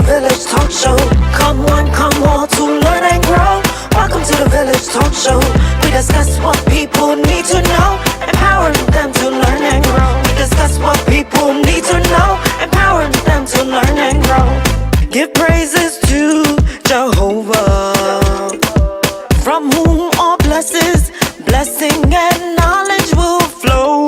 Village Talk Show. Come one, come all to learn and grow. Welcome to the Village Talk Show. We discuss what people need to know, empowering them to learn and grow. We discuss what people need to know, empowering them to learn and grow. Give praises to Jehovah, from whom all blessings, blessing and knowledge will flow.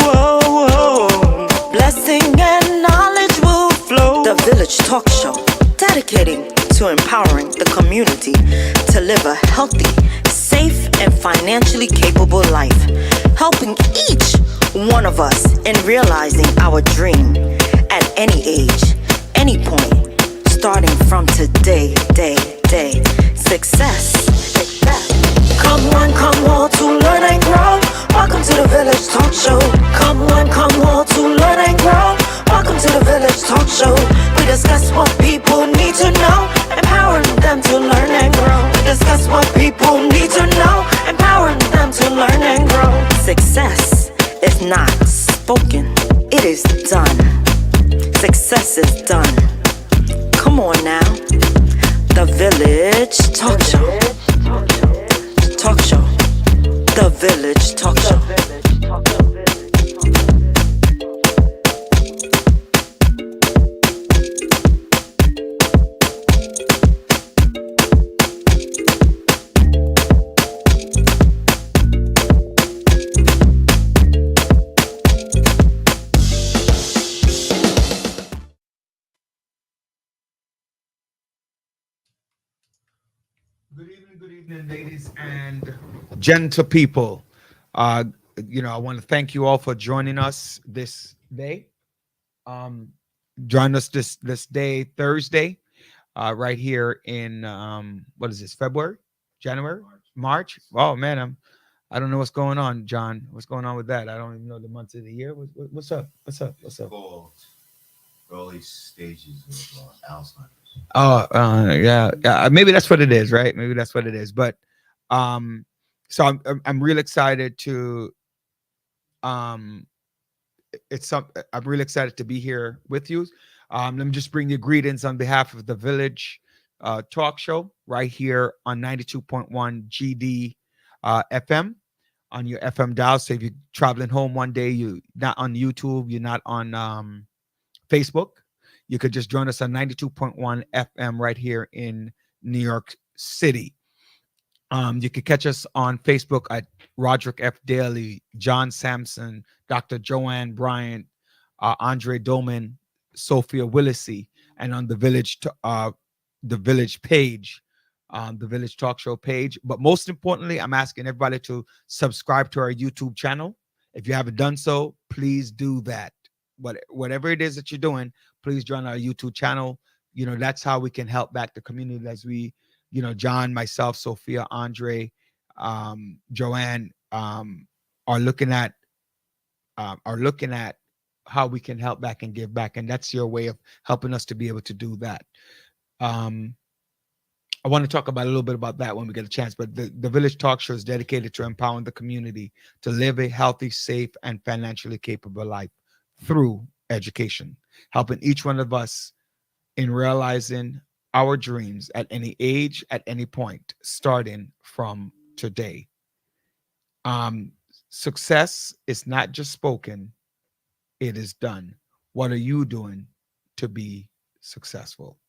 Blessing and knowledge will flow. The Village Talk Show, dedicating to empowering the community to live a healthy, safe, and financially capable life, helping each one of us in realizing our dream at any age, any point, starting from today, day. Success. Come one, come all to learn and grow. Welcome to the Village Talk Show. Come one, come all to learn and grow. Welcome to the Village Talk Show. We discuss what people need to know, empowering them to learn and grow. We discuss what people need to know, empowering them to learn and grow. Success is not spoken, it is done. Success is done. Come on now. The Village Talk Show. Talk Show. The Village Talk Show. Good evening, ladies and gentle people. I want to thank you all for joining us this day. Join us this day, Thursday, right here in what is this? February, January, March. Oh man, I don't know what's going on, John. What's going on with that? I don't even know the months of the year. What's up? What's up? Called early stages of Alzheimer's. Oh, yeah. Maybe that's what it is, right? Maybe that's what it is. But, so I'm real excited to, I'm really excited to be here with you. Let me just bring you greetings on behalf of the Village Talk Show right here on 92.1 GD FM on your FM dial. So if you're traveling home one day, you're not on YouTube, you're not on Facebook, you could just join us on 92.1 FM right here in New York City. You could catch us on Facebook at Roderick F. Daly, John Sampson, Dr. Joanne Bryant, Andre Dolman, Sophia Willisey, and on the Village page, the Village Talk Show page. But most importantly, I'm asking everybody to subscribe to our YouTube channel. If you haven't done so, please do that. Whatever it is that you're doing, please join our YouTube channel. That's how we can help back the community as we, John, myself, Sophia, Andre, Joanne, are looking at how we can help back and give back. And that's your way of helping us to be able to do that. I want to talk about a little bit about that when we get a chance, but the Village Talk Show is dedicated to empowering the community to live a healthy, safe, and financially capable life through education, helping each one of us in realizing our dreams at any age, at any point, starting from today. Success is not just spoken, it is done. What are you doing to be successful?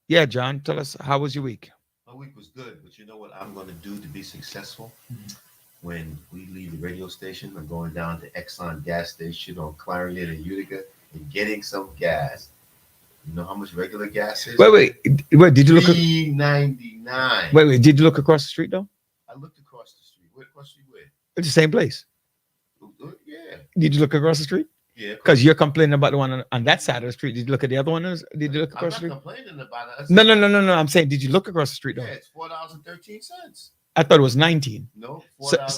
Yeah, John, tell us, how was your week? My week was good, but you know what I'm going to do to be successful? When we leave the radio station, I'm going down to Exxon gas station on Clarion and Utica and getting some gas. You know how much regular gas is? Wait. Did you look? $3.99. Wait. Did you look across the street though? I looked across the street. Where across the street? Where? It's the same place. Yeah. Did you look across the street? Yeah. Because you're complaining about the one on that side of the street. Did you look at the other one? Did you look across the street? I'm not complaining about it. No. I'm saying, did you look across the street though? Yeah, it's $4.13. I thought it was 19. No,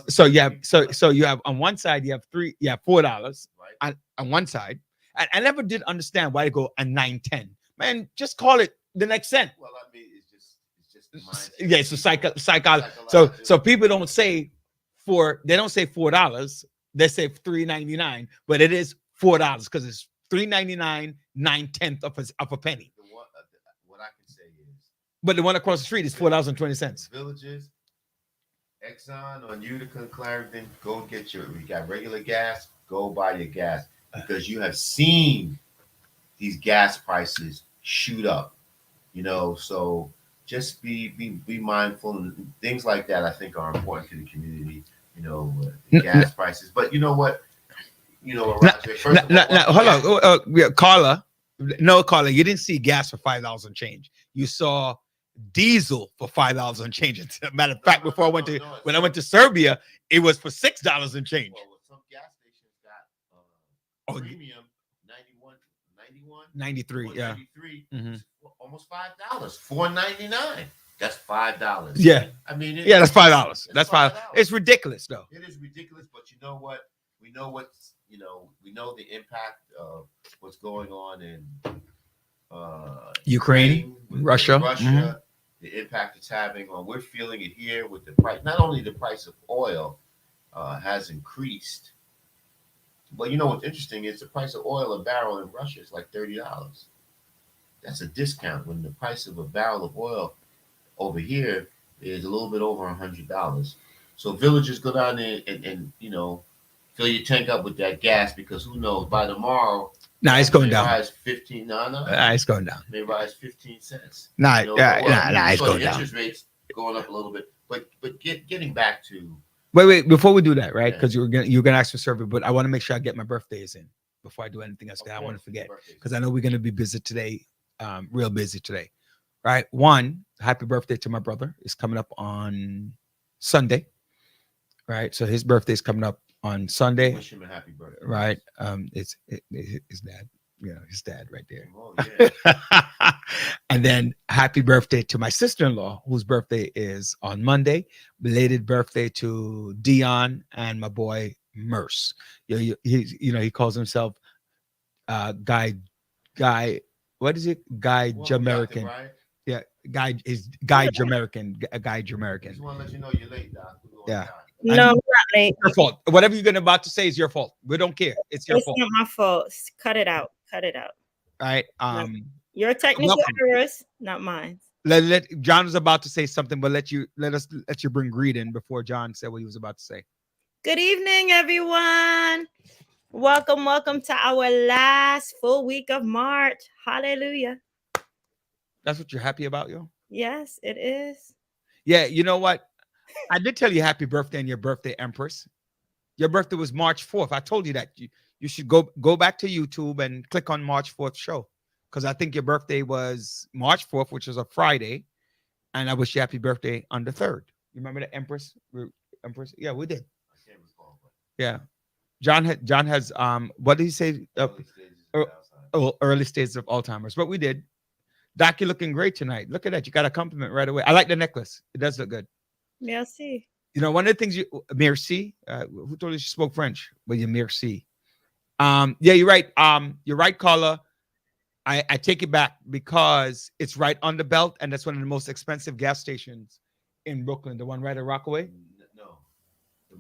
so you have on one side you have $4 right on one side. I never did understand why they go a 9.10. Man, just call it the next cent. Well, I mean, it's just mindset. Yeah, it's a psychology. So people don't say they don't say $4. They say $3.99, but it is $4 because it's $3.99, 9/10 of a penny. what I can say is, But the one across the street is $4.20. Villages, Exxon on Utica and Clarendon, go get you got regular gas, go buy your gas because you have seen these gas prices shoot up. So just be mindful, and things like that I think are important to the community. The gas prices. But you know what? Roger, first of all, hold on. Yeah, Carla. No, Carla, you didn't see gas for $5 and change. You saw diesel for $5 and change. Matter of fact, before I went to Serbia, it was for $6 and change. Well, some gas stations got premium 93, yeah. 93, almost $5. $4.99. That's $5. Yeah. I mean, that's $5. That's $5. It's ridiculous, though. It is ridiculous, but you know what? We know the impact of what's going on in Ukraine, Russia, the impact it's having on. We're feeling it here with the price. Not only the price of oil has increased, but you know what's interesting is the price of oil a barrel in Russia is like $30. That's a discount when the price of a barrel of oil over here is a little bit over $100. So villagers go down there and fill your tank up with that gas because who knows, by tomorrow it's going down. Rise 15. It's going down. May rise 15 cents. It's going down. Interest rates going up a little bit, but getting back to wait before we do that, right? Because you're gonna ask for survey, but I want to make sure I get my birthdays in before I do anything else. Okay. I want to forget because I know we're gonna be busy today, real busy today, right? One, happy birthday to my brother. It's coming up on Sunday, right? So his birthday is coming up on Sunday. Wish him a happy birthday. Right. It's his dad. His dad right there. Oh, yeah. And then happy birthday to my sister-in-law, whose birthday is on Monday. Belated birthday to Dion and my boy Merce. He calls himself Guy. What is it? Guy Jamaican. Right? Yeah, Guy Jamaican. Guy Jamaican. I just want to let you know you're late, Doc. Yeah. No, not late. Your fault. Whatever you're about to say is your fault. We don't care. It's your fault. It's not my fault. Cut it out. All right. Your technical errors, not mine. Let John was about to say something, but let you bring Greed in before John said what he was about to say. Good evening, everyone. Welcome to our last full week of March. Hallelujah. That's what you're happy about, yo? Yes, it is. Yeah, you know what? I did tell you happy birthday and your birthday, Empress. Your birthday was March 4th. I told you that. You should go back to YouTube and click on March 4th show. Because I think your birthday was March 4th, which was a Friday. And I wish you happy birthday on the 3rd. You remember the Empress? Yeah, we did. I can't recall, but yeah. John has what did he say? Early stages of Alzheimer's. But we did. Doc, you're looking great tonight. Look at that. You got a compliment right away. I like the necklace. It does look good. Merci. One of the things merci. Who told you she spoke French? Well, you merci. Yeah, you're right. You're right, Carla. I take it back because it's right on the belt, and that's one of the most expensive gas stations in Brooklyn. The one right at Rockaway.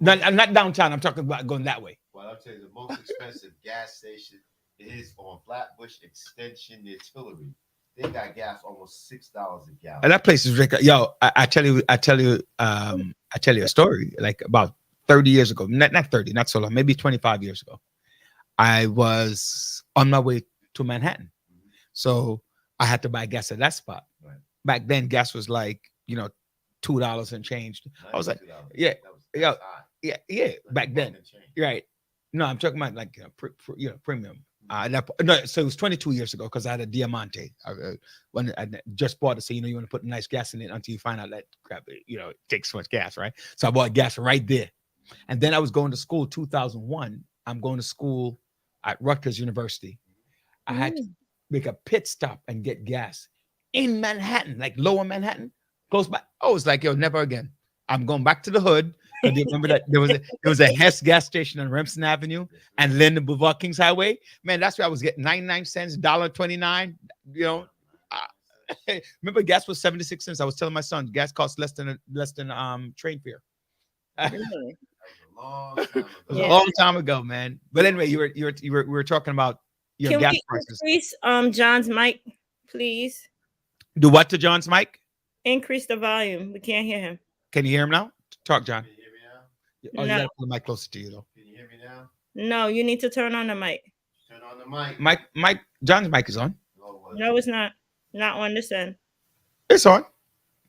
No, not downtown. I'm talking about going that way. Well, I'll tell you, the most expensive gas station is on Flatbush Extension near Tillery. They got gas almost $6 a gallon. And that place is ridiculous. Yo, I tell you a story. Like about 30 years ago, not 30, not so long, maybe 25 years ago. I was on my way to Manhattan, so I had to buy gas at that spot. Right. Back then, gas was like $2 and change. I was like, yeah. Back then, right? No, I'm talking about like premium. So it was 22 years ago because I had a Diamante. When I just bought it, so you want to put nice gas in it until you find out that crap, it takes so much gas, right? So I bought gas right there, and then I was going to school. 2001, I'm going to school at Rutgers University. I had to make a pit stop and get gas in Manhattan, like lower Manhattan, close by. I was like, never again. I'm going back to the hood. Do you remember that there was a Hess gas station on Remsen Avenue and Linden Boulevard Kings Highway? Man, that's where I was getting 99 cents, $1.29. Remember gas was 76 cents. I was telling my son gas costs less than train fare. Really? It was a long time ago, man. But anyway, we were talking about your gas prices. Increase John's mic, please? Do what to John's mic? Increase the volume. We can't hear him. Can you hear him now? Talk, John. Can you hear me now? Oh, you No. gotta put the mic closer to you though. Can you hear me now? No, you need to turn on the mic. Turn on the mic. John's mic is on. Oh, well, No, it's not. Not on this end. It's on.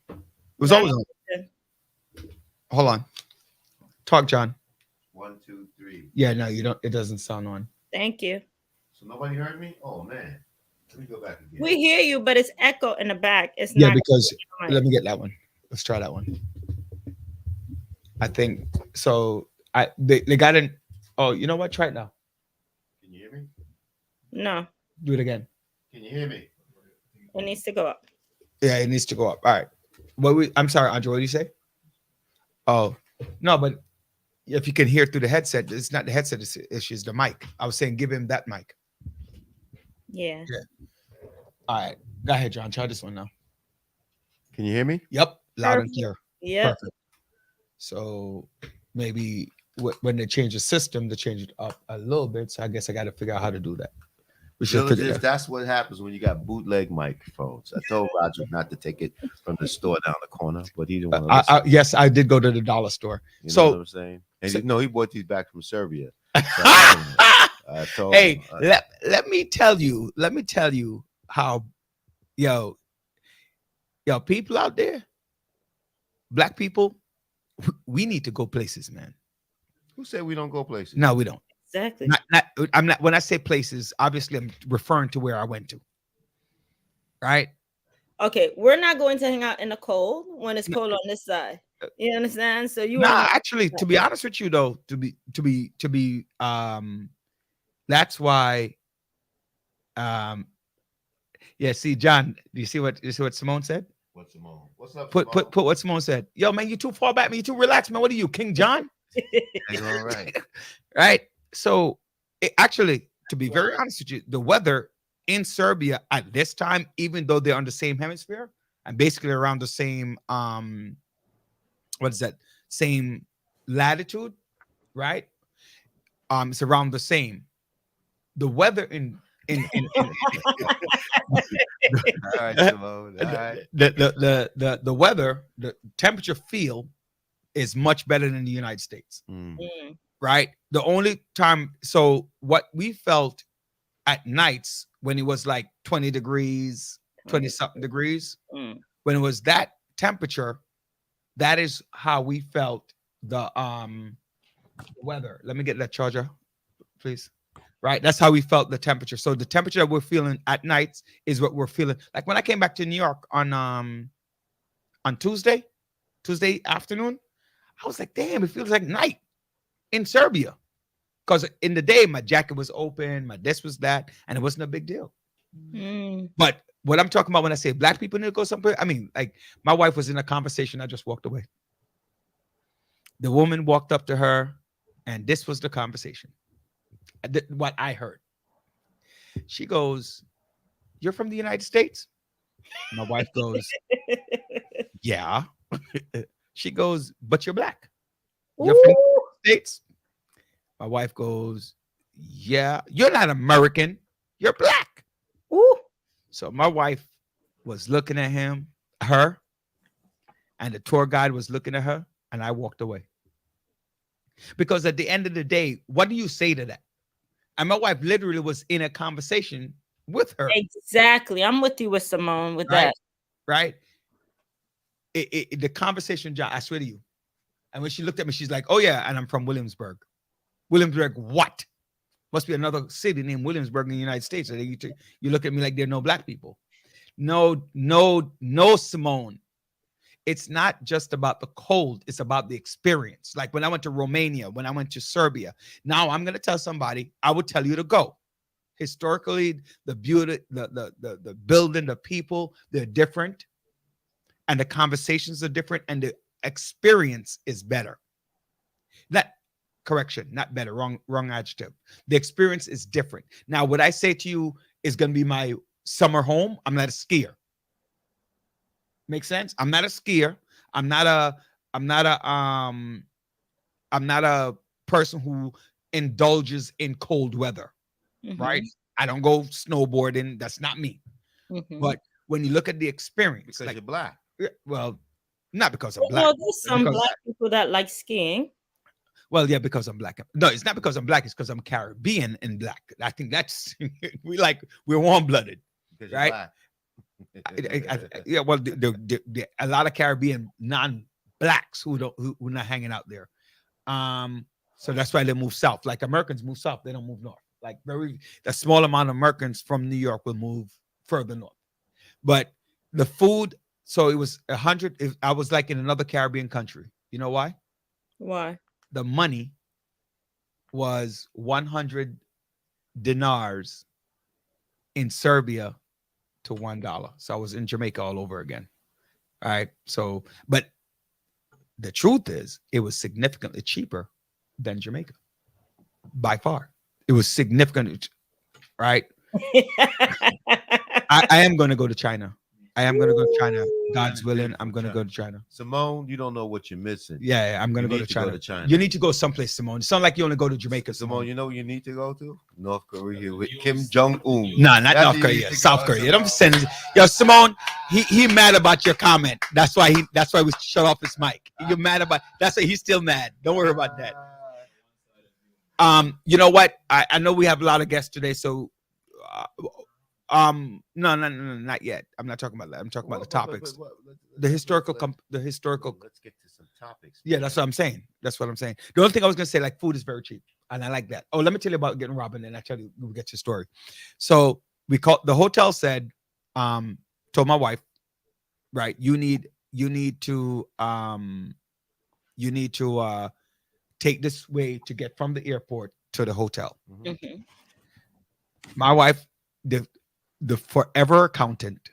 It was No, always on. it's Hold on. Talk, John. 1, 2, 3. Yeah, no, you don't. It doesn't sound on. Thank you. So nobody heard me? Oh man. Let me go back again. We hear you, but it's echo in the back. It's Yeah, not. because Right. let me get that one. Let's try that one. I think so. They got in. Oh, you know what? Try it now. Can you hear me? No, Do it again. Can you hear me? it needs to go up. Yeah, it needs to go up. All right. I'm sorry, Andre. What did you say? Oh, no, but if you can hear through the headset, it's not the headset issue, it's the mic. I was saying give him that mic. Yeah. All right. Go ahead, John. Try this one now. Can you hear me? Yep. Loud and Perfect. clear. Yep. Perfect. So maybe when they change the system, they change it up a little bit. So I guess I got to figure out how to do that. We should figure Villages, that. that's what happens when you got bootleg microphones. I told Roger not to take it from the store down the corner, but he didn't want to listen. Yes, I did go to the dollar store. You know So- what I'm saying? And so- he bought these back from Serbia. So I told Hey, him, let me tell you how, yo, people out there, black people, we need to go places, man. who said we don't go places? No, we don't. Exactly. I'm not. When I say places, obviously I'm referring to where I went to. Right? Okay, we're not going to hang out in the cold when it's cold on this side. You understand? So you Nah, wanna- actually, to be honest with you, though, that's why. Yeah. See, John, do you see what Simone said? What's Simone? What's up? Put Simone? what Simone said. Yo, man, you too far back, man. You too relaxed, man. What are you, King John? That's all right. Right. So, actually, to be very honest with you, the weather in Serbia at this time, even though they're on the same hemisphere and basically around the same what is that? Same latitude, right? It's around the same. The weather in All right, Simone. All right. the weather, the temperature feel is much better than the United States. Mm. Mm. Right? The only time, so what we felt at nights when it was like 20 degrees, 20 something degrees, Mm. when it was that temperature, that is how we felt the weather. Let me get that charger, please. Right? That's how we felt the temperature. So the temperature that we're feeling at nights is what we're feeling. Like when I came back to New York on Tuesday afternoon, I was like, damn, it feels like night in Serbia. Because in the day, my jacket was open, my this was that, and it wasn't a big deal. Mm. But what I'm talking about when I say black people need to go somewhere, I mean, like my wife was in a conversation, I just walked away. The woman walked up to her, and this was the conversation. What I heard. She goes, "You're from the United States?" My wife goes, "Yeah." She goes, "But you're black. You're from Ooh. the States?" My wife goes, "Yeah, you're not American. You're black." Ooh. So my wife was looking at her, and the tour guide was looking at her, and I walked away. Because at the end of the day, what do you say to that? And my wife literally was in a conversation with her. Exactly. I'm with you with Simone with Right. that. Right? The conversation, John, I swear to you. And when she looked at me, she's like, "Oh yeah, and I'm from Williamsburg." Williamsburg, what? Must be another city named Williamsburg in the United States. So you look at me like there are no black people. No, Simone. It's not just about the cold, it's about the experience. Like when I went to Romania, when I went to Serbia. Now I'm gonna tell somebody, I would tell you to go. Historically, the beauty, the building, the people, they're different, and the conversations are different, and the experience is better. Not better, wrong adjective. The experience is different. Now, what I say to you is gonna be my summer home. I'm not a skier. Make sense? I'm not a skier. I'm not a person who indulges in cold weather, Mhm. right? I don't go snowboarding. That's not me. Mhm. But when you look at the experience, Because like, you're black. well, not because I'm You black. know, there's some because- black people that like skiing. Well, yeah, because I'm black. No, it's not because I'm black. It's because I'm Caribbean and black. I think that's we're warm blooded. Because Right? you're black. Yeah, well, a lot of Caribbean non-blacks who not hanging out there. So that's why they move south. Like Americans move south, they don't move north. Like a small amount of Americans from New York will move further north. But the food, so it was 100. I was like in another Caribbean country. You know why? Why? The money was 100 dinars in Serbia to $1. So I was in Jamaica all over again. All right. So, but the truth is, it was significantly cheaper than Jamaica by far. It was significant, right? I am going to go to China. I am going to go to China. God's willing, I'm going to go to China. Simone, you don't know what you're missing. Yeah, I'm going to go need to China. You need to go someplace, Simone. It's not like you only go to Jamaica, Simone, you know where you need to go to? North Korea with Kim Jong-un. Nah, not North Korea, South Korea. I'm sending. Yo, Simone, he mad about your comment. That's why we shut off his mic. You're mad about. That's why he's still mad. Don't worry about that. You know what? I know we have a lot of guests today, so no, not yet. I'm not talking about that. I'm talking about the topics. The historical. Let's get to some topics. Yeah, that's what I'm saying. That's what I'm saying. The only thing I was gonna say, like, food is very cheap, and I like that. Oh, let me tell you about getting robbed, and then I tell you we'll get your story. So we called the hotel. Said, told my wife, right? You need to take this way to get from the airport to the hotel. Mhm. My wife, the forever accountant,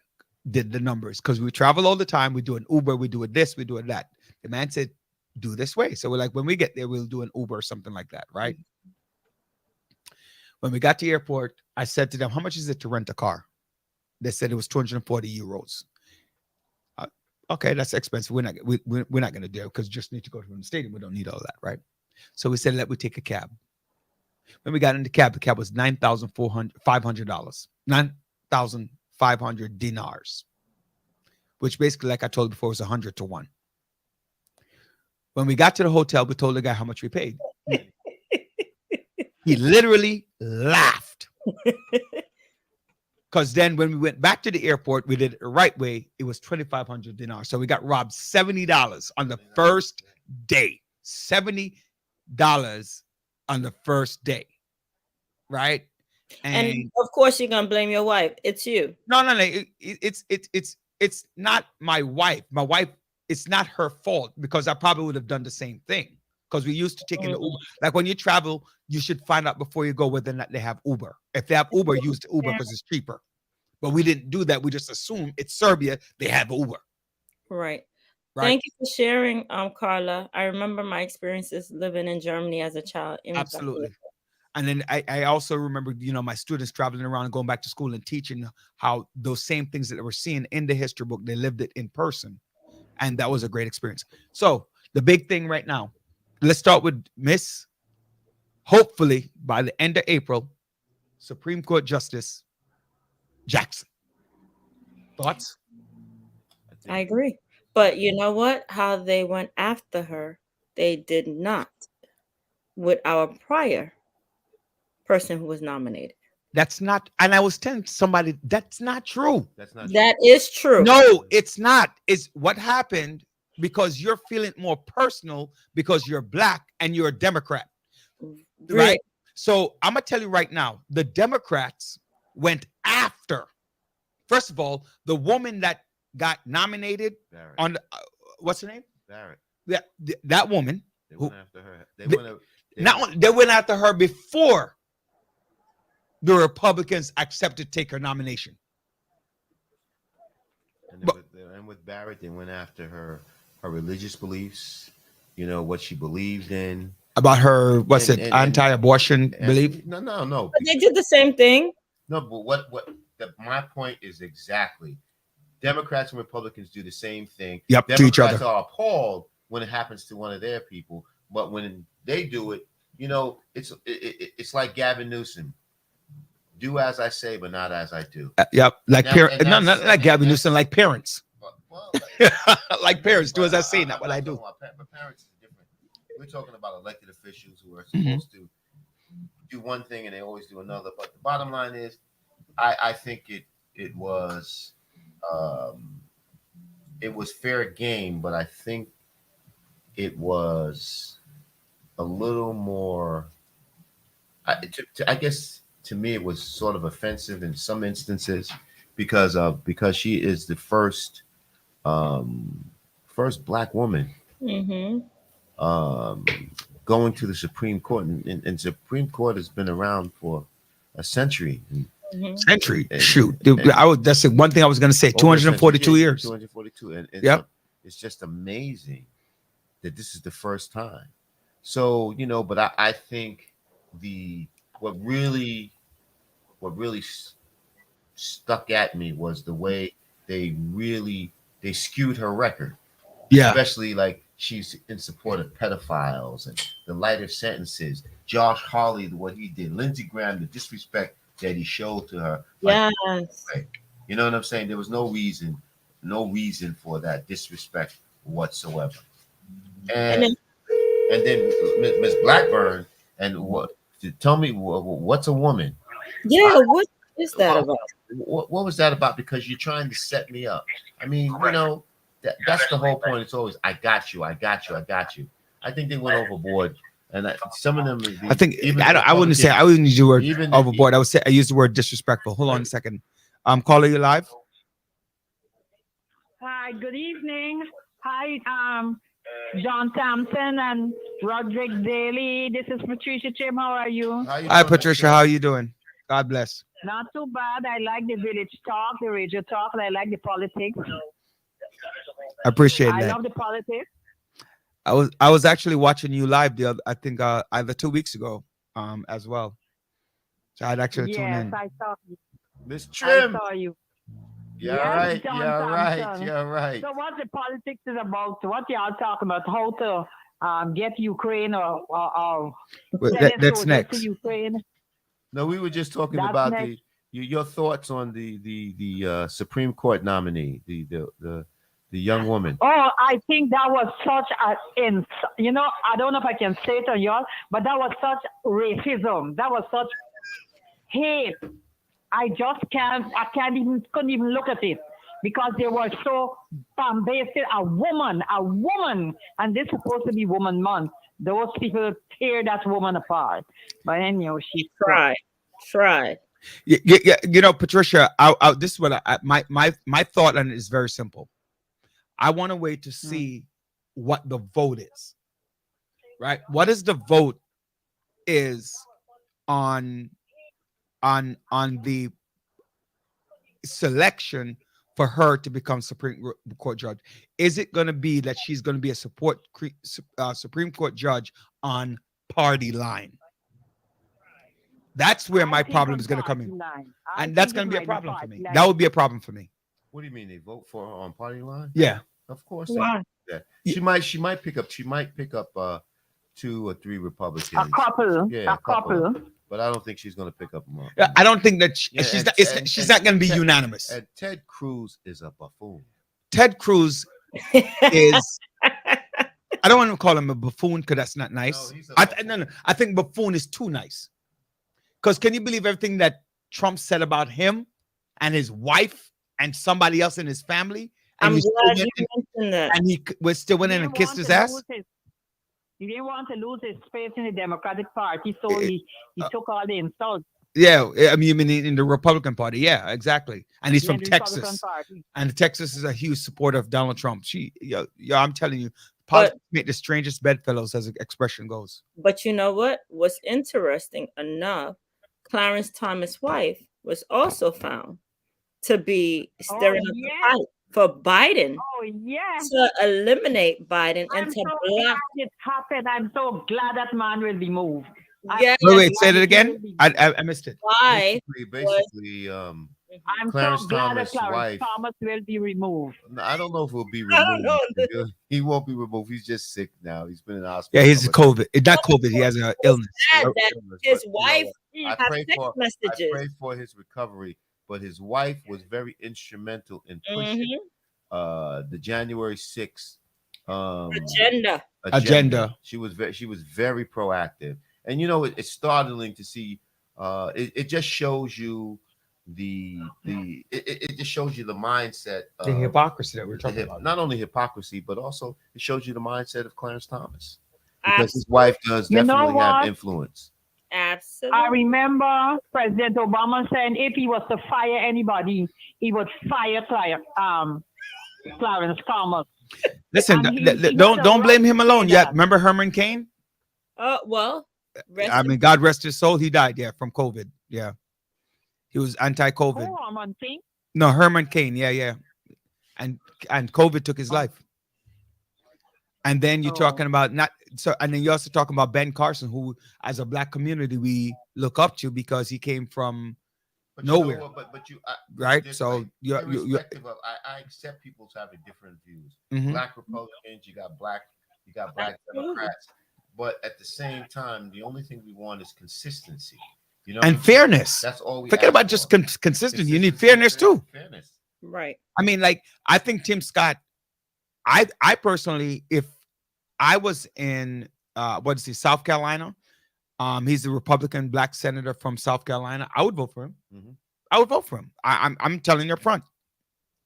did the numbers because we travel all the time. We do an Uber, we do it this, we do it that. The man said, do this way. So we're like, when we get there, we'll do an Uber or something like that, right? When we got to the airport, I said to them, how much is it to rent a car? They said it was 240 euros. Okay, that's expensive. We're not going to do it because just need to go to the stadium. We don't need all that, right? So we said, let me take a cab. When we got in the cab was $9,500. 9,500 dinars, which basically, like I told you before, was 100 to 1. When we got to the hotel, we told the guy how much we paid. He literally laughed. Because then when we went back to the airport, we did it the right way. It was 2,500 dinars. So we got robbed $70 on the first day. $70 on the first day. Right? And of course, you're gonna blame your wife. It's you. No. It's not my wife. My wife, it's not her fault because I probably would have done the same thing. Because we used to take in the Uber. Like when you travel, you should find out before you go whether or not they have Uber. If they have Uber, use the Uber because it's cheaper. But we didn't do that. We just assume it's Serbia, they have Uber. Right. Thank you for sharing, Carla. I remember my experiences living in Germany as a child. Absolutely. And then I also remember, my students traveling around and going back to school and teaching how those same things that they were seeing in the history book, they lived it in person. And that was a great experience. So the big thing right now, let's start with Miss, hopefully by the end of April, Supreme Court Justice Jackson. Thoughts? I agree. But you know what? How they went after her, they did not with our prior person who was nominated. That's not, and I was telling somebody that's not true. That is true. No, it's not. It's what happened because you're feeling more personal because you're black and you're a Democrat. Right? So I'm gonna tell you right now, the Democrats went after, first of all, the woman that got nominated Barrett. on the, what's her name? Barrett. Yeah, that woman. They went after her. They went after her before the Republicans accepted to take her nomination. And with Barrett, they went after her religious beliefs, what she believed in. About her, anti-abortion belief? No. But they did the same thing. No, but my point is exactly. Democrats and Republicans do the same thing. Yep, Democrats to each other. are appalled when it happens to one of their people, but when they do it, it's like Gavin Newsom. do as I say, but not as I do. Yep, like Now- parents. and No, that's- not like Gabby and Newsom, like parents. Well, Like parents, do as I say, I'm not what I talking do. about but parents is different. We're talking about elected officials who are Mm-hmm. supposed to do one thing and they always do another. But the bottom line is, I think it was fair game, but I think it was a little more. I guess to me it was sort of offensive in some instances because she is the first black woman Mm-hmm. going to the Supreme Court, and Supreme Court has been around for a century. Mm-hmm. Century. And- Shoot, and- that's the one thing I was going to say. Over a century, 242 yeah, years. 242, and Yep. it's just amazing that this is the first time. So but I think what really stuck at me was the way they skewed her record. Yeah. Especially like she's in support of pedophiles and the lighter sentences. Josh Hawley, what he did. Lindsey Graham, the disrespect that he showed to her. Like, Yes. you know what I'm saying? There was no reason for that disrespect whatsoever. And then Miss Blackburn, and what? Tell me, what's a woman? Yeah, what is that about? What was that about? Because you're trying to set me up. I mean, that's the whole point. It's always, I got you. I think they went overboard, and some of them. I think I wouldn't say I wouldn't use the word even overboard. I would say I use the word disrespectful. Hold on a second. Caller, you live? Hi, good evening. Hi, John Thompson and Roderick Daly. This is Patricia Tim. How are you? Hi, Patricia. How are you doing? God bless. Not too bad. I like the village talk, the radio talk, and I like the politics. I appreciate I that. love the politics. I was actually watching you live I think either 2 weeks ago as well. So I'd actually tune Yes, in. I saw you. Miss I Trim. saw you. You're Yes, right. John You're right. Thompson. You're right. So what the politics is about? What y'all talking about? How to get Ukraine or send That's soldiers next. to Ukraine? No, we were just talking That's about next. your thoughts on the Supreme Court nominee, the young woman. Oh, I think that was such I don't know if I can say it on y'all, but that was such racism. That was such hate. I couldn't even look at it because they were so bombastic. A woman, and this is supposed to be Woman Month. Those people tear that woman apart. But anyhow, she Tried. Yeah. Patricia, this is what my thought on it is very simple. I want to wait to see what the vote is. Right? What is the vote is on the selection for her to become Supreme Court judge? Is it going to be that she's going to be a Supreme Court judge on party line? That's where my problem is going to come in, and that's going to be a problem for me. That would be a problem for me. What do you mean they vote for her on party line? Yeah, of course. Why? Yeah. She might pick up 2 or 3 Republicans. A couple. Yeah, a couple. But I don't think she's going to pick up more. I don't think that she's not going to be unanimous. And Ted Cruz is a buffoon. Ted Cruz is. I don't want to call him a buffoon because that's not nice. No. I think buffoon is too nice. Because can you believe everything that Trump said about him and his wife and somebody else in his family? And I'm glad you mentioned that. And he was still went in and kissed his ass. He didn't want to lose his space in the Democratic Party, so he took all the insults. Yeah, I mean, you mean in the Republican Party? Yeah, exactly. And he's from Texas, and Texas is a huge supporter of Donald Trump. I'm telling you, politics make the strangest bedfellows, as the expression goes. But you know what? What's interesting enough, Clarence Thomas' wife was also found to be stirring up the pot for Biden. Oh yeah. To eliminate Biden and I'm to so block. glad it happened. I'm so glad that man will be moved. Yeah. Wait, say that again. I missed it. Why? Basically, I'm Clarence so glad that Thomas' Clarence wife. Thomas will be removed. No, I don't know if he'll be I don't know. removed. He won't be removed. He's just sick now. He's been in the Yeah, hospital. he's a couple of COVID. It's not COVID. He has an illness. Sad times. that Illness, his but you know wife what? has text I messages. pray for his recovery. But his wife was very instrumental in pushing the January 6th Agenda. She was very proactive, and you know it's startling to see. It just shows you it just shows you the mindset of The hypocrisy that we're talking about. not only hypocrisy, but also it shows you the mindset of Clarence Thomas, because his wife does definitely have influence. Absolutely. I remember President Obama saying if he was to fire anybody, he would fire Clarence Thomas. Listen, And he don't blame him alone. say Yeah, that. remember Herman Cain? Well, I mean, God rest his soul. He died, yeah, from COVID. Yeah, he was anti-COVID. Oh, I'm thinking. No, Herman Cain. Yeah, and COVID took his life. And then you're talking about and then you're also talking about Ben Carson, who, as a black community, we look up to because he came from nowhere. You know what, but right? this So way, you're irrespective of, I accept people having different views. Mhm. Black Republicans, you got black Democrats, but at the same time, the only thing we want is consistency. You know, and fairness. That's all we forget ask about for. just consistency. You need fairness too. Fairness. right. I mean, like, I think Tim Scott, I personally, if I was in South Carolina, he's a Republican black senator from South Carolina, I would vote for him. Mhm. I would vote for him. I'm telling you up front,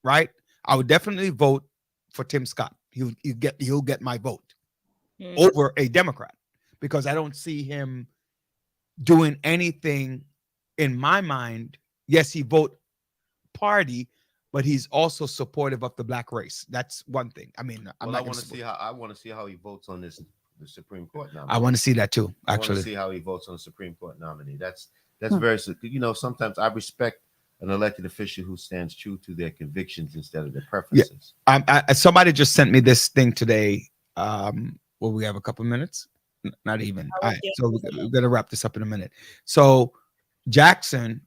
right? I would definitely vote for Tim Scott. He'll get my vote over a Democrat, because I don't see him doing anything in my mind. Yes, he vote party, but he's also supportive of the black race. That's one thing. I mean, I want to see how he votes on the Supreme Court nominee. I want to see that too. I want Actually, to see how he votes on the Supreme Court nominee. That's very, you know, sometimes I respect an elected official who stands true to their convictions instead of their preferences. Somebody just sent me this thing today. Well, we have a couple minutes, not even. All right, so we're gonna wrap this up in a minute. So Jackson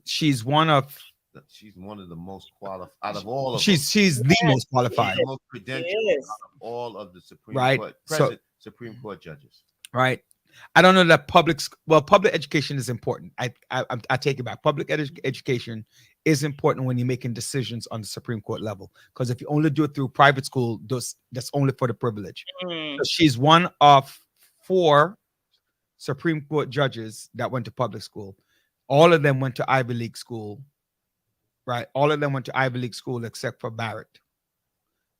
she's one of the most qualified out of all of she's them. the most qualified, the most credentialed out of all of the Supreme Court Supreme Court judges. Right. I don't know that public education is important. I take it back. Public education is important when you're making decisions on the Supreme Court level, because if you only do it through private school, that's only for the privilege. So she's one of 4 Supreme Court judges that went to public school. All of them went to Ivy League school, right? All of them went to Ivy League school except for Barrett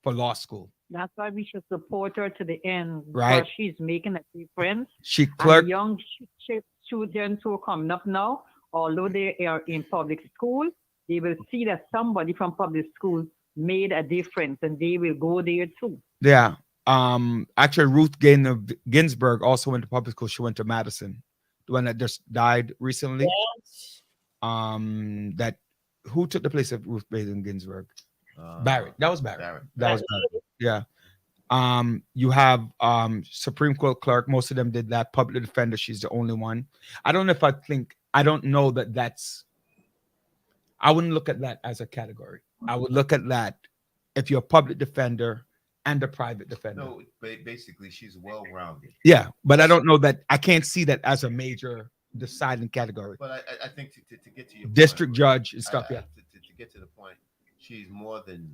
for law school. That's why we should support her to the end. Right. Because she's making a difference. She And clerked. the young students who are coming up now, although they are in public school, they will see that somebody from public school made a difference, and they will go there too. Yeah. Actually, Ruth Ginsburg also went to public school. She went to Madison, the one that just died recently. Yes. Who took the place of Ruth Bader Ginsburg? Barrett. That was Barrett. That was Barrett. Yeah. You have Supreme Court clerk. Most of them did that. Public defender. She's the only one. I don't know that that's. I wouldn't look at that as a category. I would look at that if you're a public defender and a private defender. No, basically she's well-rounded. Yeah, but I don't know that. I can't see that as a major deciding category. But I think to get to your District point, judge and stuff. Yeah, to get to the point, she's more than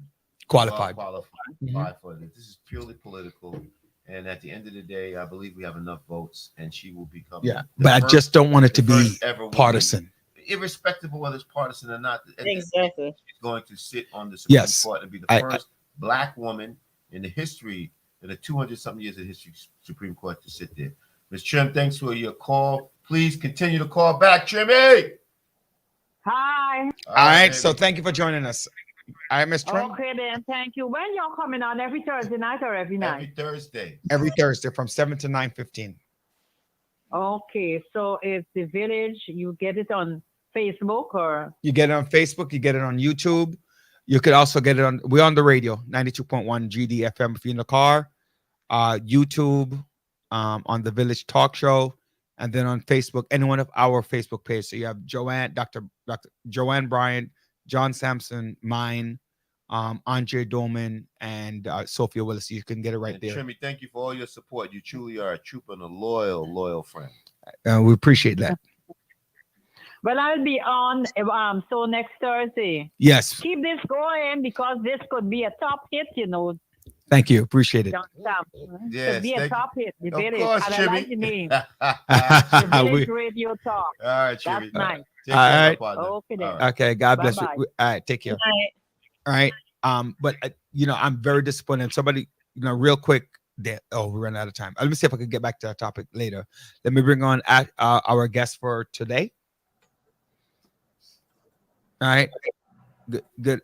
qualified. Qualified for this. This is purely political, and at the end of the day, I believe we have enough votes, and she will become. Yeah, but I just don't want it to be partisan. Irrespective of whether it's partisan or not. Exactly. She's going to sit on the Supreme Court and be the first black woman in the history, in the 200-something years of history, Supreme Court to sit there. Ms. Trim, thanks for your call. Please continue to call back, Trimmy. Hi. All right, so thank you for joining us. All right, Ms. Trim. Okay, then. Thank you. When y'all coming on? Every Thursday night or every night? Every Thursday. Every Thursday from 7 to 9:15. Okay, so it's The Village. You get it on Facebook or? You get it on Facebook. You get it on YouTube. You could also get it we're on the radio, 92.1 GDFM if you're in the car. YouTube, on the Village Talk Show, And then on Facebook, any one of our Facebook pages. So you have Joanne, Dr. Joanne Bryant, John Sampson, mine, Andre Doman, and Sophia Willis. You can get it right there. Trimmy, thank you for all your support. You truly are a trooper and a loyal friend. We appreciate that. Well, I'll be on so next Thursday. Yes. Keep this going because this could be a top hit, you know. Thank you. Appreciate it. Yes, could be a top hit. The of village. course, And I like the name. Jimmy. The Village Radio Talk. All right, Jimmy. That's nice. Take All care, right. my partner. Okay, then. All right. Okay. God bless Bye-bye. you. All right. Take care. All right. But I'm very disappointed. Somebody, real quick. We ran out of time. Let me see if I can get back to that topic later. Let me bring on our guest for today. All right. Good.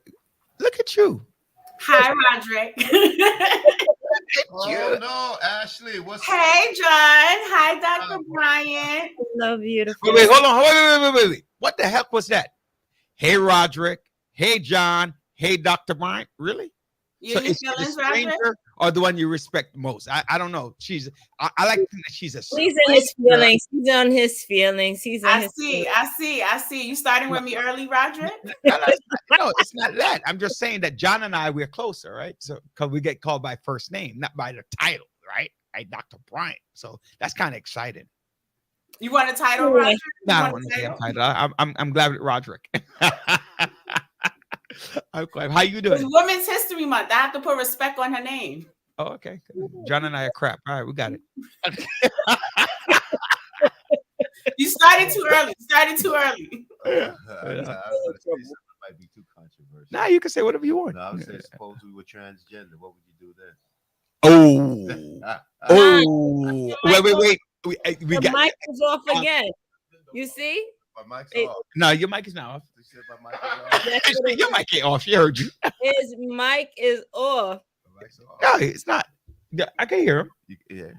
Look at you. Hi, Roderick. Oh no, Ashley, what's Hey, John. Hi, Dr. Brian. So beautiful. Wait, hold on. Wait. What the heck was that? Hey, Roderick. Hey, John. Hey, Dr. Bryant. Really? You in your is she the feelings, Roderick? stranger or the one you respect most? I don't know. I like to think that she's a He's in his feelings. He's on his feelings. He's in I his see. feelings. I see. You starting with me early, Roderick? No, it's not that. I'm just saying that John and I, we're closer, right? So because we get called by first name, not by the title, right? Hey, Dr. Bryant. So that's kind of exciting. You want a title, Roderick? No, I You don't want to damn title. I'm glad with Roderick. I'm glad. How you It's doing? Women's History Month. I have to put respect on her name. Oh, okay. John and I are crap. All right, we got it. You started too early. Might be too controversial. Nah, you can say whatever you want. No, I would say suppose we were transgender. What would you do then? Wait. We The got mic is off again. You see? My mic's It- off. no. Your mic is not off. They said my mic is off. That's what it Your mic ain't off. She heard you. is. His mic is off. My mic's off. No, it's not. Yeah, I can hear him. Yeah.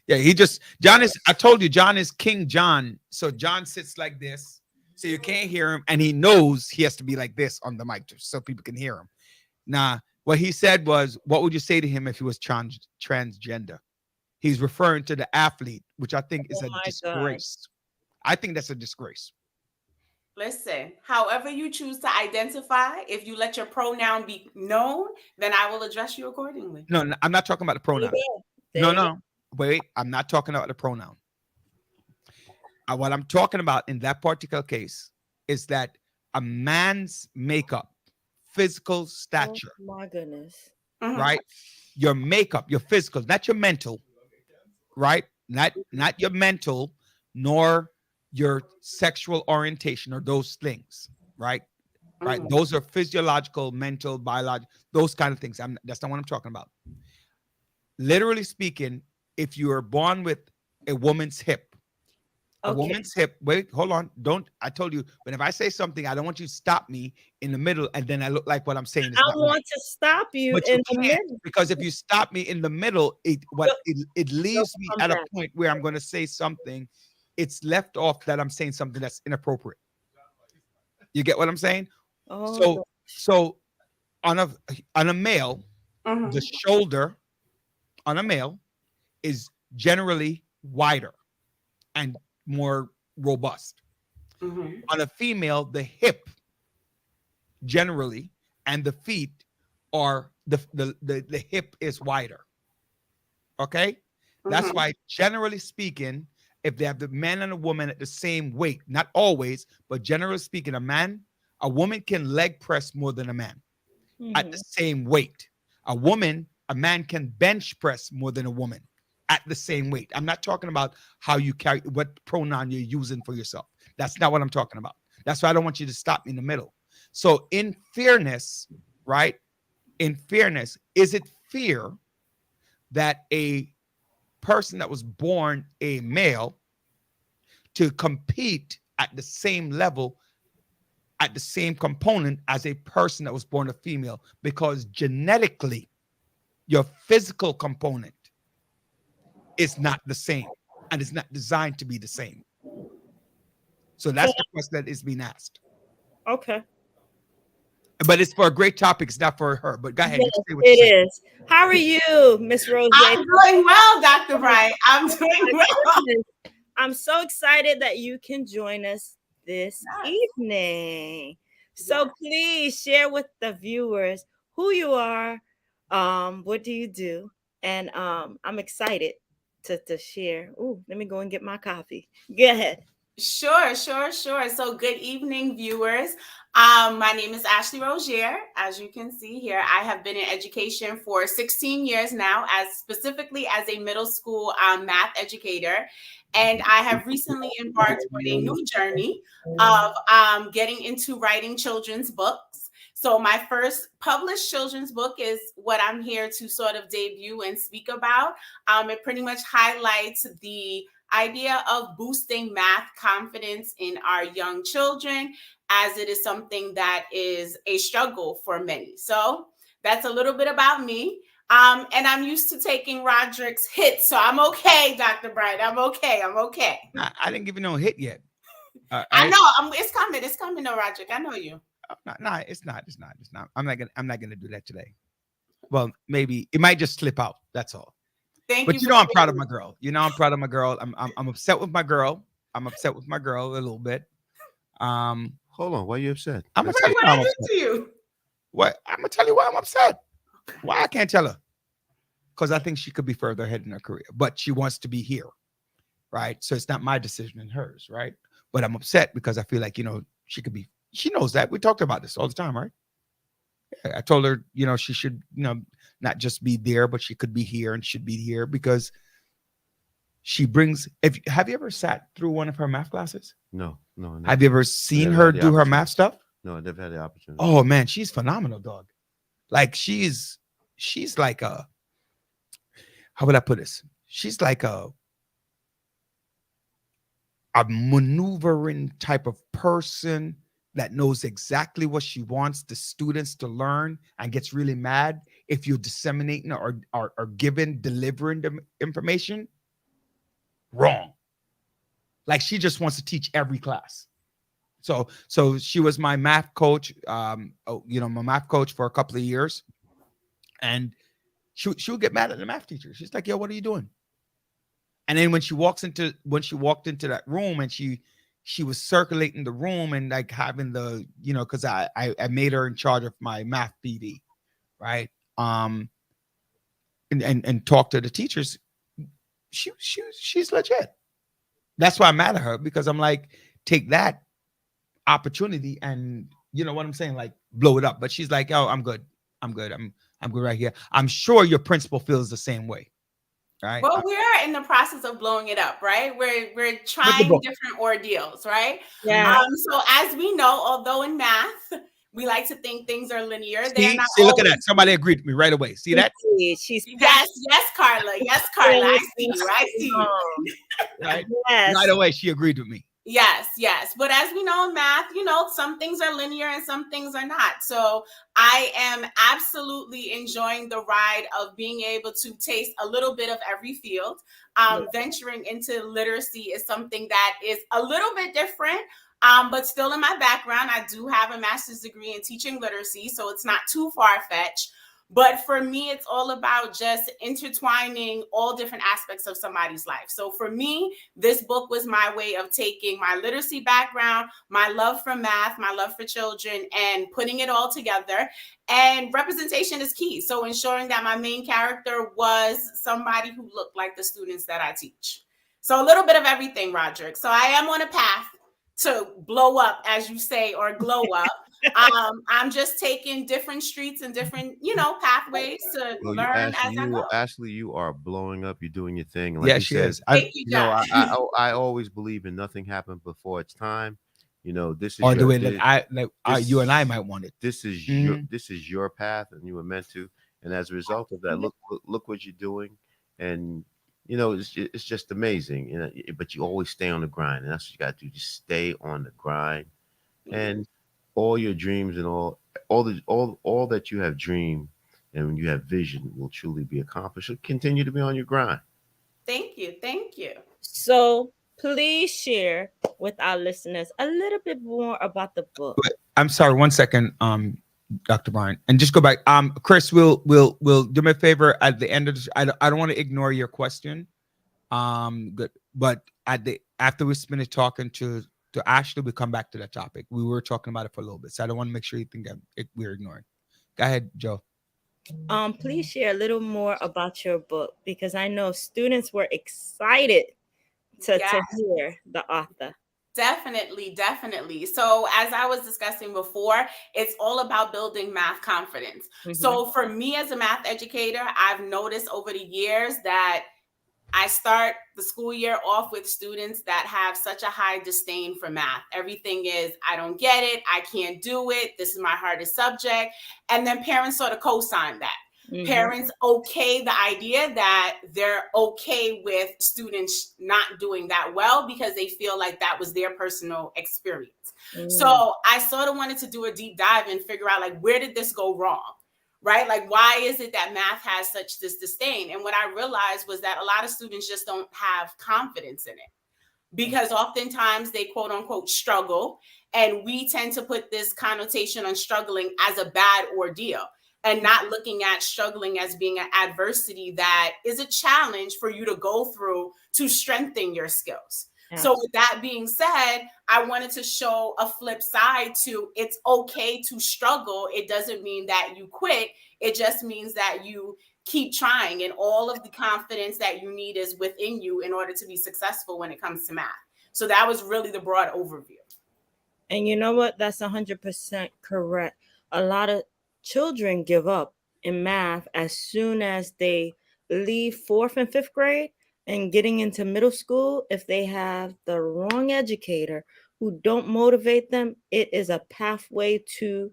Yeah, John is. I told you, John is King John. So John sits like this, so you can't hear him, and he knows he has to be like this on the mic so people can hear him. Now, what he said was, what would you say to him if he was transgender? He's referring to the athlete, which I think is Oh a my disgrace. I think that's a disgrace. Listen, however you choose to identify, if you let your pronoun be known, then I will address you accordingly. No, I'm not talking about the pronoun. There you go. No. Wait, I'm not talking about the pronoun. What I'm talking about in that particular case is that a man's makeup, physical stature, Oh my goodness. Mhm. right? Your makeup, your physical, not your mental, right? Not your mental, nor your sexual orientation or those things, right? Right. Mhm. Those are physiological, mental, biological, those kind of things. That's not what I'm talking about. Literally speaking, if you are born with a woman's hip, wait, hold on. I told you, when if I say something, I don't want you to stop me in the middle and then I look like what I'm saying is I not right. want to stop you But in you the can't, middle. because if you stop me in the middle, it leaves me come at a back. point where I'm going to say something. It's left off that I'm saying something that's inappropriate. You get what I'm saying? Oh, So on a male, Mhm. the shoulder on a male is generally wider and more robust. Mhm. On a female, the hip generally and the feet are the hip is wider. Okay? That's Mhm. why, generally speaking, if they have the man and a woman at the same weight, not always, but generally speaking, a woman can leg press more than a man at the same weight. A man can bench press more than a woman at the same weight. I'm not talking about how you carry, what pronoun you're using for yourself. That's not what I'm talking about. That's why I don't want you to stop me in the middle. So in fairness, right? In fairness, is it fair that a person that was born a male to compete at the same level, at the same component as a person that was born a female? Because genetically, your physical component is not the same and it's not designed to be the same. So that's the question that is being asked. okay. But it's for a great topic. It's not for her. But go ahead. Yes, You say what you say. it is. How are you, Miss Rose? I'm doing well, Dr. Brian. I'm doing well. I'm so excited that you can join us this evening. So please share with the viewers who you are, what do you do, and I'm excited to share. Ooh, let me go and get my coffee. Go ahead. Sure. So good evening, viewers. My name is Ashley Rozier. As you can see here, I have been in education for 16 years now, specifically as a middle school math educator. And I have recently embarked on a new journey of getting into writing children's books. So my first published children's book is what I'm here to sort of debut and speak about. It pretty much highlights the idea of boosting math confidence in our young children, as it is something that is a struggle for many. So that's a little bit about me. And I'm used to taking Roderick's hits, so I'm okay, Dr. Bright. I'm okay. I didn't give you no hit yet. I know. It's coming, though, Roderick. I know you. No, it's not. I'm not gonna do that today. Well, maybe it might just slip out. That's all. But you know, I'm proud of my girl. I'm proud of my girl. I'm upset with my girl. I'm upset with my girl a little bit. Hold on, why are you upset? I'm gonna tell you why I'm upset. What? I'm gonna tell you why I'm upset. Why I can't tell her? Because I think she could be further ahead in her career, but she wants to be here, right? So it's not my decision and hers, right? But I'm upset because I feel like she could be. She knows that. We talked about this all the time, right? I told her, she should, not just be there, but she could be here and should be here because she brings. Have you ever sat through one of her math classes? No. Have you ever seen her do her math stuff? No, I never had the opportunity. Oh man, she's phenomenal, dog. Like she's like how would I put this? She's like a maneuvering type of person that knows exactly what she wants the students to learn and gets really mad if you're disseminating or delivering the information wrong. Like she just wants to teach every class. So she was my math coach, my math coach for a couple of years. And she would get mad at the math teacher. She's like, yo, what are you doing? And then when she walked into that room and she was circulating the room and like having the, because I made her in charge of my math PD, right? And talk to the teachers. She's legit. That's why I'm mad at her, because I'm like, take that opportunity and you know what I'm saying, like blow it up. But she's like, oh, I'm good. I'm good right here. I'm sure your principal feels the same way. Right. Well, we are in the process of blowing it up, right? We're trying different ordeals, right? Yeah. So as we know, although in math we like to think things are linear, see, look at that. Somebody agreed with me right away. See that? She's yes, Carla. I see you. Right. Yes. Right away, she agreed with me. Yes. But as we know in math, some things are linear and some things are not. So I am absolutely enjoying the ride of being able to taste a little bit of every field. Venturing into literacy is something that is a little bit different, but still in my background. I do have a master's degree in teaching literacy, so it's not too far-fetched. But for me, it's all about just intertwining all different aspects of somebody's life. So for me, this book was my way of taking my literacy background, my love for math, my love for children, and putting it all together. And representation is key. So ensuring that my main character was somebody who looked like the students that I teach. So a little bit of everything, Roderick. So I am on a path to blow up, as you say, or glow up. I'm just taking different streets and different, pathways to learn as I go. Ashley, you are blowing up. You're doing your thing. Like she is. Thank you, Josh. I always believe in nothing happened before it's time. This is the way that you and I might want it. This is your path, and you were meant to. And as a result of that, look what you're doing, and it's just amazing. But you always stay on the grind, and that's what you got to do. Just stay on the grind, and all your dreams and all that you have dreamed and when you have vision will truly be accomplished. So continue to be on your grind. Thank you. So please share with our listeners a little bit more about the book. I'm sorry, 1 second, Dr. Brian, and just go back. Chris, will do me a favor at the end of this. I don't want to ignore your question. Good, but after we finished talking to Ashley, we come back to that topic. We were talking about it for a little bit, so I don't want to make sure you think that we're ignoring. Go ahead, Joe. Please share a little more about your book, because I know students were excited to Yes. hear the author. Definitely, definitely. So, as I was discussing before, it's all about building math confidence. So, for me as a math educator, I've noticed over the years that I start the school year off with students that have such a high disdain for math. Everything is, I don't get it, I can't do it, this is my hardest subject. And then parents sort of co-sign that. Parents okay the idea that they're okay with students not doing that well because they feel like that was their personal experience. So I sort of wanted to do a deep dive and figure out, like, where did this go wrong? Right? Like, why is it that math has such this disdain? And what I realized was that a lot of students just don't have confidence in it, because oftentimes they quote unquote struggle. And we tend to put this connotation on struggling as a bad ordeal, and not looking at struggling as being an adversity that is a challenge for you to go through to strengthen your skills. So with that being said, I wanted to show a flip side to, it's okay to struggle. It doesn't mean that you quit. It just means that you keep trying, and all of the confidence that you need is within you in order to be successful when it comes to math. So that was really the broad overview. And you know what? That's 100% correct. A lot of children give up in math as soon as they leave 4th and 5th grade and getting into middle school. If they have the wrong educator who don't motivate them, it is a pathway to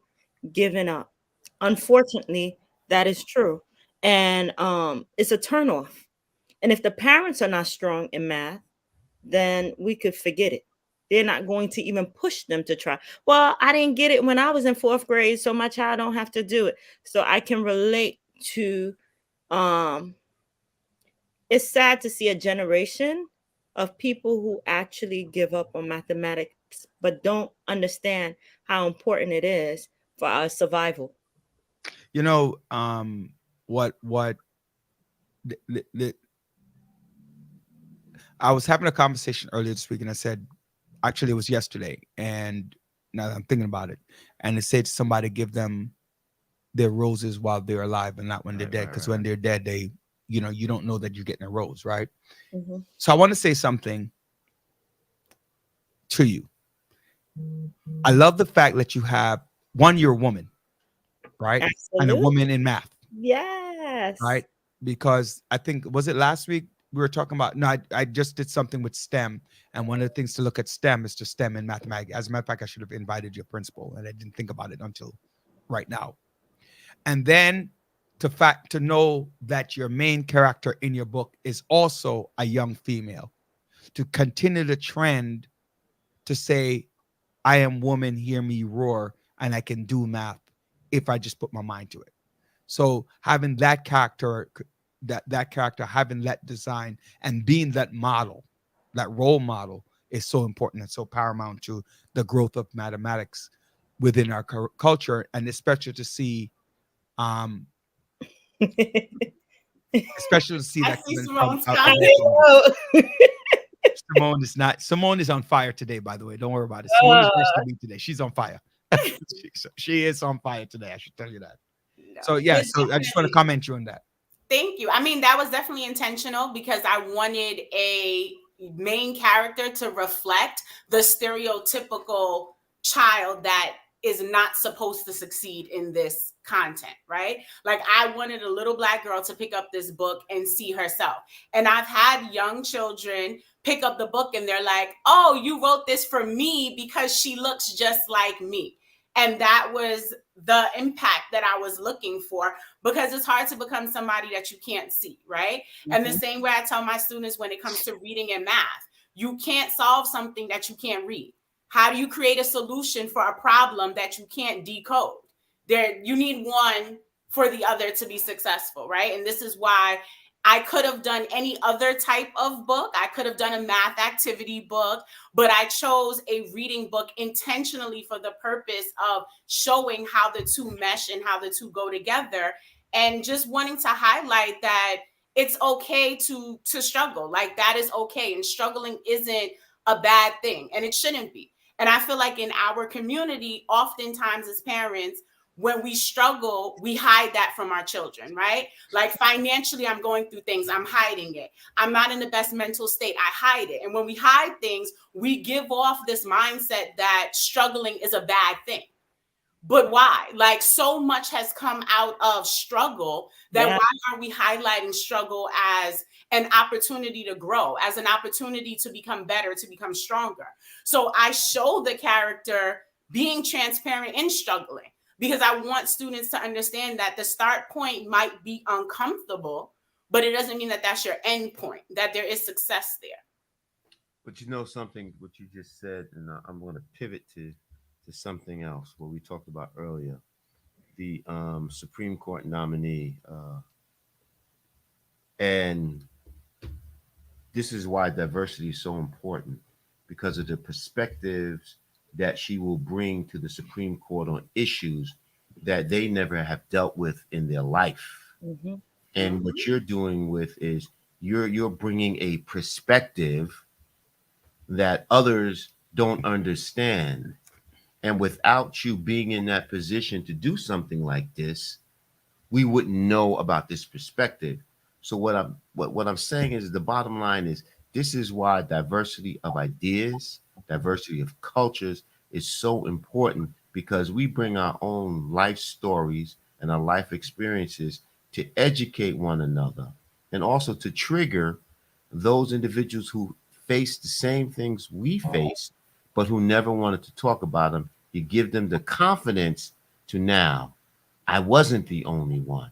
giving up. Unfortunately, that is true. And it's a turnoff. And if the parents are not strong in math, then we could forget it. They're not going to even push them to try. Well, I didn't get it when I was in 4th grade, so my child don't have to do it. So I can relate to it's sad to see a generation of people who actually give up on mathematics but don't understand how important it is for our survival. You know, what I was having a conversation earlier this week, and I said, actually, it was yesterday, and now that I'm thinking about it, and it said to somebody, give them their roses while they're alive and not when they're dead, because when they're dead, they, you don't know that you're getting a rose, right? So I want to say something to you. I love the fact that you have you're a woman, right? Absolutely. And a woman in math. Yes. Right? Because I think, was it last week we were talking about, no, I just did something with STEM, and one of the things to look at STEM is just STEM in mathematics. As a matter of fact, I should have invited your principal, and I didn't think about it until right now. And then to know that your main character in your book is also a young female, to continue the trend to say, I am woman, hear me roar, and I can do math if I just put my mind to it. So having that character, having that design and being that model, that role model, is so important and so paramount to the growth of mathematics within our culture, and especially to see, especially to see I that see coming Simone's from Simone is on fire today, by the way. Don't worry about it. Simone is nice to meet today. She's on fire. she is on fire today. I should tell you that. No. So yeah, so I just want to comment you on that. Thank you. I mean, that was definitely intentional, because I wanted a main character to reflect the stereotypical child that is not supposed to succeed in this content, right? Like, I wanted a little Black girl to pick up this book and see herself. And I've had young children pick up the book and they're like, oh, you wrote this for me because she looks just like me. And that was the impact that I was looking for, because it's hard to become somebody that you can't see, right? And the same way I tell my students when it comes to reading and math, you can't solve something that you can't read. How do you create a solution for a problem that you can't decode? You need one for the other to be successful, right? And this is why I could have done any other type of book. I could have done a math activity book, but I chose a reading book intentionally for the purpose of showing how the two mesh and how the two go together, and just wanting to highlight that it's okay to struggle. Like, that is okay, and struggling isn't a bad thing, and it shouldn't be. And I feel like in our community, oftentimes as parents, when we struggle, we hide that from our children, right? Like, financially, I'm going through things, I'm hiding it. I'm not in the best mental state, I hide it. And when we hide things, we give off this mindset that struggling is a bad thing. But why? Like, so much has come out of struggle that Yeah. why are we highlighting struggle as an opportunity to grow, as an opportunity to become better, to become stronger? So I show the character being transparent in struggling, because I want students to understand that the start point might be uncomfortable, but it doesn't mean that that's your end point, that there is success there. But you know something, what you just said, and I'm going to pivot to something else. What we talked about earlier, the Supreme Court nominee, and this is why diversity is so important, because of the perspectives that she will bring to the Supreme Court on issues that they never have dealt with in their life. Mm-hmm. And what you're doing with is you're bringing a perspective that others don't understand. And without you being in that position to do something like this, we wouldn't know about this perspective. So what I'm saying is, the bottom line is, this is why diversity of ideas, diversity of cultures is so important, because we bring our own life stories and our life experiences to educate one another, and also to trigger those individuals who face the same things we face, but who never wanted to talk about them. You give them the confidence to, now, I wasn't the only one.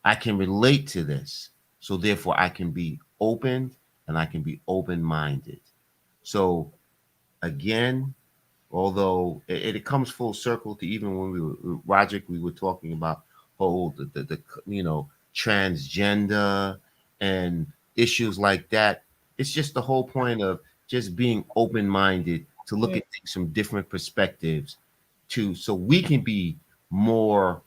I can relate to this. So therefore I can be open, and I can be open-minded. So again, although it comes full circle to even when we were, Roger, we were talking about the transgender and issues like that. It's just the whole point of just being open-minded to look at things from different perspectives, so we can be more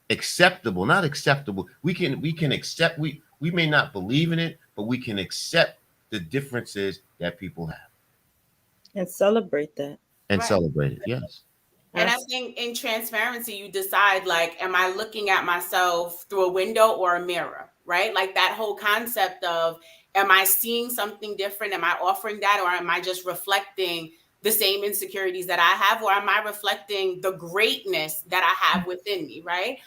acceptable. Not acceptable. We can accept. We may not believe in it, but we can accept the differences that people have And celebrate that. and Right. celebrate it. Yes. And I think in transparency, you decide, like, am I looking at myself through a window or a mirror, right? Like, that whole concept of, am I seeing something different? Am I offering that? Or am I just reflecting the same insecurities that I have? Or am I reflecting the greatness that I have within me, right?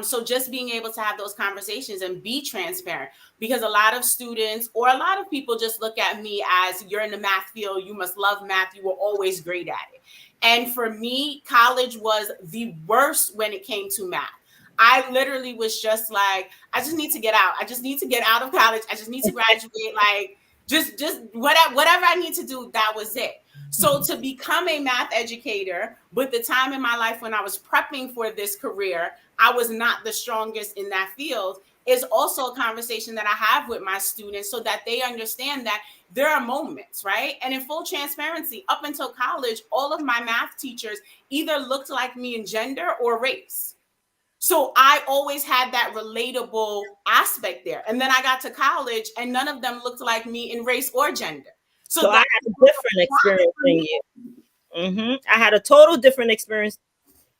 So just being able to have those conversations and be transparent, because a lot of students or a lot of people just look at me as, you're in the math field, you must love math, you were always great at it. And for me, college was the worst when it came to math. I literally was just like, I just need to get out. I just need to get out of college. I just need to graduate. Like, just whatever I need to do, that was it. So to become a math educator, with the time in my life when I was prepping for this career, I was not the strongest in that field, is also a conversation that I have with my students, so that they understand that there are moments, right? And in full transparency, up until college, all of my math teachers either looked like me in gender or race. So I always had that relatable aspect there. And then I got to college and none of them looked like me in race or gender. So I had a different experience than you. I had a total different experience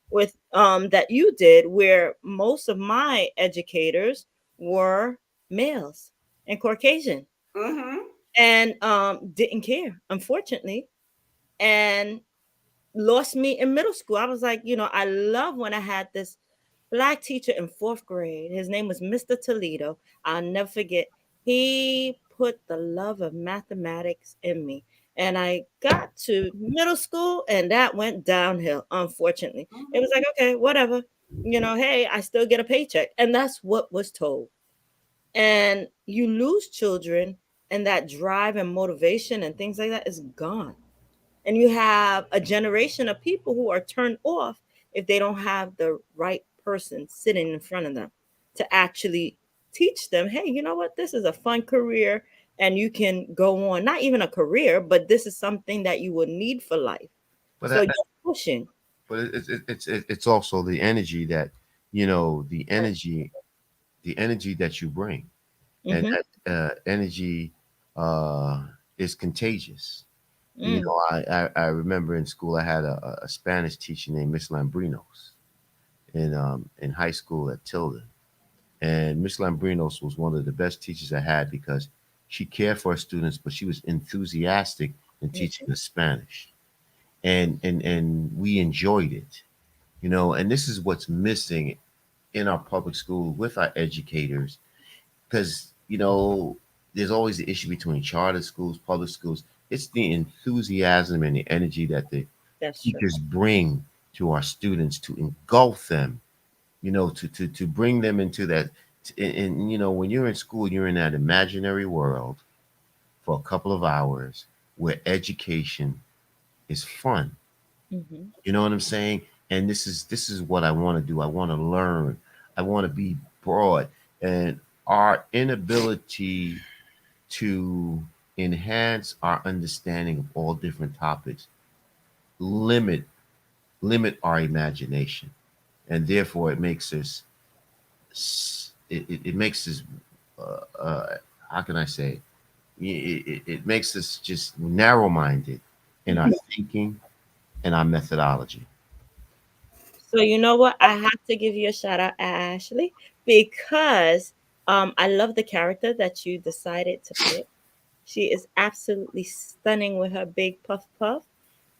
with that you did, where most of my educators were males and Caucasian. And didn't care, unfortunately, and lost me in middle school. I was like, I love when I had this Black teacher in 4th grade. His name was Mr. Toledo. I'll never forget. He put the love of mathematics in me. And I got to middle school and that went downhill, unfortunately. It was like, okay, whatever. Hey, I still get a paycheck. And that's what was told. And you lose children, and that drive and motivation and things like that is gone. And you have a generation of people who are turned off if they don't have the right person sitting in front of them to actually teach them, hey, you know what? This is a fun career and you can go on, not even a career, but this is something that you will need for life. But so you're pushing. But it's also the energy that, the the energy that you bring, and Mhm. that energy is contagious. You Mm. know, I remember in school I had a Spanish teacher named Miss Lambrinos in high school at Tilden, and Miss Lambrinos was one of the best teachers I had because she cared for her students, but she was enthusiastic in teaching us Spanish, and we enjoyed it. You know, and this is what's missing in our public school with our educators, because there's always the issue between charter schools, public schools. It's the enthusiasm and the energy that the That's true. teachers bring to our students to engulf them, to bring them into that. And when you're in school, you're in that imaginary world for a couple of hours where education is fun. Mhm. You know what I'm saying? And this is what I want to do. I want to learn. I want to be broad. And our inability to enhance our understanding of all different topics limit our imagination, and therefore it makes us it makes us how can I say, it makes us just narrow minded in our thinking and our methodology. So you know what? I have to give you a shout out, Ashley, because I love the character that you decided to pick. She is absolutely stunning with her big puff puff.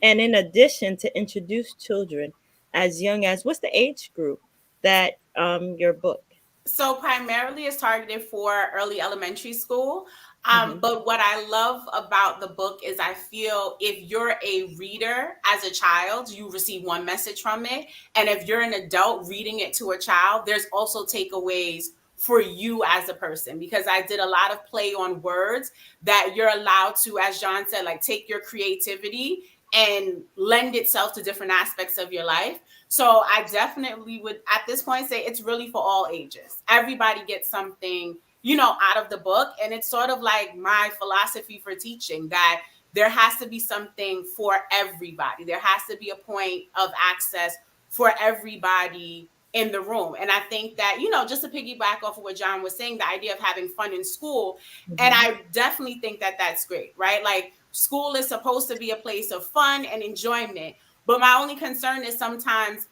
And in addition, to introduce children as young as, what's the age group that your book? So primarily it's targeted for early elementary school. Mhm. But what I love about the book is I feel if you're a reader as a child, you receive one message from it. And if you're an adult reading it to a child, there's also takeaways for you as a person, because I did a lot of play on words that you're allowed to, as John said, like take your creativity and lend itself to different aspects of your life. So I definitely would at this point say it's really for all ages. Everybody gets something, out of the book. And it's sort of like my philosophy for teaching, that there has to be something for everybody. There has to be a point of access for everybody in the room. And I think that, just to piggyback off of what John was saying, the idea of having fun in school. And Mhm. I definitely think that that's great, right? Like school is supposed to be a place of fun and enjoyment. But my only concern is sometimes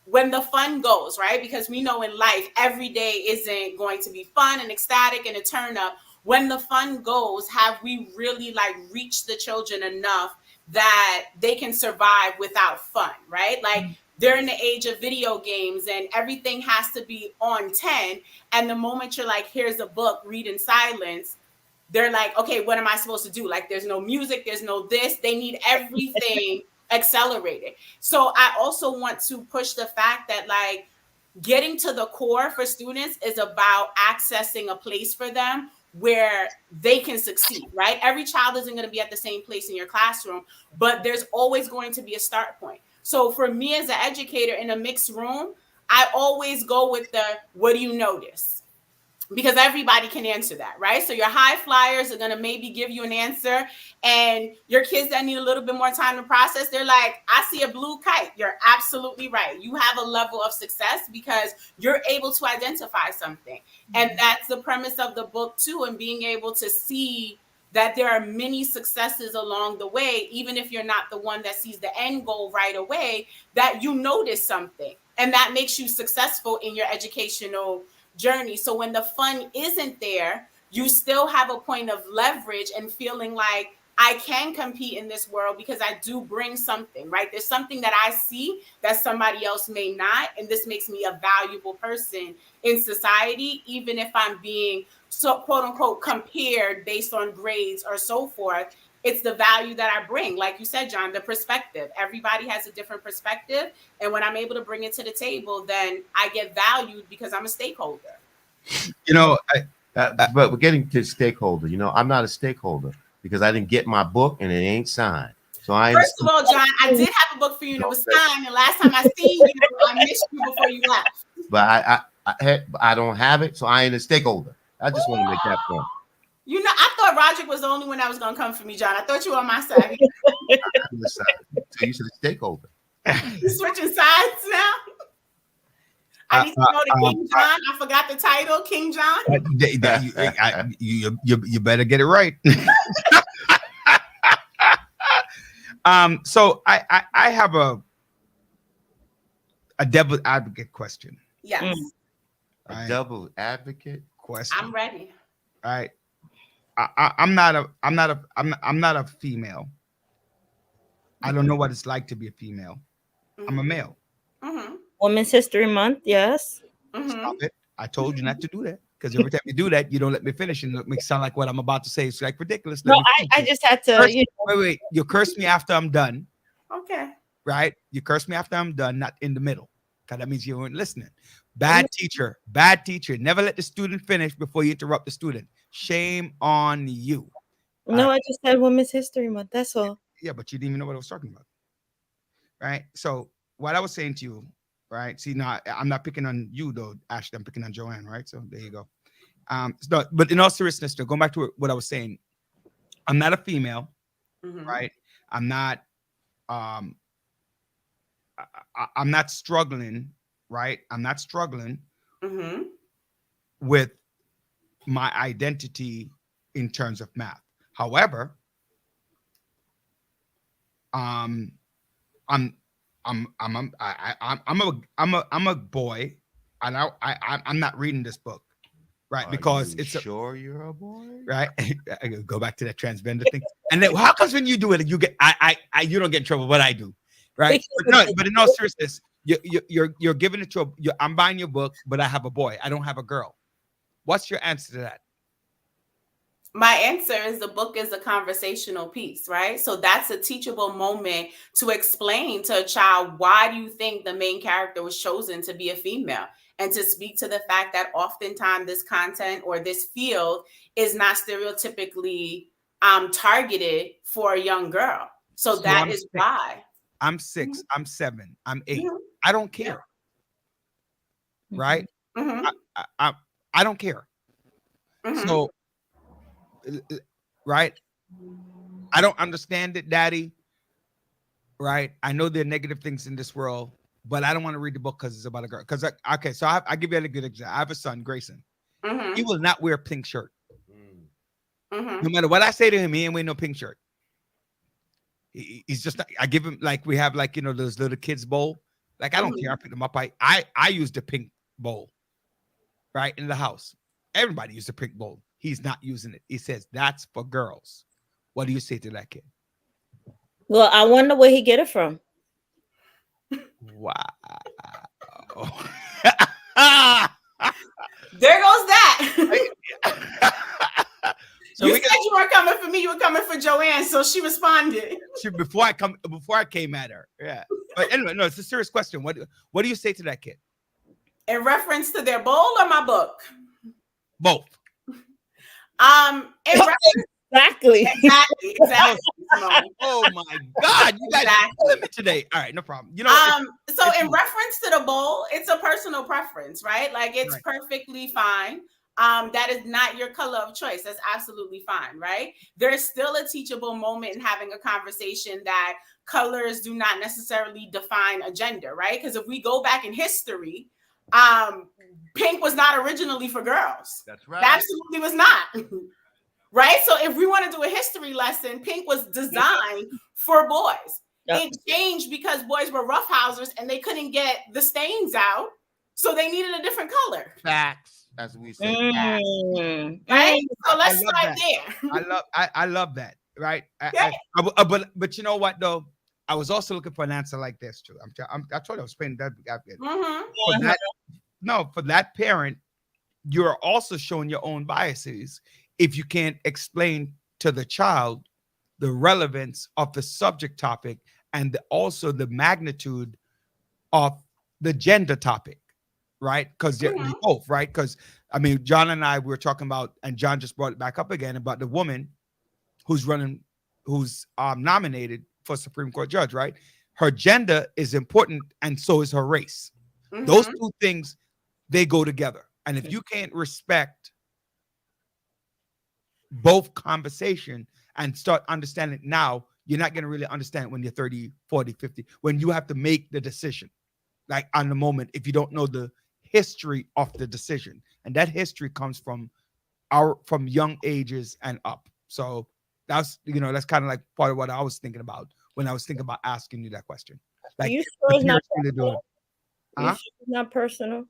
when the fun goes, right? Because we know in life, every day isn't going to be fun and ecstatic and a turn up. When the fun goes, have we really like reached the children enough that they can survive without fun, right? Like they're in the age of video games and everything has to be on 10. And the moment you're like, here's a book, read in silence, they're like, okay, what am I supposed to do? Like, there's no music, there's no this. They need everything accelerated. So I also want to push the fact that like getting to the core for students is about accessing a place for them where they can succeed, right? Every child isn't going to be at the same place in your classroom, but there's always going to be a start point. So for me as an educator in a mixed room, I always go with the, what do you notice? Because everybody can answer that, right? So your high flyers are going to maybe give you an answer, and your kids that need a little bit more time to process, they're like, I see a blue kite. You're absolutely right. You have a level of success because you're able to identify something. And that's the premise of the book too, and being able to see that there are many successes along the way, even if you're not the one that sees the end goal right away, that you notice something, and that makes you successful in your educational journey. So when the fun isn't there, you still have a point of leverage and feeling like I can compete in this world because I do bring something, right? There's something that I see that somebody else may not. And this makes me a valuable person in society, even if I'm being so quote unquote compared based on grades or so forth. It's the value that I bring. Like you said, John, the perspective. Everybody has a different perspective. And when I'm able to bring it to the table, then I get valued because I'm a stakeholder. You know, But we're getting to stakeholder. I'm not a stakeholder because I didn't get my book and it ain't signed. So I ain't. First of all, John, I did have a book for you and it was signed. And last time I seen you, I missed you before you left. But I don't have it, so I ain't a stakeholder. I just want to make that point. I thought Roderick was the only one that was going to come for me, John. I thought you were on my side. So you said a stakeholder. You switching sides now? I need to go to King John. I forgot the title, King John. You better get it right. So I have a devil advocate question. Yes. A double advocate question. I'm ready. All right. I'm not a female. I don't know what it's like to be a female. I'm a male. Women's History Month, yes. Stop it. I told you not to do that, because every time you do that, you don't let me finish, and it makes it sound like what I'm about to say is like ridiculous. No, I just had to. Wait. You curse me after I'm done. Okay. Right? You curse me after I'm done, not in the middle, because that means you weren't listening. Bad teacher. Bad teacher. Never let the student finish before you interrupt the student. Shame on you. No, I just said Women's History Month. That's all. Yeah, but you didn't even know what I was talking about. Right? So what I was saying to you, right? See, now I'm not picking on you though, Ashley. I'm picking on Joanne, right? So there you go. But in all seriousness, though, going back to what I was saying, I'm not a female, right? I'm not I'm not struggling, right? I'm not struggling with my identity in terms of math. However, I'm a boy, and I'm not reading this book, right? Because it's sure you're a boy, right? I go back to that transgender thing, and then how comes when you do it, you get you don't get in trouble, but I do, right? But in all seriousness, you're giving it to I'm buying your book, but I have a boy, I don't have a girl. What's your answer to that? My answer is the book is a conversational piece, right? So that's a teachable moment to explain to a child, why do you think the main character was chosen to be a female? And to speak to the fact that oftentimes this content or this field is not stereotypically targeted for a young girl. So that is why. I'm 6, I'm 7, I'm 8. I don't care. Right? I don't care. So, right? I don't understand it, Daddy. Right? I know there are negative things in this world, but I don't want to read the book because it's about a girl. Because okay, so I give you a good example. I have a son, Grayson. He will not wear a pink shirt. No matter what I say to him, he ain't wearing no pink shirt. He's just not, I give him, like, we have, like, you know, those little kids bowl. Like, I don't care. I pick them up. I use the pink bowl, right, in the house. Everybody uses the pink bowl. He's not using it. He says that's for girls. What do you say to that kid? Well, I wonder where he get it from. Wow. There goes that. So you said you weren't coming for me, you were coming for Joanne, so she responded. Before I came at her. Yeah. But anyway, no, it's a serious question. What do you say to that kid? In reference to their bowl or my book? Both. Exactly. Oh my God, you guys are killing me today. All right, no problem. You know, so in reference to the bowl, it's a personal preference, right? Like, it's perfectly fine. That is not your color of choice. That's absolutely fine, right? There's still a teachable moment in having a conversation that colors do not necessarily define a gender, right? Because if we go back in history, pink was not originally for girls. That's right. It absolutely was not. Right? So if we want to do a history lesson, pink was designed for boys. Yep. It changed because boys were roughhousers and they couldn't get the stains out. So they needed a different color. Facts, as we say. Right? So let's start there. I love that. Right? But you know what though? I was also looking for an answer like this too. I told you I was playing that. For that parent, you're also showing your own biases if you can't explain to the child the relevance of the subject topic and also the magnitude of the gender topic, right? Because they're both, right? Because I mean, John and I were talking about, and John just brought it back up again, about the woman who's nominated for Supreme Court judge, right? Her gender is important, and so is her race. Those two things, they go together. And if you can't respect both conversation and start understanding now, you're not going to really understand it when you're 30, 40, 50, when you have to make the decision, like on the moment, if you don't know the history of the decision, and that history comes from young ages and up. So that's kind of like part of what I was thinking about when I was thinking about asking you that question. Like, you sure it's not really doing it. You Huh? sure it's not personal?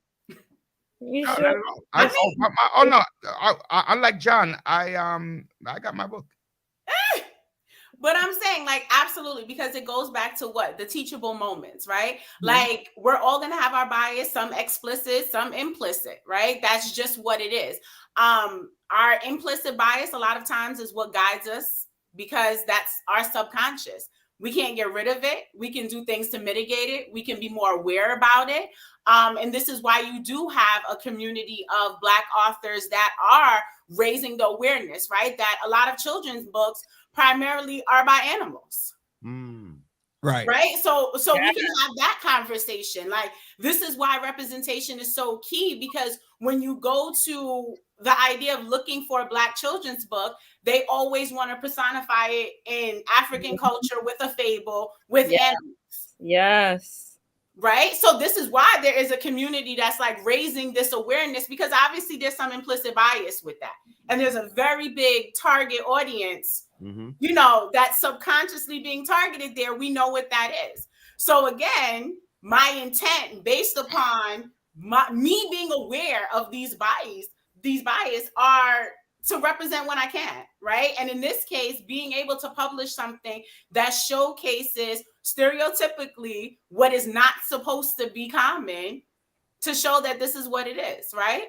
You No, sure? not at all. No, I like John. I got my book. But I'm saying, like, absolutely, because it goes back to what? The teachable moments, right? Like, we're all going to have our bias, some explicit, some implicit, right? That's just what it is. Our implicit bias, a lot of times, is what guides us because that's our subconscious. We can't get rid of it. We can do things to mitigate it. We can be more aware about it. And this is why you do have a community of Black authors that are raising the awareness, right? That a lot of children's books primarily are by animals. Right. So we can have that conversation. Like, this is why representation is so key, because when you go to the idea of looking for a Black children's book, they always want to personify it in African culture with a fable, with animals. Yes. Right. So this is why there is a community that's like raising this awareness, because obviously there's some implicit bias with that. And there's a very big target audience, you know, that's subconsciously being targeted there. We know what that is. So again, my intent based upon me being aware of these bias are to represent when I can, right? And in this case, being able to publish something that showcases stereotypically what is not supposed to be common, to show that this is what it is, right?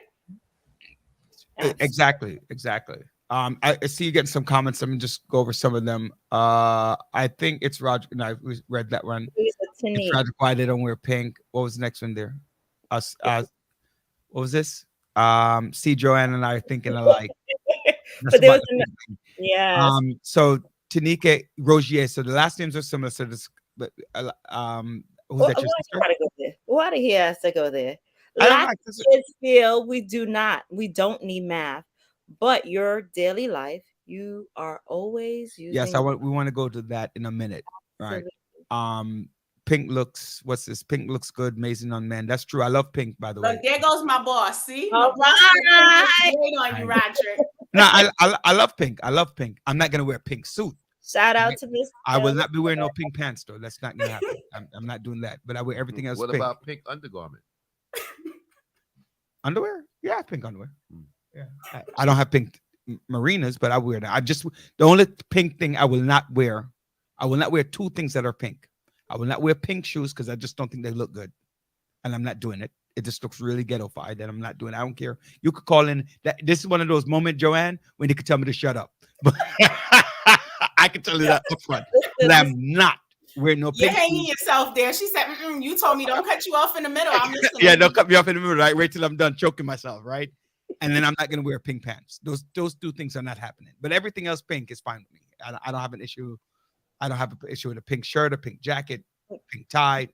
Exactly. I see you getting some comments. Let me just go over some of them. I think it's Roger. No, we read that one. It's tragic why they don't wear pink. What was the next one there? What was this? See, Joanne and I are thinking alike. But there was so Tanika Rogier. So the last names are similar. So this, but who's that? Your sister? Why did he ask to go there? Kids feel we don't need math, but your daily life, you are always using. Yes, we want to go to that in a minute, right? Pink looks. What's this? Pink looks good, amazing on men. That's true. I love pink, by the way. Look, there goes my boss. See, all my boss is on you, Roger. No, I love pink. I love pink. I'm not gonna wear a pink suit. Shout out to Miss. I will not be wearing no pink pants, though. That's not gonna happen. I'm not doing that. But I wear everything else. What pink. about pink undergarment? Underwear? Yeah, I have pink underwear. Yeah, I don't have pink marinas, but I wear that. The only pink thing I will not wear. I will not wear two things that are pink. I will not wear pink shoes because I just don't think they look good, and I'm not doing it. It just looks really ghetto-fied, and I'm not doing it. I don't care. You could call in. This is one of those moments, Joanne, when you could tell me to shut up. But I can tell you that up front. But I'm not wearing no pink. You're hanging yourself there. She said, you told me don't cut you off in the middle. I'm listening. Yeah, don't cut me off in the middle, right? Wait till I'm done choking myself, right? And then I'm not going to wear pink pants. Those two things are not happening. But everything else pink is fine with me. I don't have an issue. I don't have an issue with a pink shirt, a pink jacket, pink tie.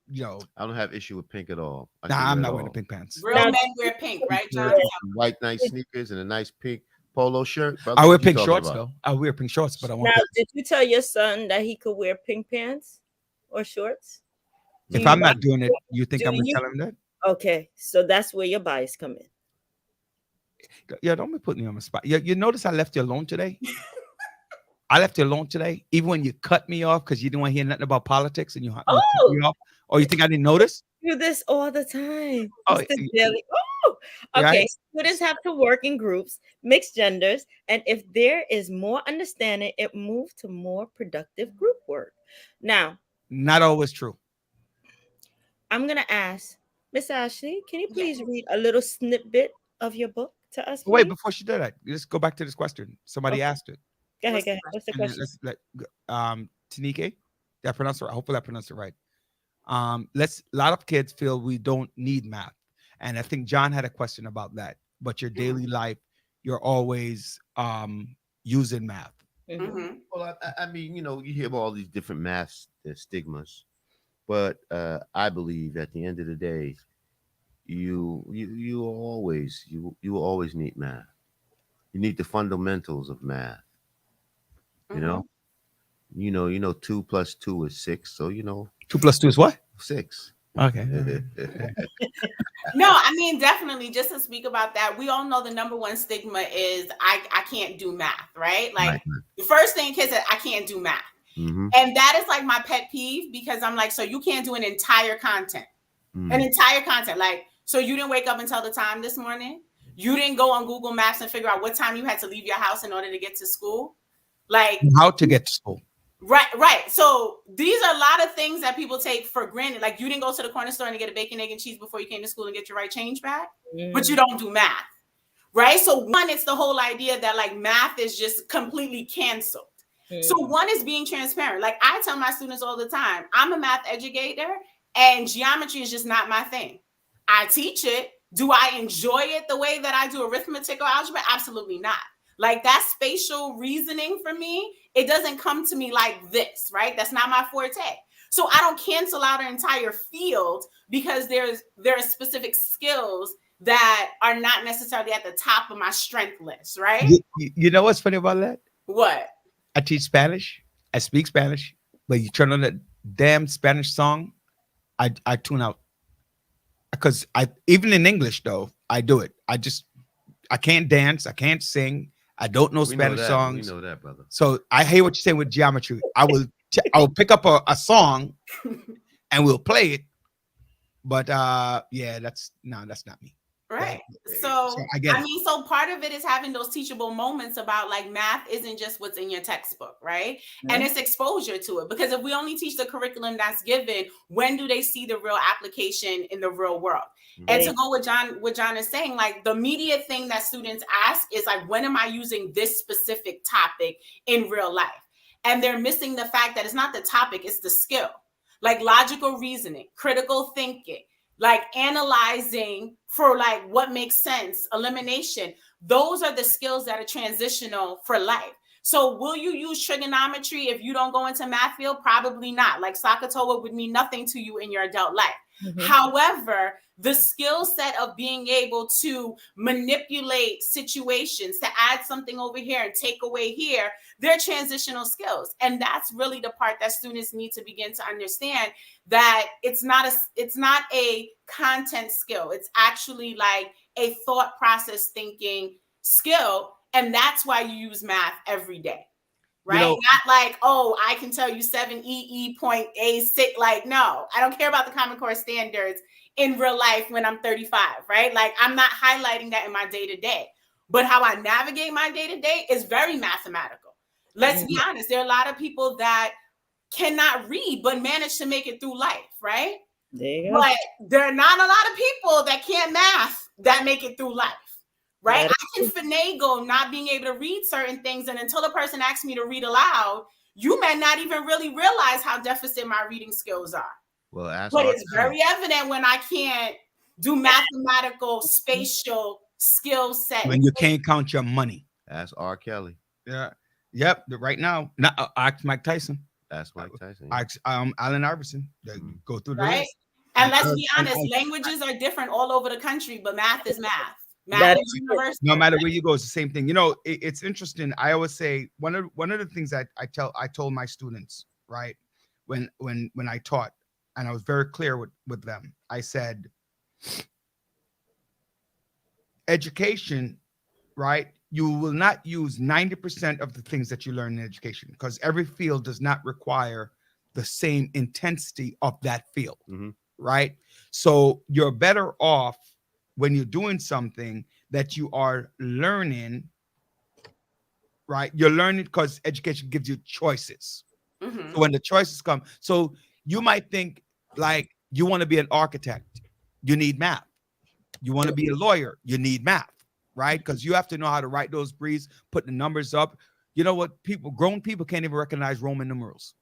You know, I don't have issue with pink at all. I'm not wearing the pink pants. Real men wear pink, right, John? White nice sneakers and a nice pink polo shirt. Brother, I wear pink shorts though. I wear pink shorts, but I want. Now, did you tell your son that he could wear pink pants or shorts? If I'm not doing it, you think I'm gonna tell him that? Okay, so that's where your bias come in. Yeah, don't be putting me on the spot. You notice I left you alone today. I left you alone today, even when you cut me off because you didn't want to hear nothing about politics, and you cut me off. Oh, you think I didn't notice? Do this all the time. Oh, okay. Right? Students have to work in groups, mixed genders, and if there is more understanding, it moves to more productive group work. Now, not always true. I'm gonna ask Miss Ashley, can you please read a little snippet of your book to us? Wait, before she did that, let's go back to this question. Somebody asked it. Go ahead. What's the question? Tanike, did I pronounce it right? Hopefully I pronounced it right. A lot of kids feel we don't need math. And I think John had a question about that. But your daily life, you're always using math. Mm-hmm. Well, I mean, you hear about all these different math stigmas, but I believe at the end of the day, you will always need math. You need the fundamentals of math. Mm-hmm. You know, 2 + 2 is 6. So 2 + 2 is what? 6. Okay. No, I mean, definitely, just to speak about that, we all know the number one stigma is I can't do math, right? Like Right. the first thing kids say, I can't do math. Mhm. And that is like my pet peeve, because I'm like, so you can't do an entire content. Like, so you didn't wake up and tell the time this morning? You didn't go on Google Maps and figure out what time you had to leave your house in order to get to school? Like, How to get to school. Right. So these are a lot of things that people take for granted. Like, you didn't go to the corner store and get a bacon, egg, and cheese before you came to school and get your right change back, but you don't do math, right? So one, it's the whole idea that like math is just completely canceled. So one is being transparent. Like I tell my students all the time, I'm a math educator and geometry is just not my thing. I teach it. Do I enjoy it the way that I do arithmetic or algebra? Absolutely not. Like that spatial reasoning for me, it doesn't come to me like this, right? That's not my forte. So I don't cancel out an entire field because there are specific skills that are not necessarily at the top of my strength list, right? You know what's funny about that? What? I teach Spanish. I speak Spanish, but you turn on that damn Spanish song, I tune out. Because I even in English though, I do it. I can't dance, I can't sing, I don't know Spanish songs. We know that, brother. So I hear what you're saying with geometry. I will pick up a song and we'll play it. But yeah, that's not me. Right. Yeah. So I get it. mean, so part of it is having those teachable moments about like math isn't just what's in your textbook, right? Yeah. And it's exposure to it. Because if we only teach the curriculum that's given, when do they see the real application in the real world? And to go with what John is saying, like the immediate thing that students ask is like, when am I using this specific topic in real life? And they're missing the fact that it's not the topic, it's the skill. Like logical reasoning, critical thinking, like analyzing for like what makes sense, elimination. Those are the skills that are transitional for life. So will you use trigonometry if you don't go into math field? Probably not. Like SOHCAHTOA would mean nothing to you in your adult life. However, the skill set of being able to manipulate situations, to add something over here and take away here, they're transitional skills. And that's really the part that students need to begin to understand, that it's not a content skill. It's actually like a thought process thinking skill. And that's why you use math every day. Right? Not like, oh, I can tell you 7EE.A6. Like, no, I don't care about the Common Core standards in real life when I'm 35, right? Like, I'm not highlighting that in my day-to-day. But how I navigate my day-to-day is very mathematical. Let's be honest. There are a lot of people that cannot read but manage to make it through life, right? There you go. But there are not a lot of people that can't math that make it through life. Right? I can finagle not being able to read certain things. And until a person asks me to read aloud, you may not even really realize how deficit my reading skills are. Well, but it's very evident when I can't do mathematical, spatial skill set. When you can't count your money. Ask R. Kelly. Yeah. Yep. Right now. Ask Mike Tyson. Ask Mike Tyson. Ask Allen Iverson. Go through the right? list. And let's be honest, languages are different all over the country, but math is math. Math is universal. No matter where you go, it's the same thing. You know, it's interesting. I always say one of the things I told my students, right, when I taught, and I was very clear with them. I said, education, right? You will not use 90% of the things that you learn in education, because every field does not require the same intensity of that field, right? So you're better off when you're doing something that you are learning, right? You're learning because education gives you choices. So when the choices come, so you might think like you want to be an architect, you need math. You want to be a lawyer, you need math, right? Because you have to know how to write those briefs, put the numbers up. You know what? Grown people can't even recognize Roman numerals,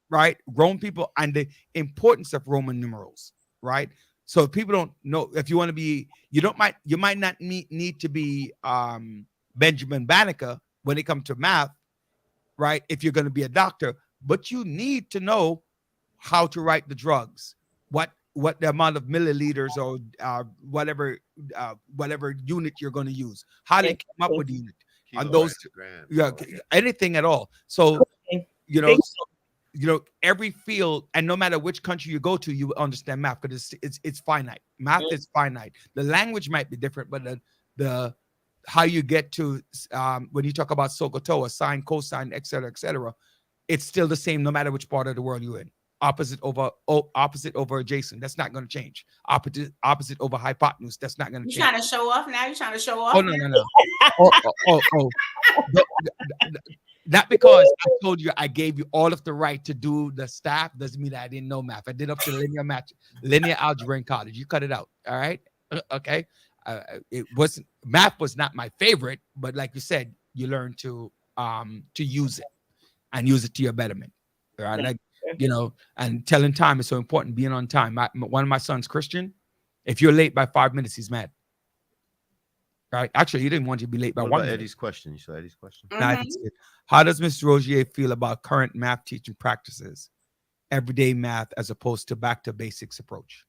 right? Grown people, and the importance of Roman numerals, right? So if people don't know, if you want to be, you might not need to be Benjamin Banneker when it comes to math, right? If you're going to be a doctor, but you need to know how to write the drugs, what the amount of milliliters or whatever unit you're going to use, how they came up with the unit, on those, anything at all. So you know, every field, and no matter which country you go to, you will understand math because it's finite. Math is finite. The language might be different, but the how you get to when you talk about SOHCAHTOA, sine, cosine, etc., it's still the same no matter which part of the world you're in. Opposite over adjacent, that's not going to change. Opposite over hypotenuse, that's not going to You change. trying to show off now? You trying to show off? Oh no. Oh. Not because I told you I gave you all of the right to do the staff doesn't mean that I didn't know math. I did up to linear algebra in college. You cut it out, all right? Okay. Math was not my favorite, but like you said, you learn to use it and use it to your betterment, right? Like and telling time is so important. Being on time. One of my sons, Christian, if you're late by 5 minutes, he's mad. Right? Actually, he didn't want you to be late by What 1 about minute. Eddie's question? You saw Eddie's question? How does Mr. Rogier feel about current math teaching practices, everyday math, as opposed to back to basics approach?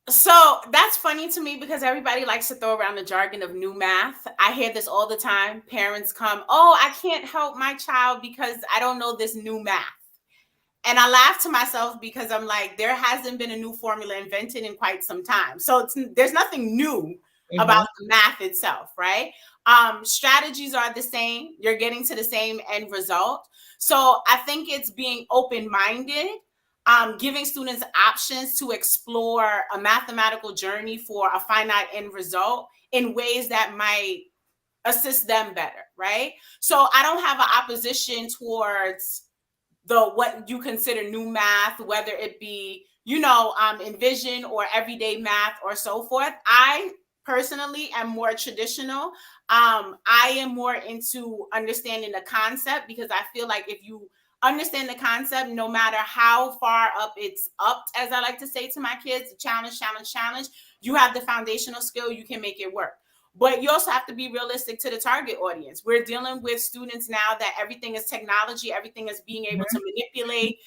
So that's funny to me because everybody likes to throw around the jargon of new math. I hear this all the time. Parents come, oh, I can't help my child because I don't know this new math. And I laugh to myself because I'm like, there hasn't been a new formula invented in quite some time. So there's nothing new about the math itself, right? Strategies are the same. You're getting to the same end result. So I think it's being open-minded, giving students options to explore a mathematical journey for a finite end result in ways that might assist them better, right? So I don't have an opposition towards what you consider new math, whether it be, Envision or everyday math or so forth. I personally am more traditional. I am more into understanding the concept because I feel like if you understand the concept, no matter how far up it's upped, as I like to say to my kids, challenge, you have the foundational skill, you can make it work. But you also have to be realistic to the target audience. We're dealing with students now that everything is technology, everything is being able to manipulate.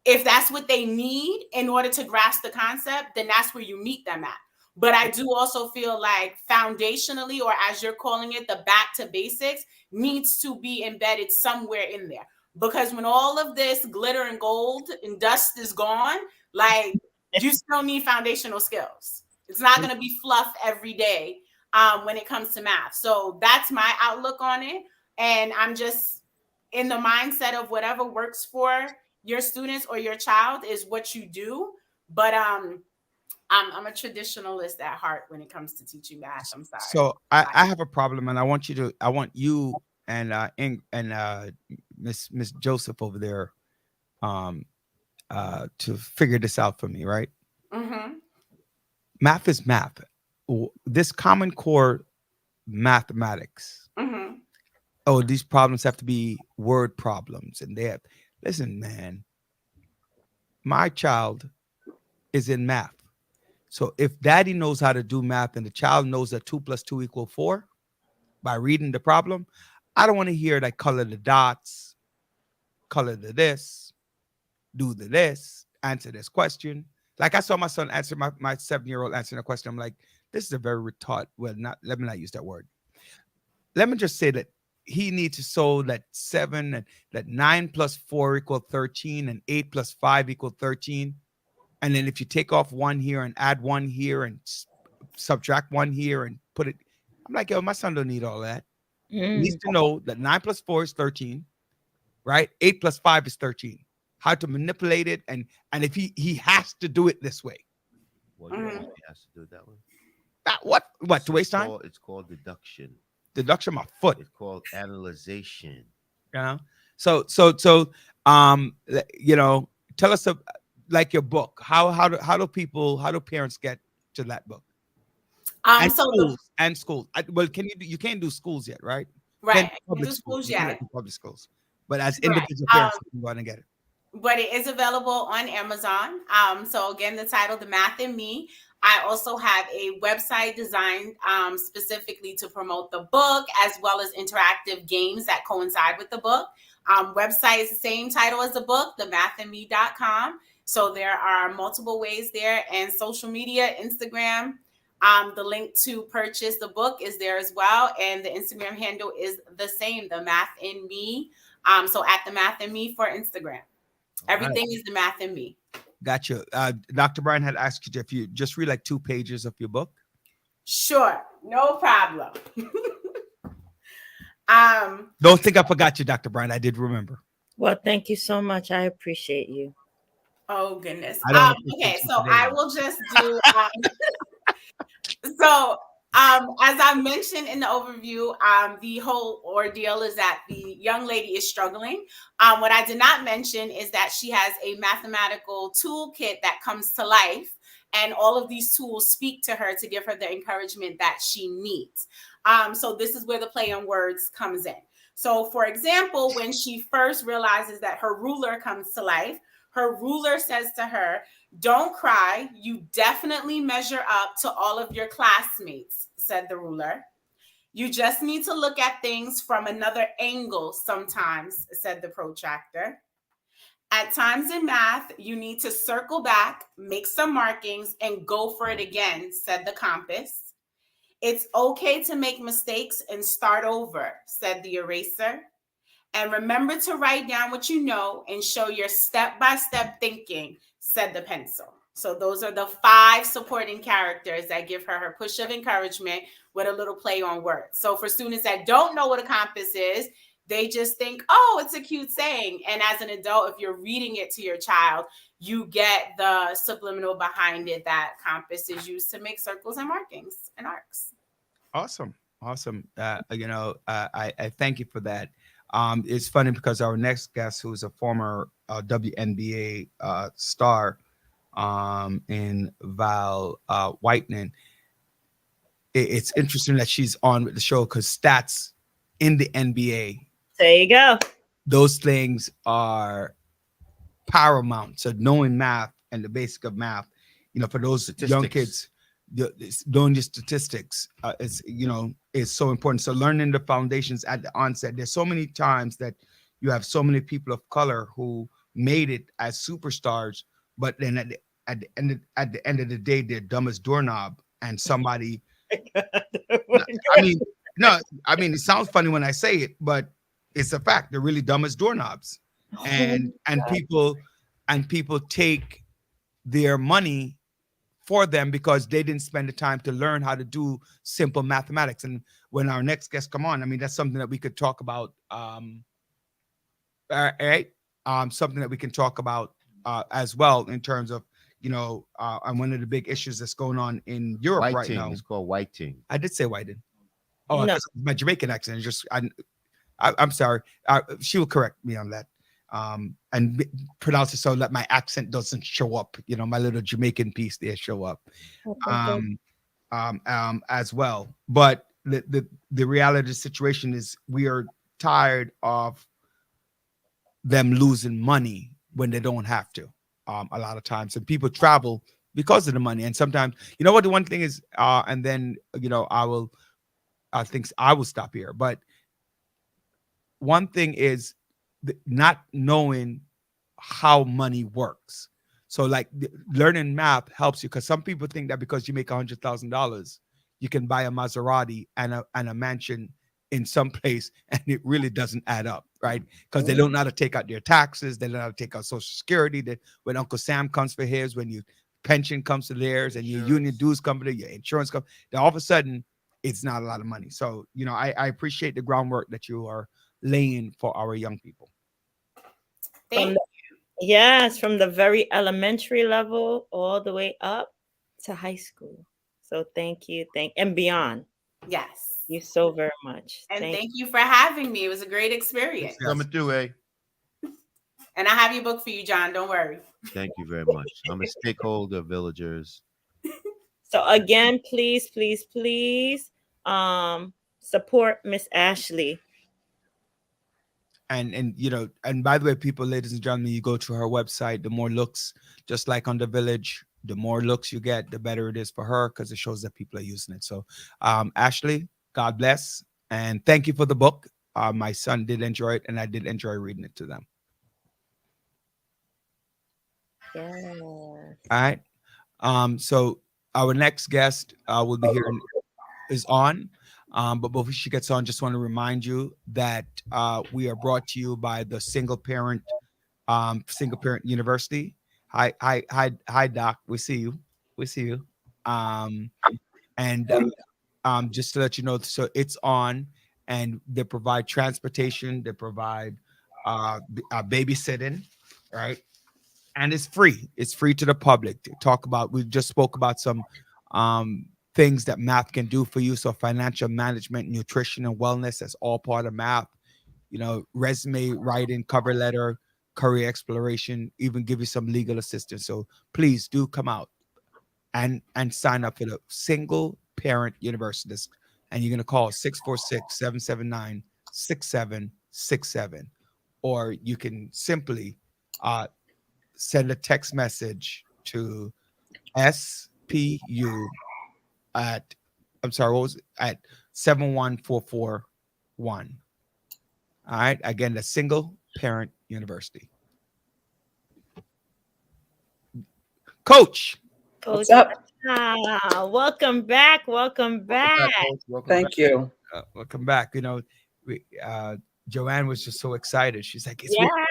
If that's what they need in order to grasp the concept, then that's where you meet them at. But I do also feel like foundationally, or as you're calling it, the back to basics needs to be embedded somewhere in there. Because when all of this glitter and gold and dust is gone, like you still need foundational skills. It's not going to be fluff every day when it comes to math. So that's my outlook on it. And I'm just in the mindset of whatever works for your students or your child is what you do. But I'm a traditionalist at heart when it comes to teaching math. I'm sorry. So I have a problem, and I want you and Miss Joseph over there to figure this out for me, right? Math is math. This Common Core mathematics. Oh, these problems have to be word problems, and they have. Listen, man, my child is in math. So if daddy knows how to do math and the child knows that 2 + 2 = 4 by reading the problem, I don't want to hear that color the dots, color the this, do the this, answer this question. Like I saw my son answer my 7-year-old answering a question. I'm like, this is a very retarded. Well, let me not use that word. Let me just say that he needs to show that 7 and that 9 + 4 = 13 and 8 + 5 = 13. And then if you take off 1 here and add 1 here and subtract 1 here and put it, I'm like, yo, my son don't need all that. He needs to know that 9 + 4 is 13, right? 8 + 5 is 13. How to manipulate it, and if he has to do it this way. Well, you know, he has to do it that way. What to waste time? It's called deduction. Deduction, my foot. It's called analyzation. Yeah. So tell us like your book. How do parents get to that book? And schools. Well, you can't do schools yet, right? Right. Public do schools. schools yet. Public schools. But as individual parents, you can go out and get it. But it is available on Amazon. So again, the title, The Math in Me. I also have a website designed specifically to promote the book, as well as interactive games that coincide with the book. Website is the same title as the book, themathinme.com. So there are multiple ways there, and social media, Instagram. The link to purchase the book is there as well. And the Instagram handle is the same, The Math in Me. So at the Math and Me for Instagram. Everything is the Math and Me. Gotcha. Dr. Brian had asked you if you just read like 2 pages of your book. Sure, no problem. Don't think I forgot you, Dr. Brian. I did remember. Well, thank you so much. I appreciate you. Oh goodness. I don't Okay, appreciate you so today, I though. will just do. So as I mentioned in the overview, the whole ordeal is that the young lady is struggling. What I did not mention is that she has a mathematical toolkit that comes to life, and all of these tools speak to her to give her the encouragement that she needs. So this is where the play on words comes in. So, for example, when she first realizes that her ruler comes to life, her ruler says to her, "Don't cry. You definitely measure up to all of your classmates," said the ruler. "You just need to look at things from another angle sometimes," said the protractor. "At times in math, you need to circle back, make some markings, and go for it again," said the compass. "It's okay to make mistakes and start over," said the eraser. "And remember to write down what you know and show your step-by-step thinking," said the pencil. So those are the 5 supporting characters that give her her push of encouragement with a little play on words. So for students that don't know what a compass is, they just think, oh, it's a cute saying. And as an adult, if you're reading it to your child, you get the subliminal behind it that compass is used to make circles and markings and arcs. Awesome. I thank you for that. It's funny because our next guest, who's a former WNBA star, in Val Whitening, it's interesting that she's on with the show because stats in the NBA, There you go. those things are paramount. So knowing math and the basic of math, for those young kids, knowing the statistics is so important. So learning the foundations at the onset. There's so many times that you have so many people of color who made it as superstars, but then at the end of the day, they're dumb as doorknob, and somebody. I mean, it sounds funny when I say it, but it's a fact. They're really dumb as doorknobs, and people take their money for them because they didn't spend the time to learn how to do simple mathematics. And when our next guest come on, I mean, that's something that we could talk about. Right? Something that we can talk about as well in terms of, and one of the big issues that's going on in Europe right now. It's called whiting. I did say whiting. Oh, No. my Jamaican accent is just. I'm sorry. She will correct me on that. And pronounce it so that my accent doesn't show up. My little Jamaican piece there show up. As well. But the reality of the situation is we are tired of them losing money when they don't have to. A lot of times, and people travel because of the money. And sometimes, what the one thing is, and then I think I will stop here. But one thing is not knowing how money works. So like learning math helps you, because some people think that because you make $100,000, you can buy a Maserati and a mansion in some place, and it really doesn't add up, right? Because they don't know how to take out their taxes, they don't know how to take out Social Security. That when Uncle Sam comes for his, when your pension comes to theirs, and your union dues come to your insurance comes, then all of a sudden it's not a lot of money. So I appreciate the groundwork that you are laying for our young people. Yes, from the very elementary level all the way up to high school. So thank you, and beyond. Yes. You so very much. And thank you for having me. It was a great experience. Coming through, eh? And I have your book for you, John. Don't worry. Thank you very much. I'm a stakeholder, villagers. So again, please, support Miss Ashley. And by the way, people, ladies and gentlemen, you go to her website, the more looks, just like on the Village, the more looks you get, the better it is for her, because it shows that people are using it. So Ashley, God bless, and thank you for the book. My son did enjoy it, and I did enjoy reading it to them. Yes. All right. So our next guest will be here is on. But before she gets on, just want to remind you that we are brought to you by the Single Parent University. Hi, Doc. We see you. We see you. And just to let you know, so it's on, and they provide transportation, they provide babysitting, right? And it's free. It's free to the public. We just spoke about some things that math can do for you. So financial management, nutrition, and wellness, that's all part of math. Resume writing, cover letter, career exploration, even give you some legal assistance. So please do come out and sign up for the Single Parent University. And you're going to call 646-779-6767. Or you can simply send a text message to SPU at 71441. All right. Again, the Single Parent University. Coach. Coach, What's up? welcome back. Welcome back. Thank you. Welcome back. Joanne was just so excited. She's like,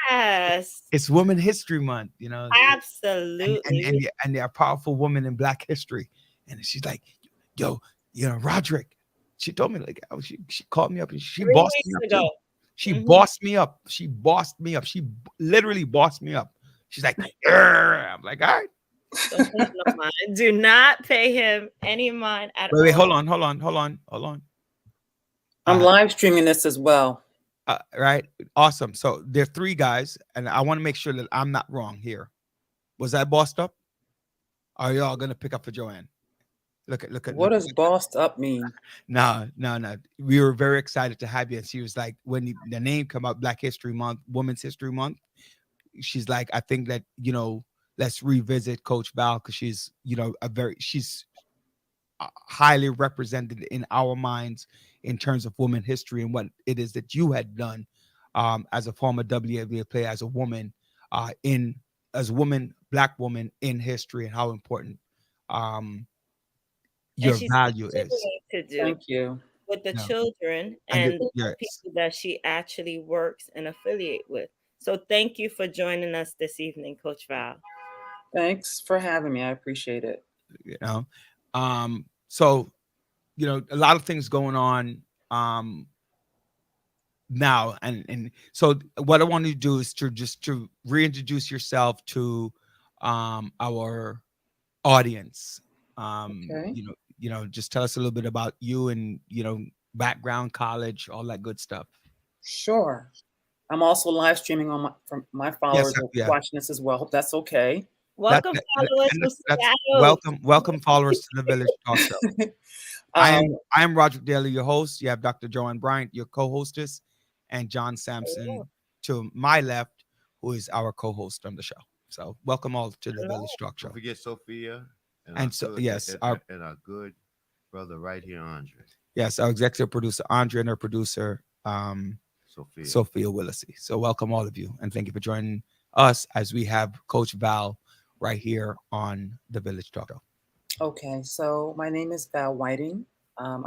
Yes. It's Women History Month, Absolutely. and they're powerful women in Black history. And she's like, yo, Roderick. She told me, like, she called me up and she bossed me up too. She bossed me up. She bossed me up. She literally bossed me up. She's like, I'm like, all right. Don't pay no mind. Do not pay him any mind at all. Wait, hold on. I'm live streaming this as well. Right. Awesome. So there are 3 guys, and I want to make sure that I'm not wrong here. Was I bossed up? Are y'all gonna pick up for Joanne? Look at What does bossed up mean? No. We were very excited to have you. And she was like, when the name come up, Black History Month, Women's History Month, she's like, I think that, let's revisit Coach Val, because she's, she's highly represented in our minds in terms of women history and what it is that you had done as a former WNBA player, as a woman Black woman in history, and how important your value is. Thank you. With the children and the people that she actually works and affiliate with. So thank you for joining us this evening, Coach Val. Thanks for having me. I appreciate it. So, a lot of things going on now. And so what I want to do is to reintroduce yourself to our audience. Okay. Just tell us a little bit about you and, background, college, all that good stuff. Sure. I'm also live streaming from my followers watching this as well. Hope that's okay. Welcome, followers. Welcome, followers to the Village Talk Show. I am Roderick Daly, your host. You have Dr. Joanne Bryant, your co-hostess, and John Sampson to my left, who is our co-host on the show. So welcome all to the Village Talk Show. Don't forget Sophia and our good brother right here, Andre. Yes, our executive producer Andre and our producer Sophia Willisey. So welcome all of you, and thank you for joining us as we have Coach Val right here on the Village Talk Show. Okay, so my name is Val Whiting. I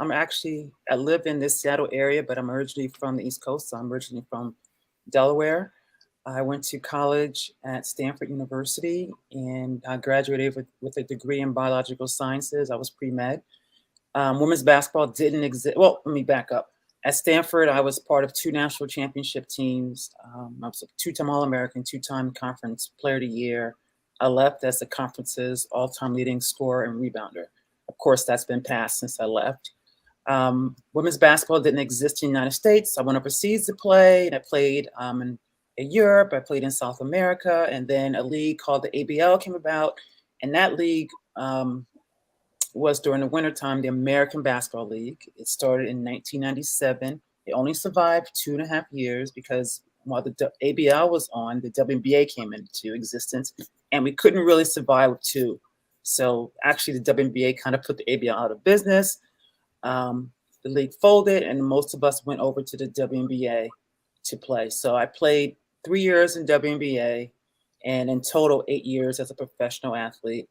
live in this Seattle area, but I'm originally from the East Coast. So I'm originally from Delaware. I went to college at Stanford University, and I graduated with a degree in biological sciences. I was pre-med. Women's basketball didn't exist. Well, let me back up. At Stanford, I was part of 2 national championship teams. I was a 2-time All-American, 2-time conference player of the year. I left as the conference's all-time leading scorer and rebounder. Of course, that's been passed since I left. Women's basketball didn't exist in the United States. I went overseas to play, and I played in Europe. I played in South America, and then a league called the ABL came about, and that league was during the wintertime, the American Basketball League. It started in 1997. It only survived 2.5 years because while the ABL was on, the WNBA came into existence, and we couldn't really survive with 2. So actually the WNBA kind of put the ABL out of business. The league folded, and most of us went over to the WNBA to play. So I played 3 years in WNBA, and in total 8 years as a professional athlete.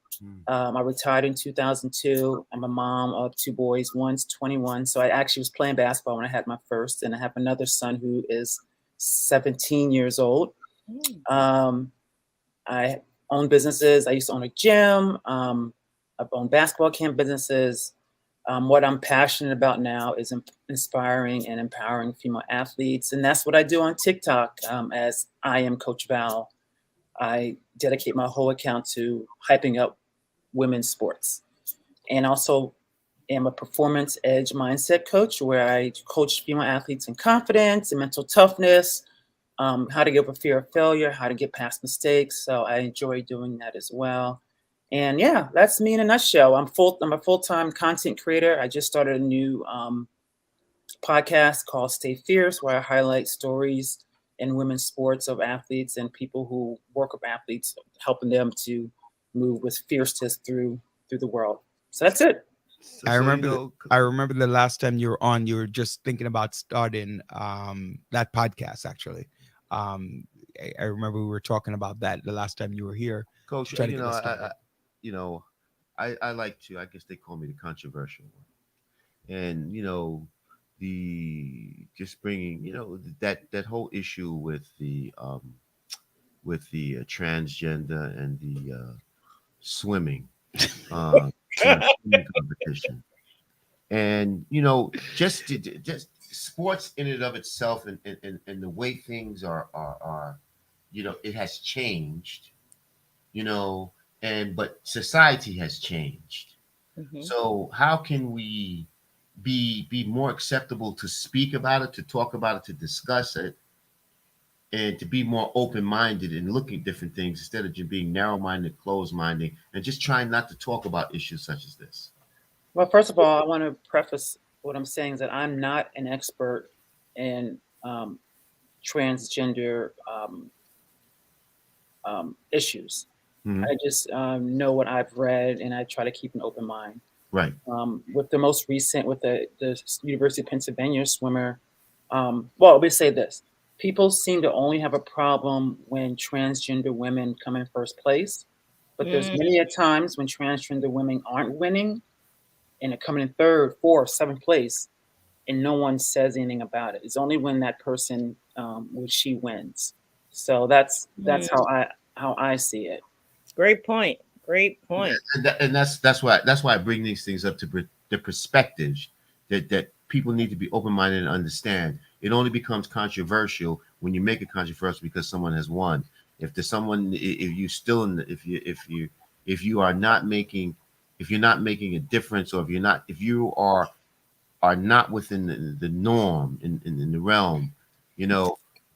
I retired in 2002. I'm a mom of 2 boys. One's 21. So I actually was playing basketball when I had my first, and I have another son who is 17 years old. I own businesses. I used to own a gym. I've owned basketball camp businesses. What I'm passionate about now is inspiring and empowering female athletes. And that's what I do on TikTok as I am Coach Val. I dedicate my whole account to hyping up women's sports, and also am a performance edge mindset coach where I coach female athletes in confidence and mental toughness, how to get over fear of failure, how to get past mistakes. So I enjoy doing that as well. And yeah, that's me in a nutshell. I'm a full-time content creator. I just started a new podcast called Stay Fierce, where I highlight stories in women's sports of athletes and people who work with athletes, helping them to move with fierceness through the world. So that's it. I remember the last time you were on, you were just thinking about starting that podcast. Actually, I remember we were talking about that the last time you were here, Coach. trying to get us started. I like to. I guess they call me the controversial one, and the just bringing that whole issue with the transgender and the swimming swimming competition, and just sports in and of itself, and the way things are it has changed, but society has changed. So how can we be more acceptable to speak about it, to talk about it, to discuss it, and to be more open-minded and looking at different things instead of just being narrow-minded, closed-minded, and just trying not to talk about issues such as this? Well, first of all, I want to preface what I'm saying is that I'm not an expert in transgender issues. I just know what I've read, and I try to keep an open mind. Right. With the most recent, with the University of Pennsylvania swimmer, well, we say this. People seem to only have a problem when transgender women come in first place. But there's many a times when transgender women aren't winning and are coming in third, fourth, seventh place, and no one says anything about it. It's only when that person, when she wins. So that's how I see it. Great point. Great point. And that's why I bring these things up, to the perspectives that people need to be open-minded and understand. It only becomes controversial when you make it controversial because someone has won. If there's someone, if you still in the, if you are not making, if you're not making a difference, or if you are not within the norm in the realm,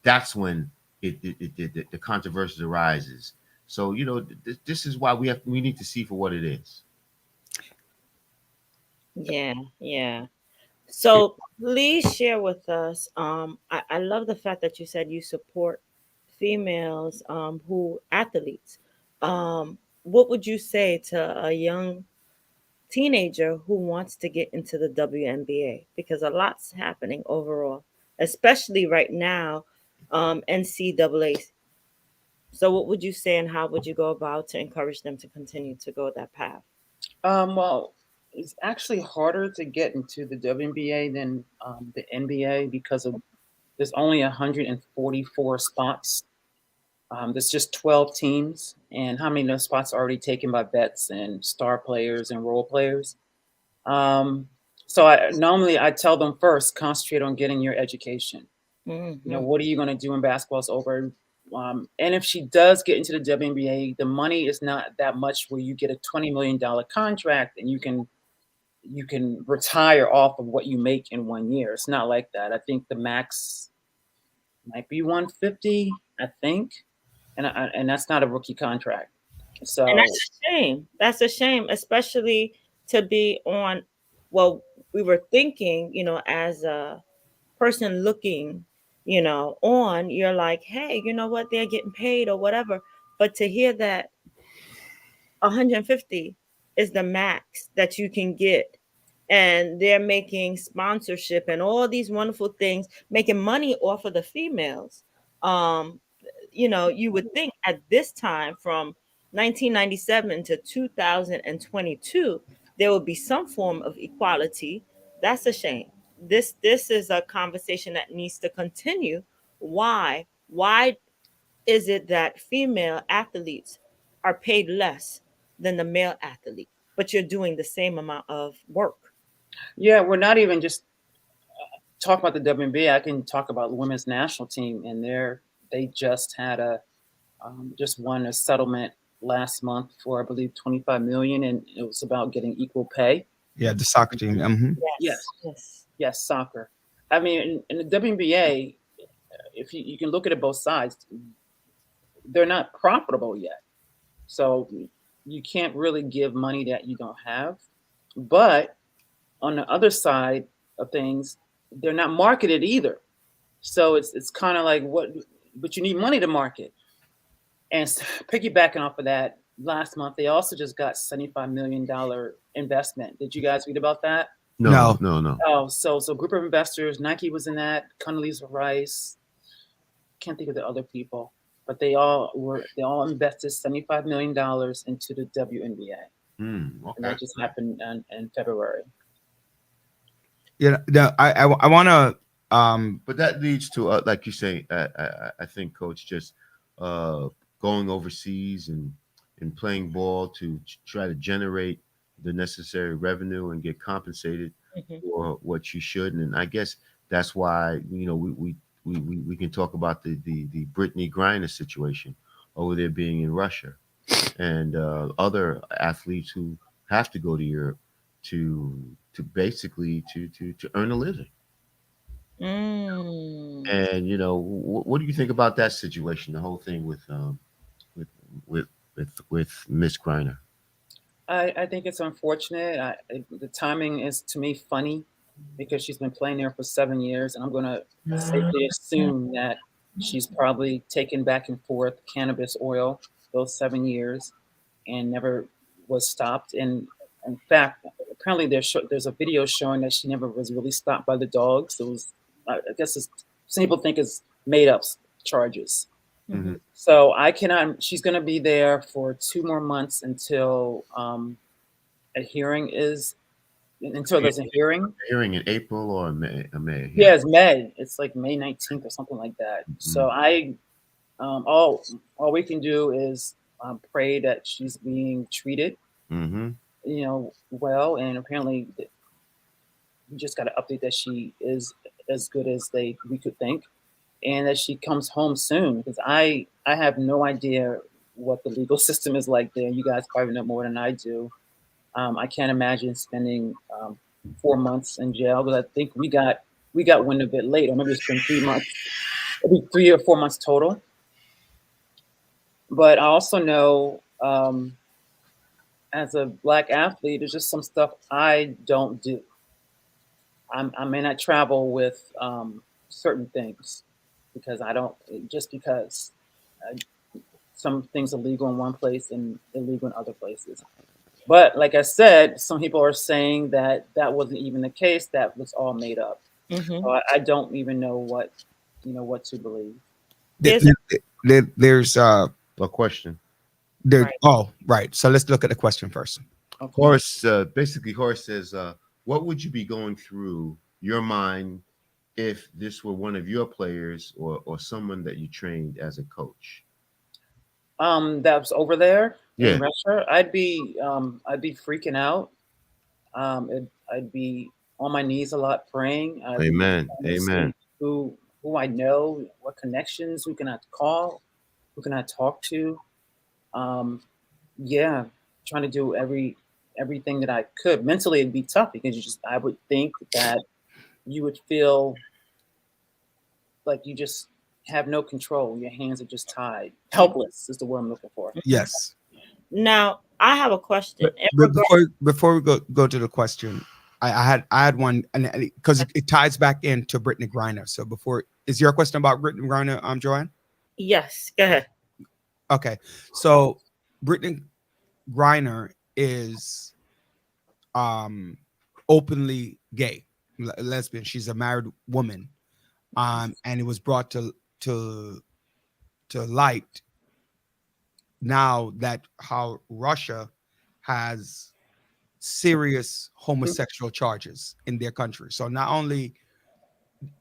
that's when the controversy arises. So this is why we need to see for what it is. Yeah. So please share with us. I love the fact that you said you support females who athletes. What would you say to a young teenager who wants to get into the WNBA? Because a lot's happening overall, especially right now, NCAA. So what would you say, and how would you go about to encourage them to continue to go that path? Well, it's actually harder to get into the WNBA than the NBA because there's only 144 spots. There's just 12 teams, and how many of those spots are already taken by vets and star players and role players? So I tell them first, concentrate on getting your education. What are you going to do when basketball's over? And if she does get into the WNBA, the money is not that much where you get a $20 million contract and you can retire off of what you make in 1 year. It's not like that. I think the max might be 150, I think. And that's not a rookie contract. So, and that's a shame. That's a shame, especially to be on. Well, we were thinking, as a person looking, on, you're like, hey, you know what? They're getting paid or whatever. But to hear that 150 is the max that you can get, and they're making sponsorship and all these wonderful things, making money off of the females. you would think at this time from 1997 to 2022 there would be some form of equality. That's a shame. This is a conversation that needs to continue. Why is it that female athletes are paid less than the male athlete, but you're doing the same amount of work? Yeah, we're not even just talking about the WNBA. I can talk about the women's national team, and they just had just won a settlement last month for, I believe, 25 million, and it was about getting equal pay. Yeah, the soccer team. Yes, soccer. I mean, in the WNBA, if you can look at it both sides, they're not profitable yet. So you can't really give money that you don't have. But on the other side of things, they're not marketed either. So it's kind of like but you need money to market. And piggybacking off of that, last month they also just got $75 million investment. Did you guys read about that? No. Oh, so group of investors, Nike was in that, Condoleezza Rice, can't think of the other people, but they all invested $75 million into the WNBA. Okay. And that just happened in February. Yeah, I want to but that leads to like you say, I think, Coach, just going overseas and playing ball to try to generate the necessary revenue and get compensated for what you should. And I guess that's why we can talk about the Brittany Griner situation over there being in Russia, and other athletes who have to go to Europe to basically to earn a living. And what do you think about that situation? The whole thing with Miss Griner. I think it's unfortunate. The timing is, to me, funny because she's been playing there for 7 years, and I'm going to safely assume that she's probably taken back and forth cannabis oil those 7 years and never was stopped. And in fact, apparently there's a video showing that she never was really stopped by the dogs. It was, I guess, some people think it's made up charges. Mm-hmm. So she's going to be there for 2 more months until a hearing until there's a hearing. Hearing in April or May? Yeah, it's May. It's like May 19th or something like that. Mm-hmm. So all we can do is pray that she's being treated, well. And apparently we just got to update that she is as good as we could think, and that she comes home soon, because I have no idea what the legal system is like there. You guys probably know more than I do. I can't imagine spending 4 months in jail, because I think we got wind of it late, or maybe it's been 3 months, maybe 3 or 4 months total. But I also know, as a Black athlete, there's just some stuff I don't do. I may not travel with certain things because some things are legal in one place and illegal in other places. But like I said, some people are saying that wasn't even the case. That was all made up. Mm-hmm. So I don't even know what to believe. There's a question. Right. Oh, right. So let's look at the question first. Okay. Horace, basically, Horace says, what would you be going through your mind if this were one of your players or someone that you trained as a coach? That was over there in Russia. I'd be freaking out. I'd be on my knees a lot praying. Amen. Amen. Who I know, what connections, who can I call, who can I talk to? Trying to do everything that I could. Mentally, it'd be tough because I would think that you would feel like you just have no control. Your hands are just tied. Helpless is the word I'm looking for. Yes. Now, I have a question. Before we go to the question, I had one, and because it ties back into Brittany Griner. So is your question about Brittany Griner, Joanne? Yes, go ahead. Okay, so Brittany Griner is openly gay, lesbian. She's a married woman, and it was brought to to light now that how Russia has serious homosexual charges in their country. So not only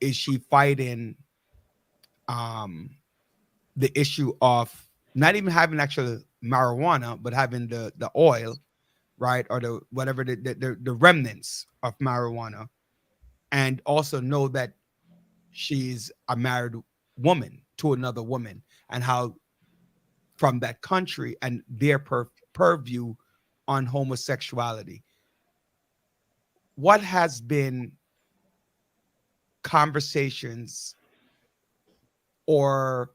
is she fighting the issue of not even having actual marijuana, but having the oil, right, or the whatever the remnants of marijuana, and also know that she's a married woman to another woman, and how from that country and their purview on homosexuality. What has been conversations or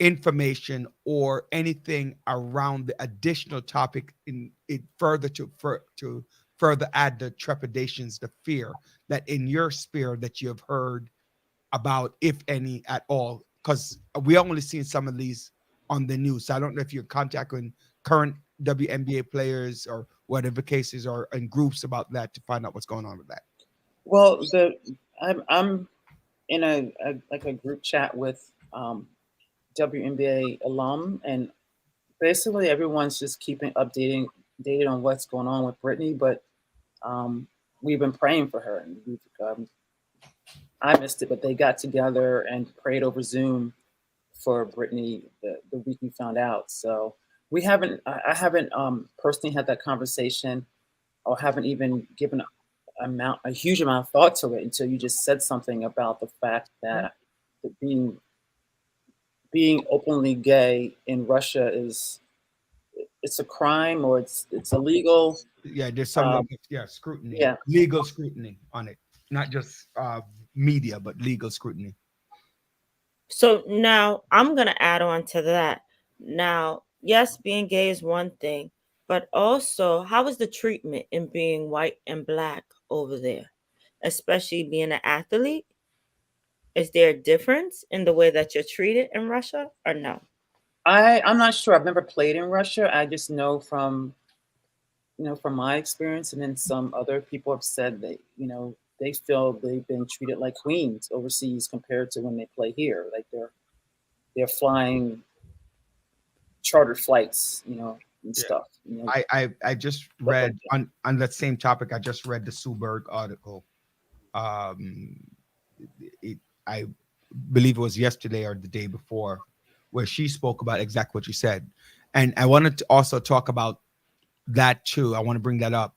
information or anything around the additional topic in it further to further add the trepidations, the fear that in your sphere that you have heard about, if any at all? Because we only seen some of these on the news. So I don't know if you're contacting current WNBA players or whatever cases are in groups about that to find out what's going on with that. Well, I'm in a group chat with WNBA alum, and basically everyone's just keeping updated on what's going on with Brittany. But we've been praying for her, and I missed it, but they got together and prayed over Zoom for Brittany the week we found out. So I haven't personally had that conversation, or haven't even given a huge amount of thought to it until you just said something about the fact that being openly gay in Russia it's a crime, or it's illegal. Yeah, there's some scrutiny, yeah. legal scrutiny on it, not just media, but legal scrutiny. So now I'm going to add on to that. Now, yes, being gay is one thing, but also how is the treatment in being white and black over there, especially being an athlete? Is there a difference in the way that you're treated in Russia, or no? I'm not sure. I've never played in Russia. I just know from my experience, and then some other people have said that, they feel they've been treated like queens overseas compared to when they play here. Like they're flying chartered flights, and stuff. I just read on that same topic. I just read the Sue Berg article. I believe it was yesterday or the day before, where she spoke about exactly what you said. And I wanted to also talk about that too. I want to bring that up.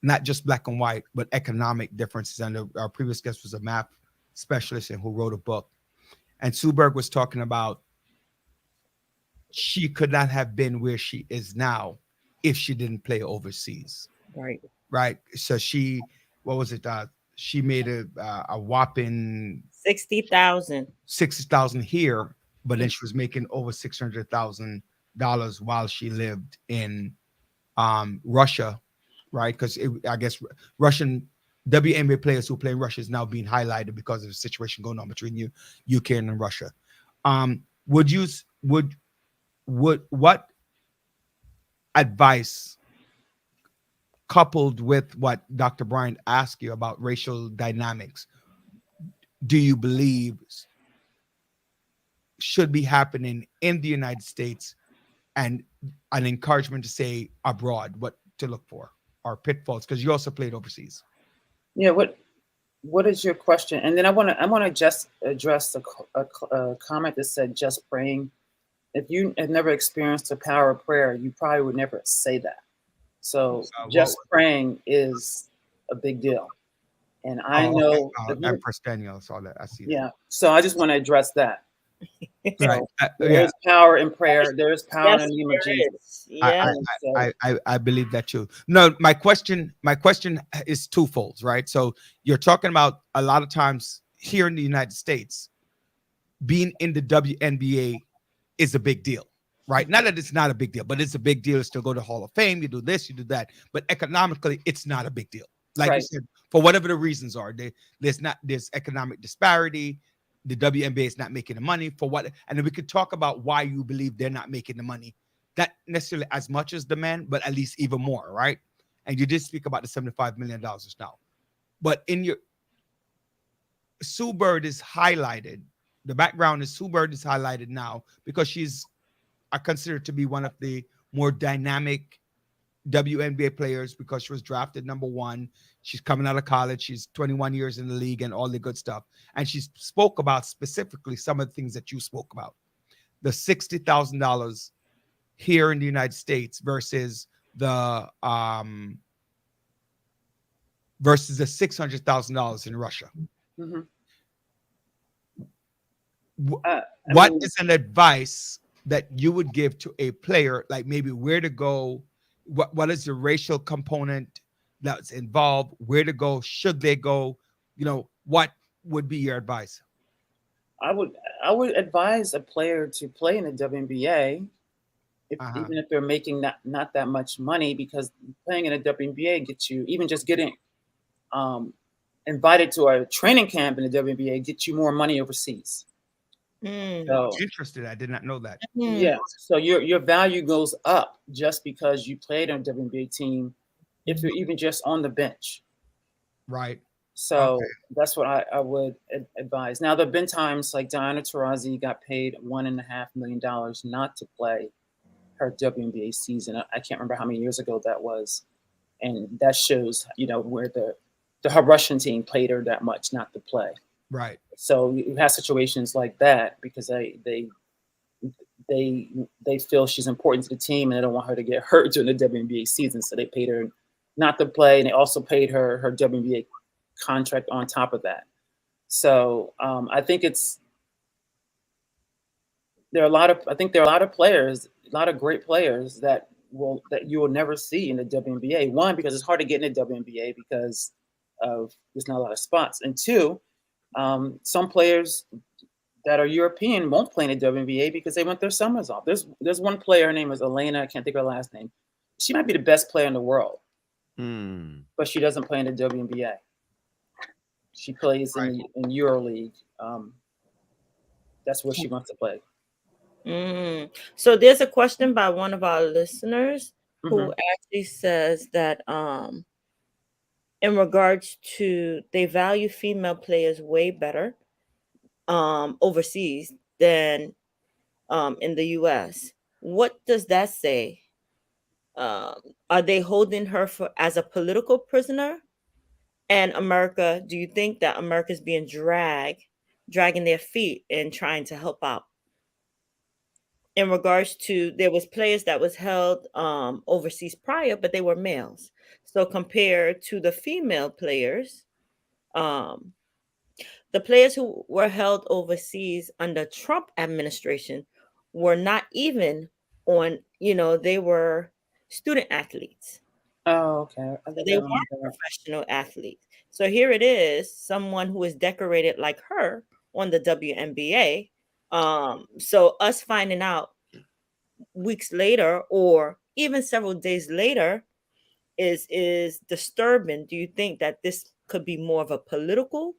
Not just black and white, but economic differences. And our previous guest was a math specialist and who wrote a book. And Sue Berg was talking about she could not have been where she is now if she didn't play overseas. Right. Right. So she made a whopping 60,000 here, but then she was making over $600,000 while she lived in Russia, right? Because I guess Russian WNBA players who play in Russia is now being highlighted because of the situation going on between UK and Russia. What advice, coupled with what Dr. Bryant asked you about racial dynamics, do you believe should be happening in the United States, and an encouragement to say abroad what to look for or pitfalls? Because you also played overseas. Yeah. What is your question? And then I want to just address a comment that said just praying. If you have never experienced the power of prayer, you probably would never say that. So just praying is a big deal. And I know I'm First Daniel, saw that. I see that. Yeah. So I just want to address that. Right. There's power in prayer. There is power in the name of Jesus. Yeah. I believe that too. No, my question is twofold, right? So you're talking about a lot of times here in the United States, being in the WNBA is a big deal, right? Not that it's not a big deal, but it's a big deal. It's to go to Hall of Fame. You do this, you do that. But economically, it's not a big deal. Like you said, for whatever the reasons are, there's economic disparity. The WNBA is not making the money for what, and then we could talk about why you believe they're not making the money, not necessarily as much as the men, but at least even more, right? And you did speak about the $75 million just now, but in your Sue Bird is highlighted the background is Sue Bird is highlighted now because she's considered to be one of the more dynamic WNBA players because she was drafted number 1. She's coming out of college. She's 21 years in the league and all the good stuff. And she spoke about specifically some of the things that you spoke about. The $60,000 here in the United States versus the $600,000 in Russia. Mm-hmm. What is an advice that you would give to a player, like maybe where to go? What is the racial component that's involved? Where to go? Should they go? What would be your advice? I would advise a player to play in the WNBA, even if they're making not that much money, because playing in a WNBA gets you, even just getting invited to a training camp in the WNBA, gets you more money overseas. So, interested. I did not know that. Yeah. So your value goes up just because you played on a WNBA team, if you're even just on the bench. Right. So that's what I would advise. Now, there have been times like Diana Taurasi got paid $1.5 million not to play her WNBA season. I can't remember how many years ago that was. And that shows, where her Russian team paid her that much not to play. Right. So you have situations like that because they feel she's important to the team and they don't want her to get hurt during the WNBA season. So they paid her not to play, and they also paid her WNBA contract on top of that. So I think there are a lot of players, a lot of great players that you will never see in the WNBA. One, because it's hard to get in the WNBA because there's not a lot of spots, and two, some players that are European won't play in the WNBA because they want their summers off. There's one player, her name is Elena. I can't think of her last name. She might be the best player in the world, but she doesn't play in the WNBA. She plays in EuroLeague. That's where she wants to play. So there's a question by one of our listeners who actually says that in regards to they value female players way better overseas than in the US. What does that say? Are they holding her as a political prisoner? And America, do you think that America is being dragging their feet and trying to help out? In regards to, there was players that was held overseas prior, but they were males. So compared to the female players, the players who were held overseas under Trump administration were not even on, they were student athletes. Oh, okay. So they weren't professional athletes. So here it is, someone who is decorated like her on the WNBA. So us finding out weeks later or even several days later is disturbing. Do you think that this could be more of a political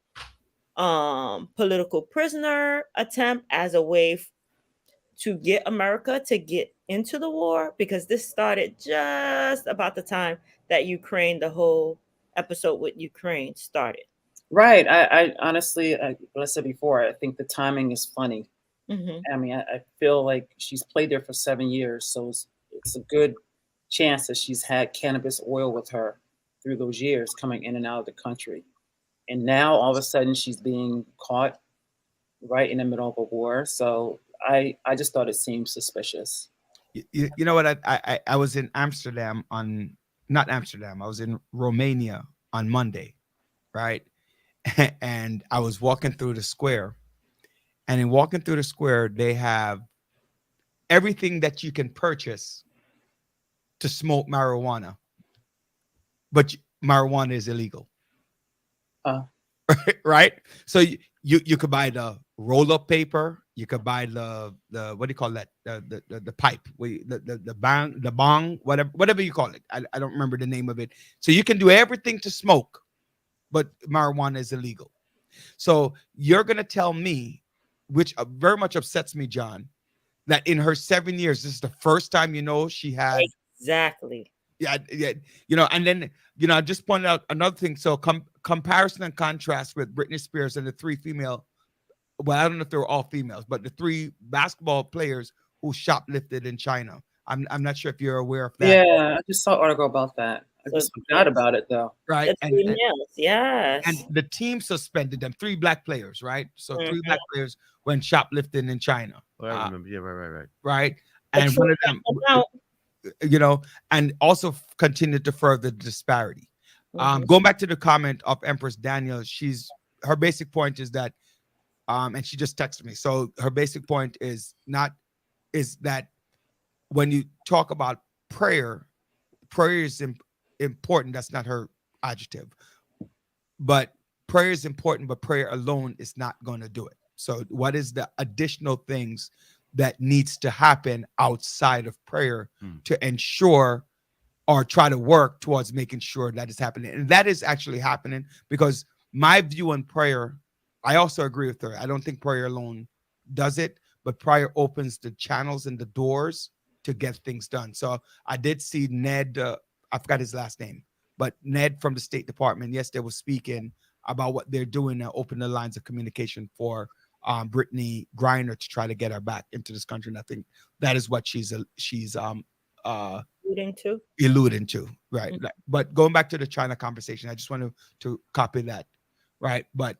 prisoner attempt as a way to get America to get into the war? Because this started just about the time that the whole episode with Ukraine started. Right. I honestly, like I said before, I think the timing is funny. I mean, I feel like she's played there for 7 years, so it's a good chance that she's had cannabis oil with her through those years coming in and out of the country. And now all of a sudden she's being caught right in the middle of a war. So I just thought it seemed suspicious. You know what? I was in Amsterdam not Amsterdam. I was in Romania on Monday, right? And I was walking through the square. And in walking through the square, they have everything that you can purchase to smoke marijuana. But marijuana is illegal. Right? So you could buy the roll-up paper. You could buy the what do you call that? The pipe, the bong, whatever you call it. I don't remember the name of it. So you can do everything to smoke, but marijuana is illegal. So you're gonna tell me, which very much upsets me, John, that in her 7 years, this is the first time she had exactly. Yeah. And then I just pointed out another thing. So comparison and contrast with Britney Spears and the 3 female well, I don't know if they were all females, but the 3 basketball players who shoplifted in China. I'm not sure if you're aware of that. Yeah, I just saw an article about that. I So just forgot about it though. Right. the females, yes. And the team suspended them, 3 black players, right? So 3 Mhm. black players went shoplifting in China. Oh, I remember. Yeah, right. Right. A And true one of them, amount. you know, and also continued to further the disparity. Mhm. Going back to the comment of Empress Daniel, her basic point is that, and she just texted me. So her basic point is that when you talk about prayer is important. That's not her adjective, but prayer is important, but prayer alone is not going to do it. So what is the additional things that needs to happen outside of prayer to ensure or try to work towards making sure that is happening? And that is actually happening, because my view on prayer, I also agree with her. I don't think prayer alone does it, but prayer opens the channels and the doors to get things done. So I did see Ned, I forgot his last name, but Ned from the State Department, yes, they were speaking about what they're doing to open the lines of communication for Brittany Griner to try to get her back into this country. And I think that is what she's alluding to, right? Mhm. But going back to the China conversation, I just wanted to copy that, right? But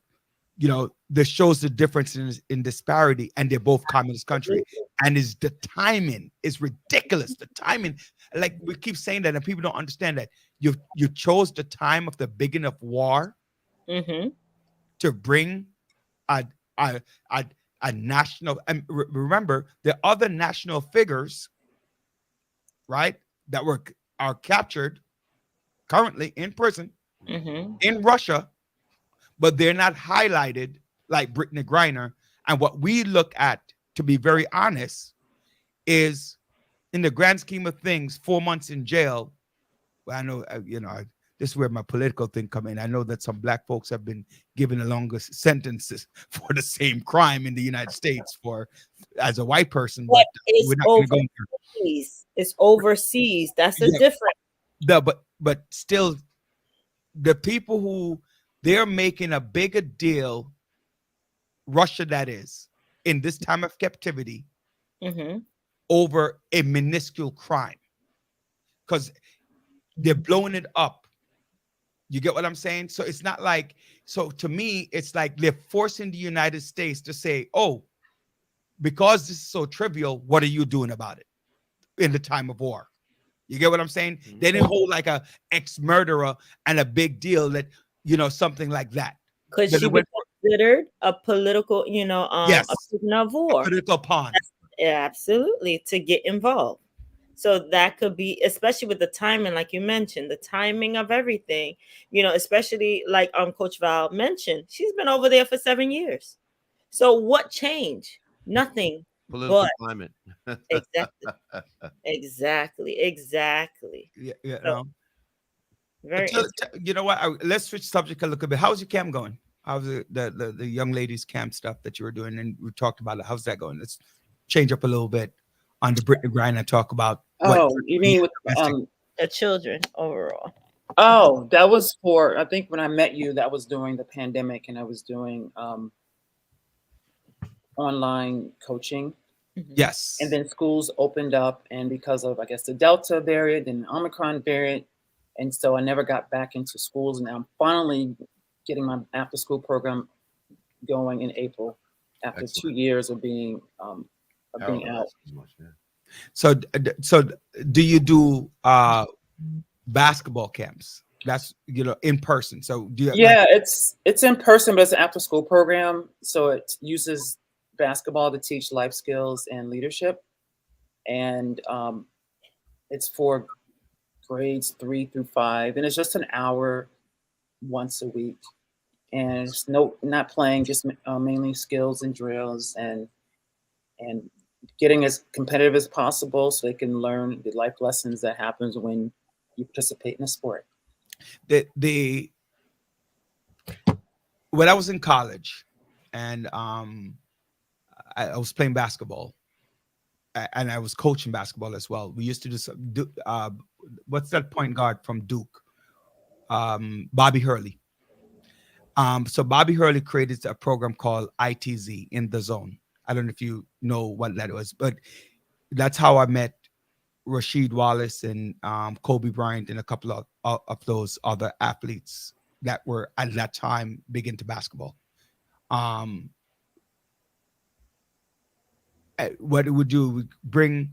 you know, this shows the difference in disparity, and they're both communist country, and the timing is ridiculous. The timing, like we keep saying that, and people don't understand that you chose the time of the beginning of war Mm-hmm. to bring a national, and remember the other national figures, right, that are captured currently in prison Mm-hmm. in Russia, but they're not highlighted like Brittany Griner. And what we look at, to be very honest, is in the grand scheme of things, 4 months in jail. Well, I know, this is where my political thing come in. I know that some black folks have been given the longest sentences for the same crime in the United States as a white person, but it's we're not going to go into. overseas. It's overseas. That's the Yeah. difference. But still, the people who they're making a bigger deal, Russia that is, in this time of captivity, Mm-hmm. over a minuscule crime, because they're blowing it up. You get what I'm saying? So it's not like, so to me, it's like they're forcing the United States to say, oh, because this is so trivial, what are you doing about it in the time of war? You get what I'm saying? They didn't hold like a ex-murderer and a big deal that, something like that. Could she be considered a political, Yes, a prisoner of war? political pawn. Absolutely, to get involved. So that could be, especially with the timing, like you mentioned, the timing of everything, especially like Coach Val mentioned, she's been over there for 7 years. So what changed? Nothing. Political climate. Exactly. Yeah. So, very you know what? Let's switch subject a little bit. How's your camp going? How's the young ladies camp stuff that you were doing? And we talked about it. How's that going? Let's change up a little bit on the Brittany Grind and talk about. You mean with the children overall? Oh, that was I think when I met you, that was during the pandemic, and I was doing online coaching. Yes. And then schools opened up, and because of, I guess, the Delta variant and the Omicron variant, and so I never got back into schools. And now I'm finally getting my after school program going in April after Excellent. 2 years of being out. So do you do basketball camps? That's in person. So do you? It's in person, but it's an after school program. So it uses basketball to teach life skills and leadership, and it's for grades 3 through 5, and it's just an hour once a week, and it's not playing, just mainly skills and drills, and getting as competitive as possible so they can learn the life lessons that happens when you participate in a sport. When I was in college, and I was playing basketball, and I was coaching basketball as well. We used to do what's that point guard from Duke? Bobby Hurley. So Bobby Hurley created a program called ITZ, In the Zone. I don't know if you know what that was, but that's how I met Rasheed Wallace and Kobe Bryant and a couple of those other athletes that were at that time big into basketball. What it would do would bring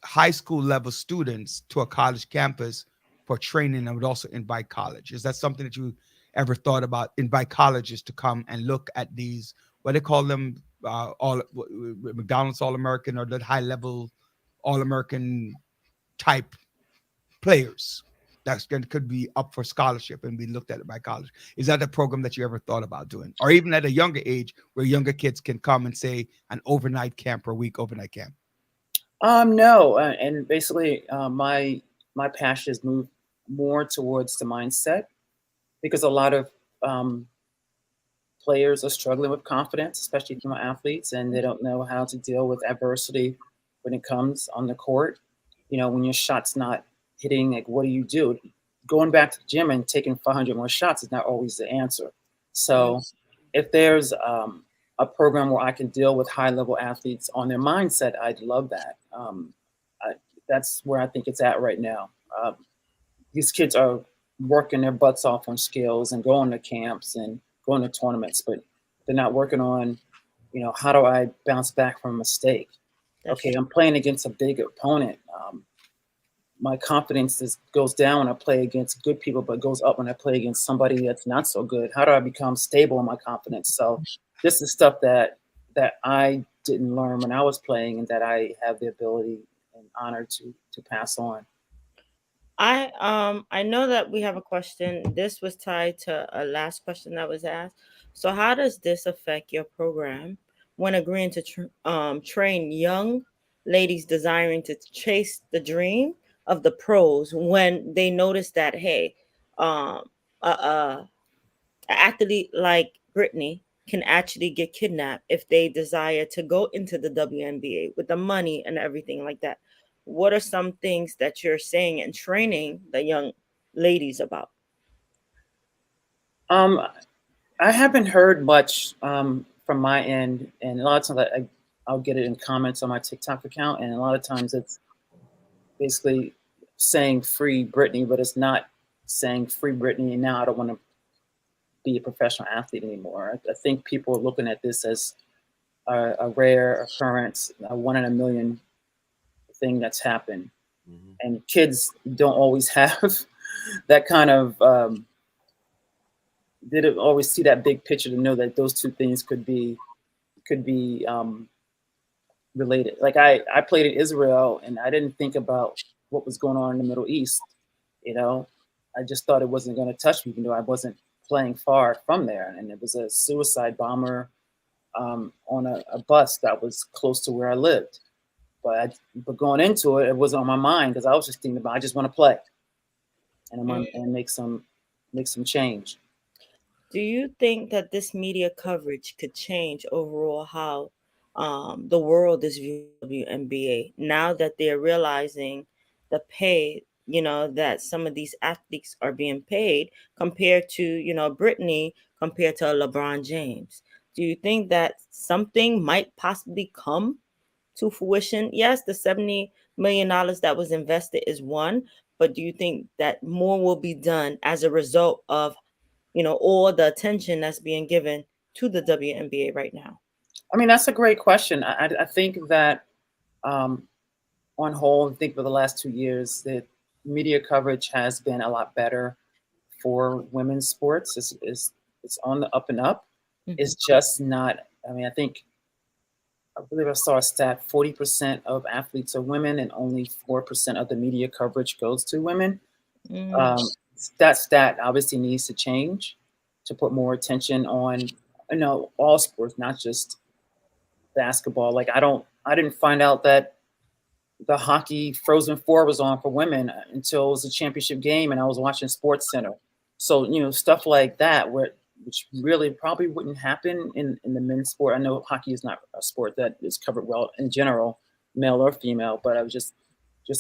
high school level students to a college campus for training, and would also invite college. Is that something that you ever thought about? Invite colleges to come and look at these, what they call them, all McDonald's All-American or the high level All-American type players that could be up for scholarship and be looked at by college. Is that a program that you ever thought about doing, or even at a younger age where younger kids can come and say an overnight camp or a week overnight camp? No, and basically, my passion has moved more towards the mindset, because a lot of players are struggling with confidence, especially female athletes, and they don't know how to deal with adversity when it comes on the court. When your shot's not hitting, like, what do you do? Going back to the gym and taking 500 more shots is not always the answer. So if there's a program where I can deal with high-level athletes on their mindset, I'd love that. That's where I think it's at right now. These kids are working their butts off on skills and going to camps and going to tournaments, but they're not working on, how do I bounce back from a mistake? Okay, I'm playing against a big opponent. My confidence goes down when I play against good people, but goes up when I play against somebody that's not so good. How do I become stable in my confidence? So this is stuff that I didn't learn when I was playing, and that I have the ability and honor to pass on. I know that we have a question. This was tied to a last question that was asked. So how does this affect your program when agreeing to train young ladies desiring to chase the dream of the pros, when they notice that, hey, an athlete like Brittany can actually get kidnapped if they desire to go into the WNBA with the money and everything like that? What are some things that you're saying and training the young ladies about? I haven't heard much from my end, and a lot of times I'll get it in comments on my TikTok account, and a lot of times it's basically saying free Britney, but it's not saying free Britney, and now I don't want to be a professional athlete anymore. I think people are looking at this as a rare occurrence, a 1 in a million thing that's happened. Mm-hmm. And kids don't always have that kind of, they don't always see that big picture to know that those two things could be related. Like I played in Israel, and I didn't think about what was going on in the Middle East. I just thought it wasn't going to touch me, even though I wasn't playing far from there. And it was a suicide bomber on a bus that was close to where I lived. But going into it, it wasn't on my mind, because I was just thinking about, I just want to play and make some change. Do you think that this media coverage could change overall how the world is viewing WNBA, now that they're realizing the pay, that some of these athletes are being paid compared to, Brittany, compared to LeBron James? Do you think that something might possibly come to fruition? Yes, the $70 million that was invested is one, but do you think that more will be done as a result of all the attention that's being given to the WNBA right now? I mean, that's a great question. I think that on whole, I think for the last 2 years, the media coverage has been a lot better for women's sports. It's on the up and up. Mm-hmm. It's just not, I believe I saw a stat, 40% of athletes are women, and only 4% of the media coverage goes to women. Mm-hmm. That stat obviously needs to change to put more attention on, all sports, not just basketball. Like I didn't find out that the hockey Frozen Four was on for women until it was a championship game, and I was watching Sports Center. So, stuff like that, which really probably wouldn't happen in the men's sport. I know hockey is not a sport that is covered well in general, male or female, but I was just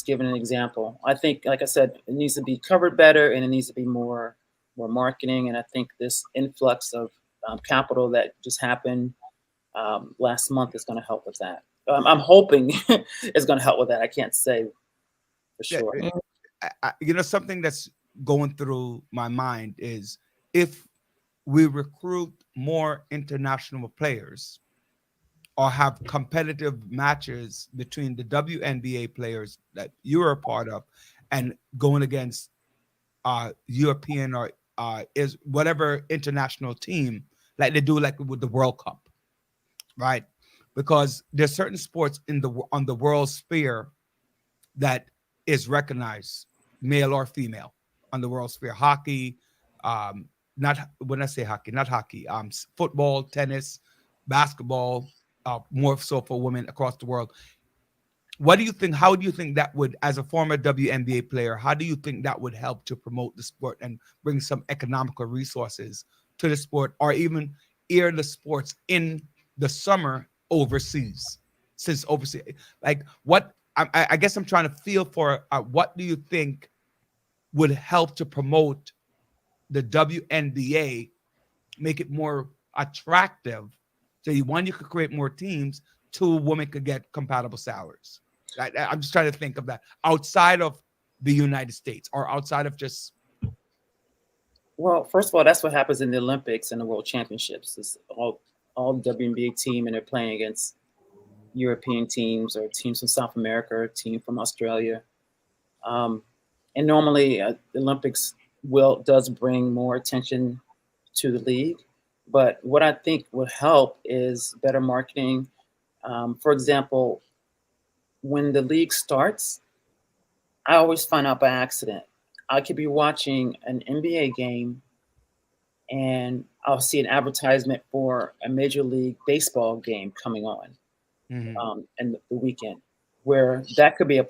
giving an example. I think, like I said, it needs to be covered better, and it needs to be more more marketing, and I think this influx of capital that just happened last month is going to help with that. I'm hoping it's going to help with that. I can't say for Yeah, sure. something that's going through my mind is if we recruit more international players or have competitive matches between the WNBA players that you're a part of and going against European or is whatever international team like they do like with the World Cup, right? Because there's certain sports on the world sphere that is recognized, male or female, on the world sphere. Hockey, not when I say hockey, not hockey, football, tennis, basketball, more so for women across the world. What do you think? How do you think that would, as a former WNBA player, how do you think that would help to promote the sport and bring some economical resources to the sport, or even air the sports in the summer overseas? Since overseas, like what I guess I'm trying to feel for what do you think would help to promote the WNBA, make it more attractive, so you could create more teams, two, women could get compatible salaries. I'm just trying to think of that outside of the United States or outside of just. Well, first of all, that's what happens in the Olympics and the World Championships. It's all WNBA team, and they're playing against European teams or teams from South America or a team from Australia. And normally the Olympics does bring more attention to the league. But what I think would help is better marketing. For example, when the league starts, I always find out by accident. I could be watching an NBA game and I'll see an advertisement for a Major League Baseball game coming on and the weekend, where that could be a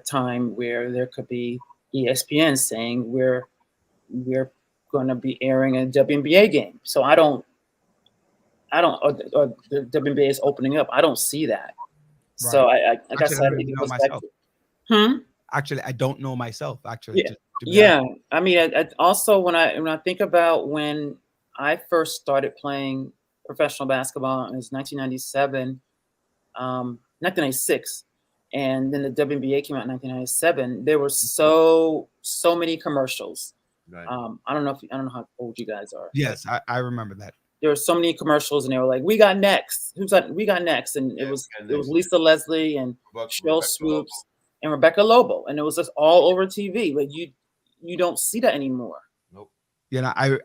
time where there could be ESPN saying we're going to be airing a WNBA game. So I don't, or the WNBA is opening up. I don't see that. Right. So I guess I think it goes back to, Actually, I don't know myself. Actually, yeah. I mean, I also when I think about when I first started playing professional basketball, it was 1997, 1996, and then the WNBA came out in 1997. There were so many commercials. Right. I don't know how old you guys are. Yes, I remember that. There were so many commercials, and they were like, "We got next." We got next? And it was Lisa Leslie and Cheryl Swoops and Rebecca Lobo, and it was just all over TV. But you don't see that anymore. Nope. I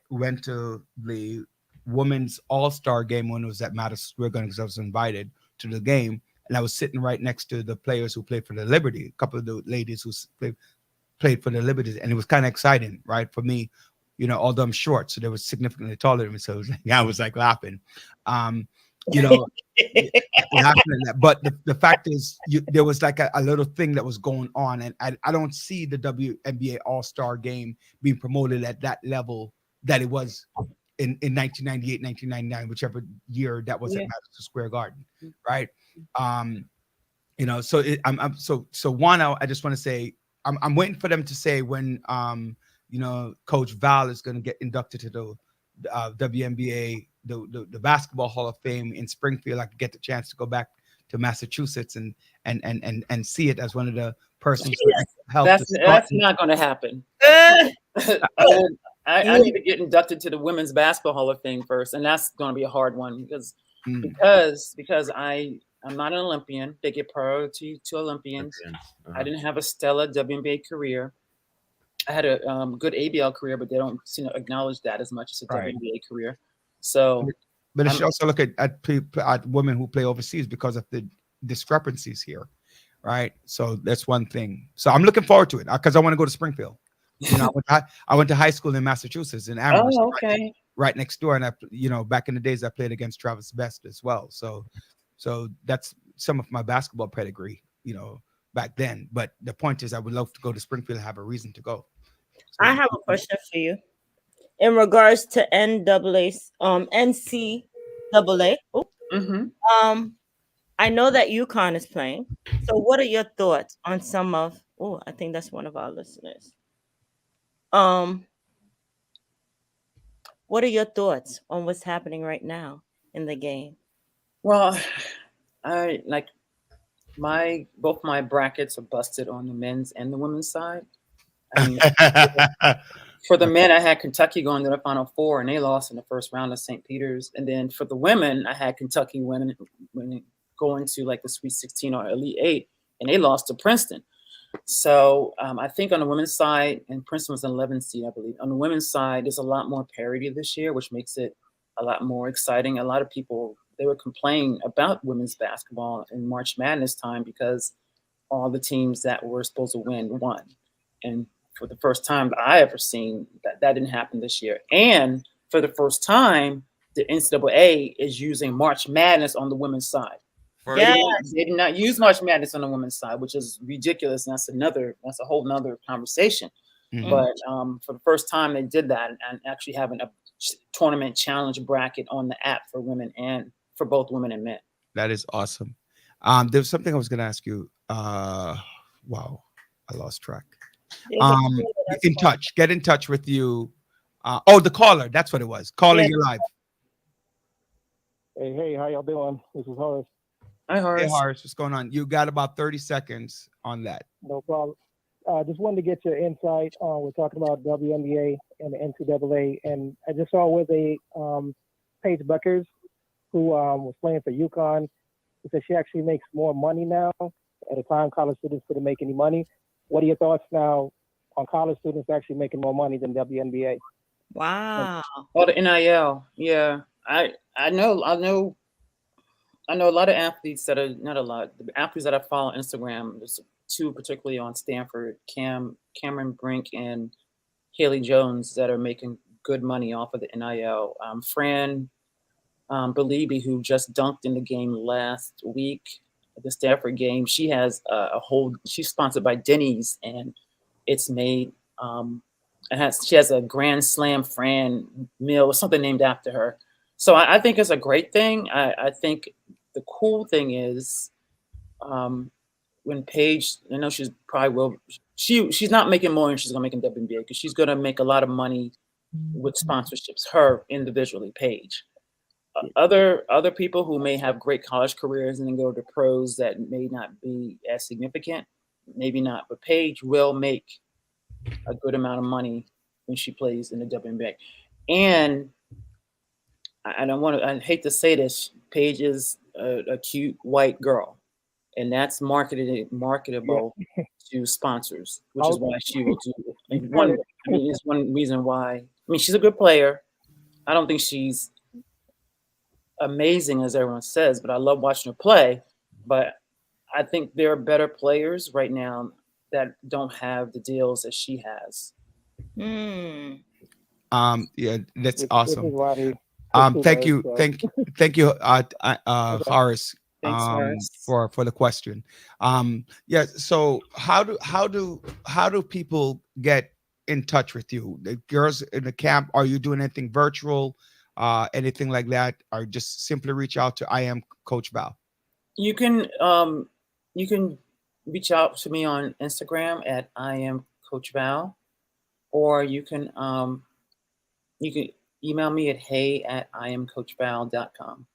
went to the women's All-Star game when it was at Madison Square Garden because I was invited to the game, and I was sitting right next to the players who played for the Liberty, a couple of the ladies who played for the Liberties, and it was kind of exciting, right, for me. Although I'm short, so they were significantly taller than me, so I was like laughing. Laughing at that. But the fact is, there was like a little thing that was going on, and I don't see the WNBA All-Star game being promoted at that level that it was in 1998, 1999, whichever year that was at Madison Square Garden, right? So one, I just want to say, I'm waiting for them to say when Coach Val is going to get inducted to the WNBA, the Basketball Hall of Fame in Springfield. I could get the chance to go back to Massachusetts and see it as one of the persons who helped. That's not going to happen. I need to get inducted to the Women's Basketball Hall of Fame first, and that's going to be a hard one because I'm not an Olympian. They get priority to Olympians. I didn't have a stellar WNBA career. I had a good ABL career, but they don't seem to acknowledge that as much as a WNBA career. So, but you should also look at women who play overseas because of the discrepancies here, right? So that's one thing. So I'm looking forward to it because I want to go to Springfield. I went to high school in Massachusetts in Amherst, right next door, and back in the days I played against Travis Best as well. So that's some of my basketball pedigree, back then. But the point is, I would love to go to Springfield and have a reason to go. So, I have a question for you in regards to NCAA. I know that UConn is playing. So what are your thoughts on some of? Oh, I think that's one of our listeners. What are your thoughts on what's happening right now in the game? Well, I like both my brackets are busted on the men's and the women's side. And for the men, I had Kentucky going to the Final Four, and they lost in the first round of St. Peter's. And then for the women, I had Kentucky winning going to like the Sweet 16 or Elite 8, and they lost to Princeton. So I think on the women's side, and Princeton was an 11 seed, I believe. On the women's side, there's a lot more parity this year, which makes it a lot more exciting. A lot of people, they were complaining about women's basketball in March Madness time because all the teams that were supposed to win won. And for the first time that I ever seen, that didn't happen this year. And for the first time, the NCAA is using March Madness on the women's side. Yeah. They did not use March Madness on the women's side, which is ridiculous. And that's a whole nother conversation. Mhm. But for the first time, they did that and actually having a tournament challenge bracket on the app for women and for both women and men. That is awesome. There's something I was going to ask you. Wow, I lost track. Get in touch with you. The caller. That's what it was. Caller, Yeah. you're live. Hey, how y'all doing? This is Horace. Hi, Horace. Hey, Horace, what's going on? You got about 30 seconds on that. No problem. Just wanted to get your insight. We're talking about WNBA and the NCAA, and I just saw where they Paige Buckers, who was playing for UConn, she said she actually makes more money now. At a time, college students couldn't make any money. What are your thoughts now on college students actually making more money than WNBA? Wow. Oh, the NIL. Yeah, I know a lot of athletes that are not a lot. The athletes that I follow on Instagram, there's two particularly on Stanford, Cameron Brink and Haley Jones, that are making good money off of the NIL. Fran Belibi, who just dunked in the game last week, the Stanford game, she has she's sponsored by Denny's, and it's made she has a Grand Slam Fran meal or something named after her. So I think it's a great thing. I think the cool thing is when Paige, I know she's probably will, she's not making more than she's gonna make in WNBA, because she's gonna make a lot of money with sponsorships, her individually, Paige. Other people who may have great college careers and then go to pros that may not be as significant, maybe not, but Paige will make a good amount of money when she plays in the WNBA. And I hate to say this, Paige is a cute white girl, and that's marketable to sponsors, which is why she will do it. It's one reason why. I mean, she's a good player. I don't think she's amazing as everyone says, but I love watching her play. But I think there are better players right now that don't have the deals that she has. Hmm. Yeah, that's awesome. Thank you, Horace, Thanks, Horace. for the question. Yeah. So how do people get in touch with you? The girls in the camp, are you doing anything virtual, anything like that, or just simply reach out to I Am Coach Val? You can reach out to me on Instagram at I Am Coach Val, or you can email me at hey@iamcoachval.com.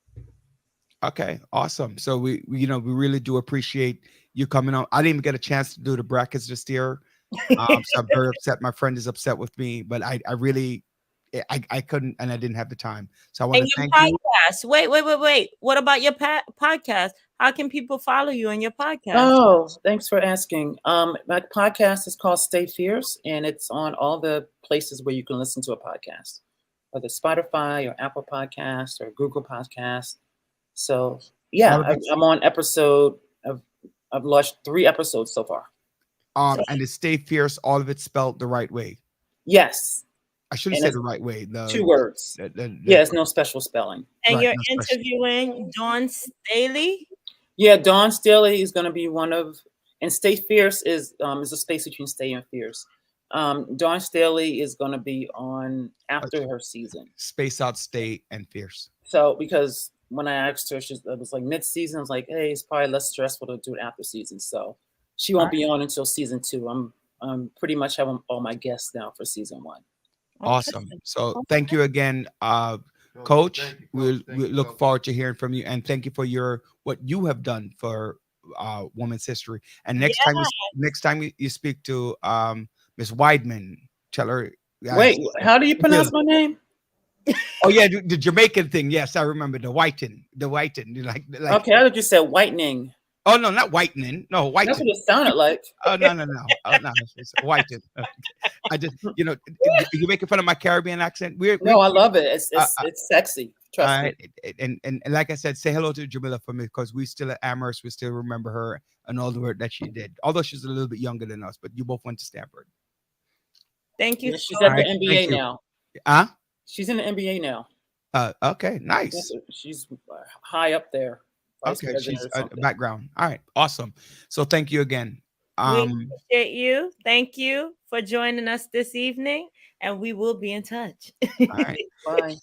Okay, awesome. So we really do appreciate you coming on. I didn't even get a chance to do the brackets this year. So I'm very upset. My friend is upset with me, but I really couldn't, and I didn't have the time. So I want to thank you. Podcast. Wait. What about your podcast? How can people follow you on your podcast? Oh, thanks for asking. My podcast is called Stay Fierce, and it's on all the places where you can listen to a podcast, whether Spotify or Apple Podcasts or Google Podcasts. So yeah, I'm on episode. I've launched 3 episodes so far. And it's Stay Fierce, all of it spelled the right way. Yes. I shouldn't say the right way. 2 words. Yes, no special spelling. And Right, you're no special. interviewing Dawn Staley? Yeah, Dawn Staley is going to be one of, and Stay Fierce is a space between Stay and Fierce. Dawn Staley is going to be on after her season. Space out, Stay, and Fierce. So because when I asked her, it was like mid-season. I was like, hey, it's probably less stressful to do it after season. So she won't be on until season 2. I'm pretty much having all my guests now for season 1. Awesome. Okay. So thank you again, No, Coach. thank you, We'll, Coach. Thank we'll you, look Coach. forward to hearing from you, and thank you for what you have done for Women's History. And next time you speak to Miss Weidman, tell her. Wait, how do you pronounce my name? Oh yeah, the Jamaican thing. Yes, I remember the whiten. You like. Okay, I thought you said whitening. Oh no, not whitening. No, That's whiten. what it sounded like. Oh no. Oh no, it's whiten. I just, you making fun of my Caribbean accent. No, I love it. It's uh, it's sexy. Trust all me. right, and like I said, say hello to Jamila for me, because we still at Amherst. We still remember her and all the work that she did. Although she's a little bit younger than us, but you both went to Stanford. Thank you. Yeah, she's so at the All right, NBA thank you. now. Huh? She's in the NBA now. Okay, nice. She's high up there. Vice Okay, president she's or a something. background. All right, awesome. So thank you again. We appreciate you. Thank you for joining us this evening, and we will be in touch. All right. Bye.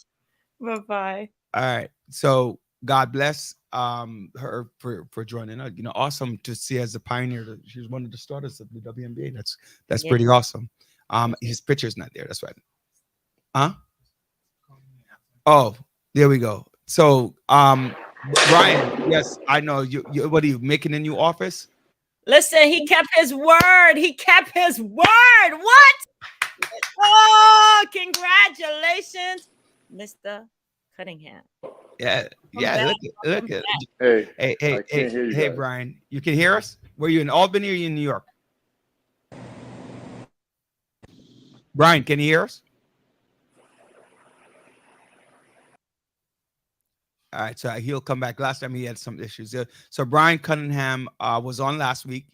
Bye-bye. All right. So God bless her for joining us. Awesome to see as a pioneer. She was one of the starters of the WNBA. That's Yeah. pretty awesome. His picture's not there. That's right. Huh? Oh, there we go. So Brian, yes, I know you what are you making a new office? Listen, he kept his word. He kept his word. What? Oh, congratulations, Mr. Cunningham. Yeah. back. Look at Hey, hey, I can't hear you guys. Brian. You can hear us? Were you in Albany or you in New York? Brian, can you hear us? All right, so he'll come back. Last time he had some issues. So Brian Cunningham was on last week.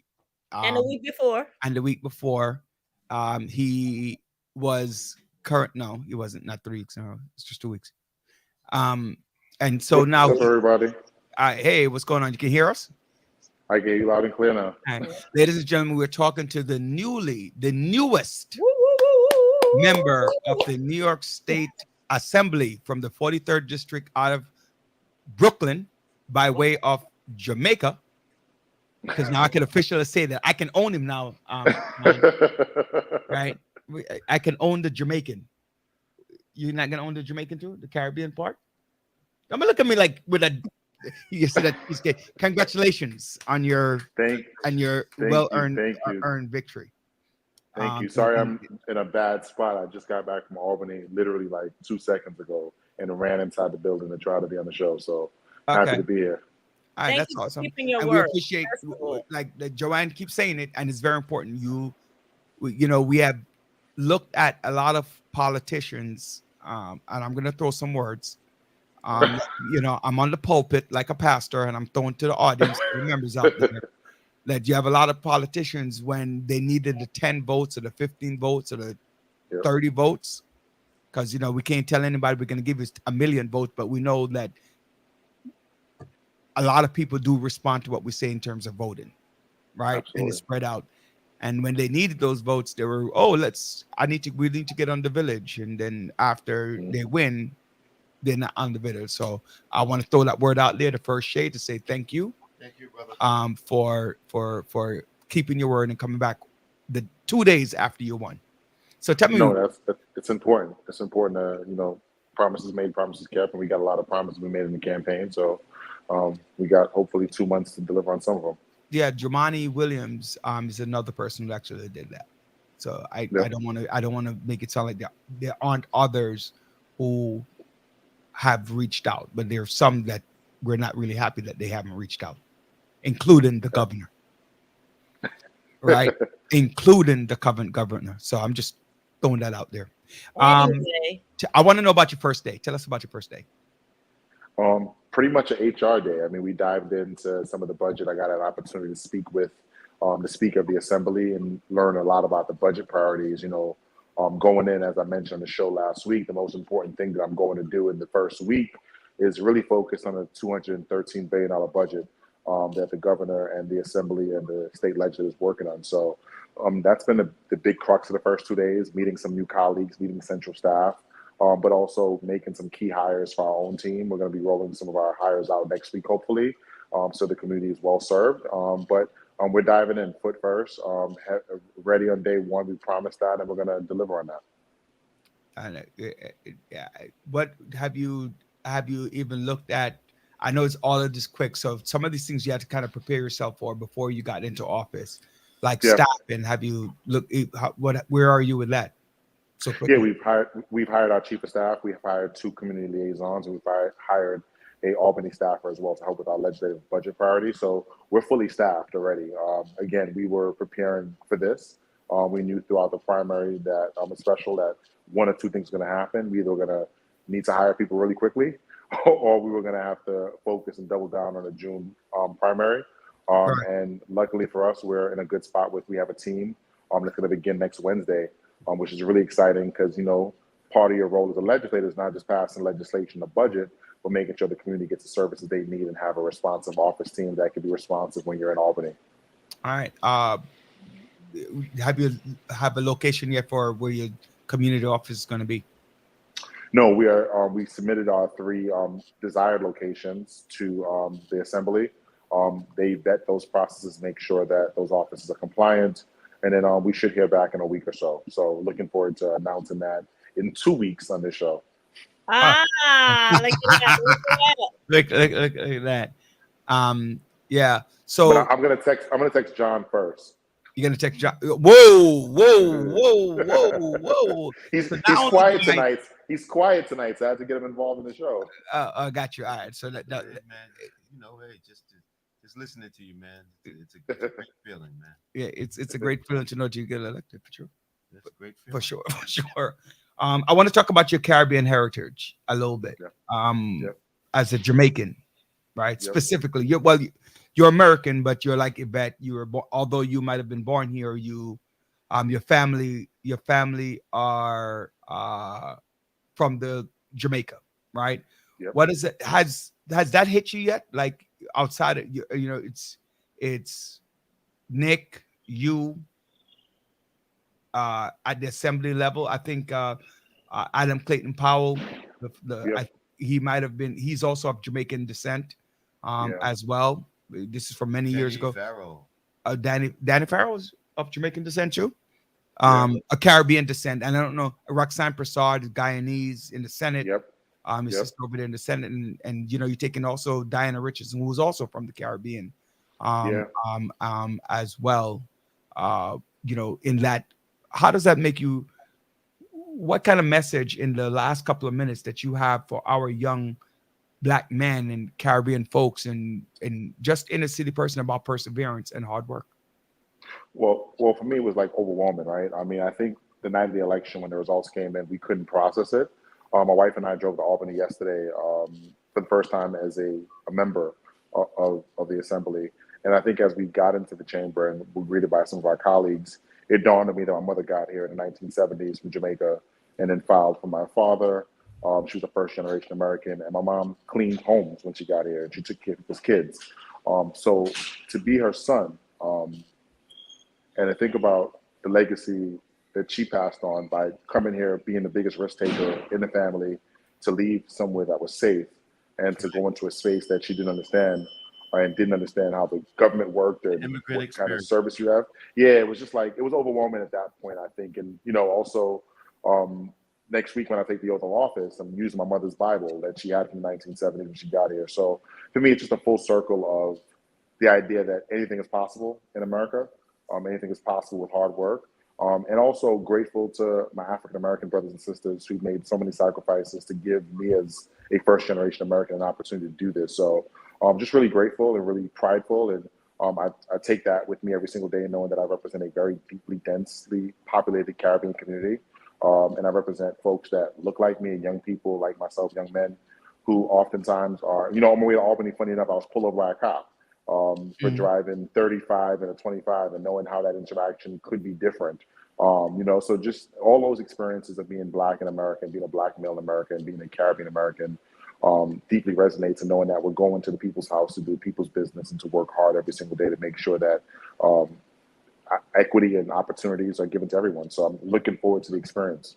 And the week before. And the week before. He was current. No, he wasn't. Not 3 weeks. No, it's just 2 weeks. And so now, what's up, everybody? Hey, what's going on? You can hear us? I get you loud and clear now. All right. Ladies and gentlemen, we're talking to the newest member of the New York State Assembly from the 43rd District out of Brooklyn by way of Jamaica. Because now I can officially say that I can own him now. Right? I can own the Jamaican. You're not gonna own the Jamaican too, the Caribbean part? Don't look at me like with a. You see that? Congratulations on your well-earned victory. Thank you. Sorry, I'm in a bad spot. I just got back from Albany literally like 2 seconds ago and ran inside the building to try to be on the show. So happy to be here. All right, that's awesome. And we appreciate, like Joanne keeps saying it, and it's very important. We have looked at a lot of politicians, and I'm going to throw some words. I'm on the pulpit like a pastor, and I'm throwing to the audience, the members out there, that you have a lot of politicians when they needed the 10 votes or the 15 votes or the 30 votes, because we can't tell anybody we're going to give you 1 million votes, but we know that a lot of people do respond to what we say in terms of voting, right? Absolutely. And it's spread out. And when they needed those votes, they were, we need to get on the village. And then after they win, they're not on the village. So I want to throw that word out there, the first shade, to say thank you. Thank you, brother. For keeping your word and coming back the 2 days after you won. So tell me. No, it's important. It's important to, promises made, promises kept, and we got a lot of promises we made in the campaign. So we got hopefully 2 months to deliver on some of them. Yeah, Jomani Williams is another person who actually did that. So I don't want to make it sound like there aren't others who have reached out, but there are some that we're not really happy that they haven't reached out, including the governor, right? Including the governor. So I'm just throwing that out there. I want to know about your first day. Tell us about your first day. Pretty much an HR day. I mean, we dived into some of the budget. I got an opportunity to speak with the Speaker of the Assembly and learn a lot about the budget priorities. Going in, as I mentioned on the show last week, the most important thing that I'm going to do in the first week is really focus on a $213 billion budget that the governor and the Assembly and the state legislature is working on. So that's been the big crux of the first 2 days, meeting some new colleagues, meeting central staff. But also making some key hires for our own team. We're going to be rolling some of our hires out next week, hopefully, so the community is well served. But we're diving in foot first, ready on day one. We promised that, and we're going to deliver on that. And yeah, what have you even looked at? I know it's all of this quick, so some of these things you had to kind of prepare yourself for before you got into office, like Yeah. staff. And have you looked? What? Where are you with that? So Yeah, quickly. we've hired our chief of staff. We've hired two community liaisons, and we've hired a Albany staffer as well to help with our legislative budget priorities. So we're fully staffed already. Again, we were preparing for this. We knew throughout the primary that special that one or two things are going to happen. We either going to need to hire people really quickly, or we were going to have to focus and double down on the June primary. Right. And luckily for us, we're in a good spot with we have a team that's going to begin next Wednesday, which is really exciting because, part of your role as a legislator is not just passing legislation, a budget, but making sure the community gets the services they need and have a responsive office team that can be responsive when you're in Albany. All right. Have you have a location yet for where your community office is going to be? No, we are. We submitted our three desired locations to the assembly. They vet those processes, make sure that those offices are compliant, and then we should hear back in a week or so. So looking forward to announcing that in 2 weeks on this show. Ah, look at that. Look at that. Look at that. Yeah. But So I'm gonna text. I'm gonna text John first. you're gonna text John. Whoa. So not he's only quiet do I, tonight. He's quiet tonight, so I have to get him involved in the show. I got you. All right. So that Hey, man, hey, just listening to you, man. It's a great feeling, man. yeah, it's a great feeling to know that you get elected for sure. It's a great feeling. For sure, for sure. I want to talk about your Caribbean heritage a little bit. Yeah. Yep. As a Jamaican, right? Yep. Specifically, you're American, but you're like Yvette. You were although you might have been born here, your family are from the Jamaica, right? Yep. What is it? Has that hit you yet? Like outside of it's Nick, you, at the assembly level. I think Adam Clayton Powell, Yep. he might have been. He's also of Jamaican descent, Yeah. as well. This is from many years ago. Farrell. Danny Farrell is of Jamaican descent too. Yeah. A Caribbean descent, and I don't know. Roxanne Prasad is Guyanese in the Senate. Yep. His Yep. sister over there in the Senate, and you're taking also Diana Richardson, who was also from the Caribbean, as well. In that, how does that make you? What kind of message in the last couple of minutes that you have for our young Black men and Caribbean folks and just inner city person about perseverance and hard work? Well, for me, it was like overwhelming, right? I mean, I think the night of the election, when the results came in, we couldn't process it. My wife and I drove to Albany yesterday for the first time as a member of the assembly. And I think as we got into the chamber and were greeted by some of our colleagues, it dawned on me that my mother got here in the 1970s from Jamaica and then filed for my father. She was a first generation American, and my mom cleaned homes when she got here, and she took care of people's kids. So to be her son, and to think about the legacy that she passed on by coming here, being the biggest risk taker in the family, to leave somewhere that was safe and to go into a space that she didn't understand and didn't understand how the government worked and what kind of service you have. Yeah, it was just like, it was overwhelming at that point, I think. And, also next week when I take the oath of office, I'm using my mother's Bible that she had from the 1970s when she got here. So for me, it's just a full circle of the idea that anything is possible in America. Anything is possible with hard work. And also grateful to my African-American brothers and sisters who made so many sacrifices to give me as a first-generation American an opportunity to do this. So just really grateful and really prideful. And I take that with me every single day, knowing that I represent a very deeply, densely populated Caribbean community. And I represent folks that look like me and young people like myself, young men, who oftentimes are, on my way to Albany, funny enough, I was pulled over by a cop for driving 35 and a 25 and knowing how that interaction could be different. So just all those experiences of being Black in America and being a Black male in America and being a Caribbean American deeply resonates, and knowing that we're going to the people's house to do people's business and to work hard every single day to make sure that equity and opportunities are given to everyone. So I'm looking forward to the experience.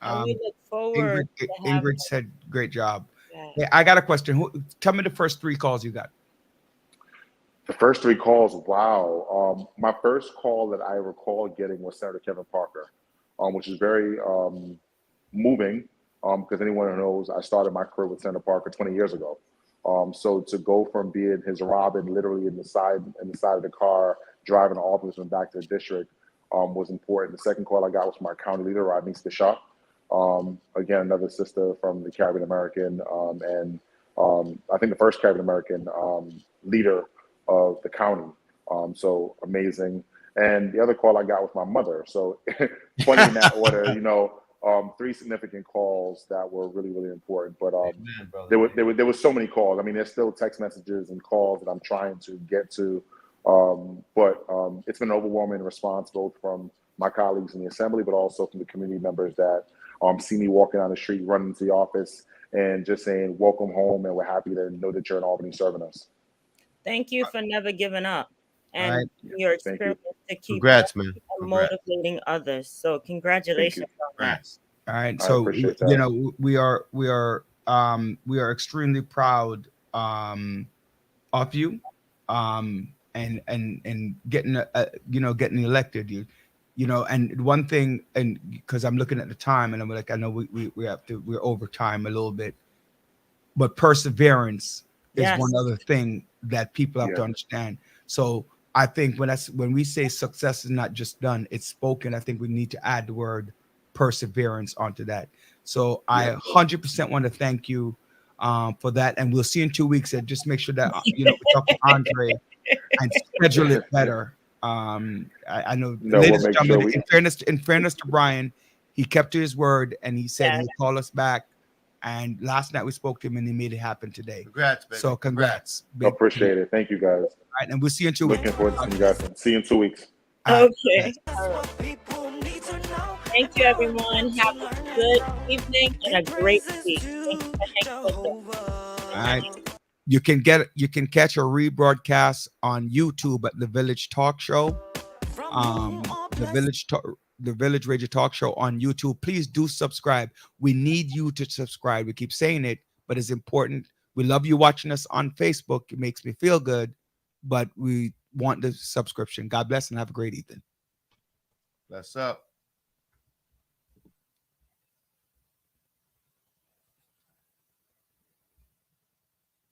And we look forward to having Ingrid said, great job. that. Hey, I got a question. Tell me the first 3 calls you got. The first 3 calls, wow. My first call that I recall getting was Senator Kevin Parker, which is very moving, because anyone who knows, I started my career with Senator Parker 20 years ago. So to go from being his Robin, literally in the side of the car, driving to office and back to the district, was important. The second call I got was from our county leader, Rodneyska Shaw. Again, another sister from the Caribbean American, and I think the first Caribbean American leader of the county. So amazing. And the other call I got was my mother. So funny in that order, you know, 3 significant calls that were really, really important. But there were so many calls. I mean, there's still text messages and calls that I'm trying to get to. But it's been an overwhelming response, both from my colleagues in the assembly, but also from the community members that see me walking down the street, running to the office, and just saying, welcome home, and we're happy to know that you're in Albany serving us. Thank you for never giving up and Right. your Thank you. experience to keep Congrats, man. and Congrats. motivating others. So congratulations on that. Congrats. All right. I So appreciate that. you know, we are extremely proud of you, and getting getting elected. You know, and one thing, and because I'm looking at the time, and I'm like, I know we're over time a little bit, but perseverance is one other thing that people have to understand. So I think when we say success is not just done, it's spoken. I think we need to add the word perseverance onto that. So I 100% want to thank you for that, and we'll see you in 2 weeks. And just make sure that we talk to Andre and schedule it better. I know, ladies and gentlemen, in fairness to Brian, he kept to his word, and he said he'll call us back. And last night we spoke to him, and he made it happen today. Congrats, baby. So congrats. Appreciate it. Thank you, guys. All right, and we'll see you in 2 weeks. Looking forward to seeing you guys. See you in 2 weeks. Okay. Thank you, everyone. Have a good evening and a great week. Thank you for hanging with us. All right. You can catch a rebroadcast on YouTube at the Village Talk Show, the Village Radio Talk Show on YouTube. Please do subscribe. We need you to subscribe. We keep saying it, but it's important. We love you watching us on Facebook. It makes me feel good, but we want the subscription. God bless and have a great evening. Bless up.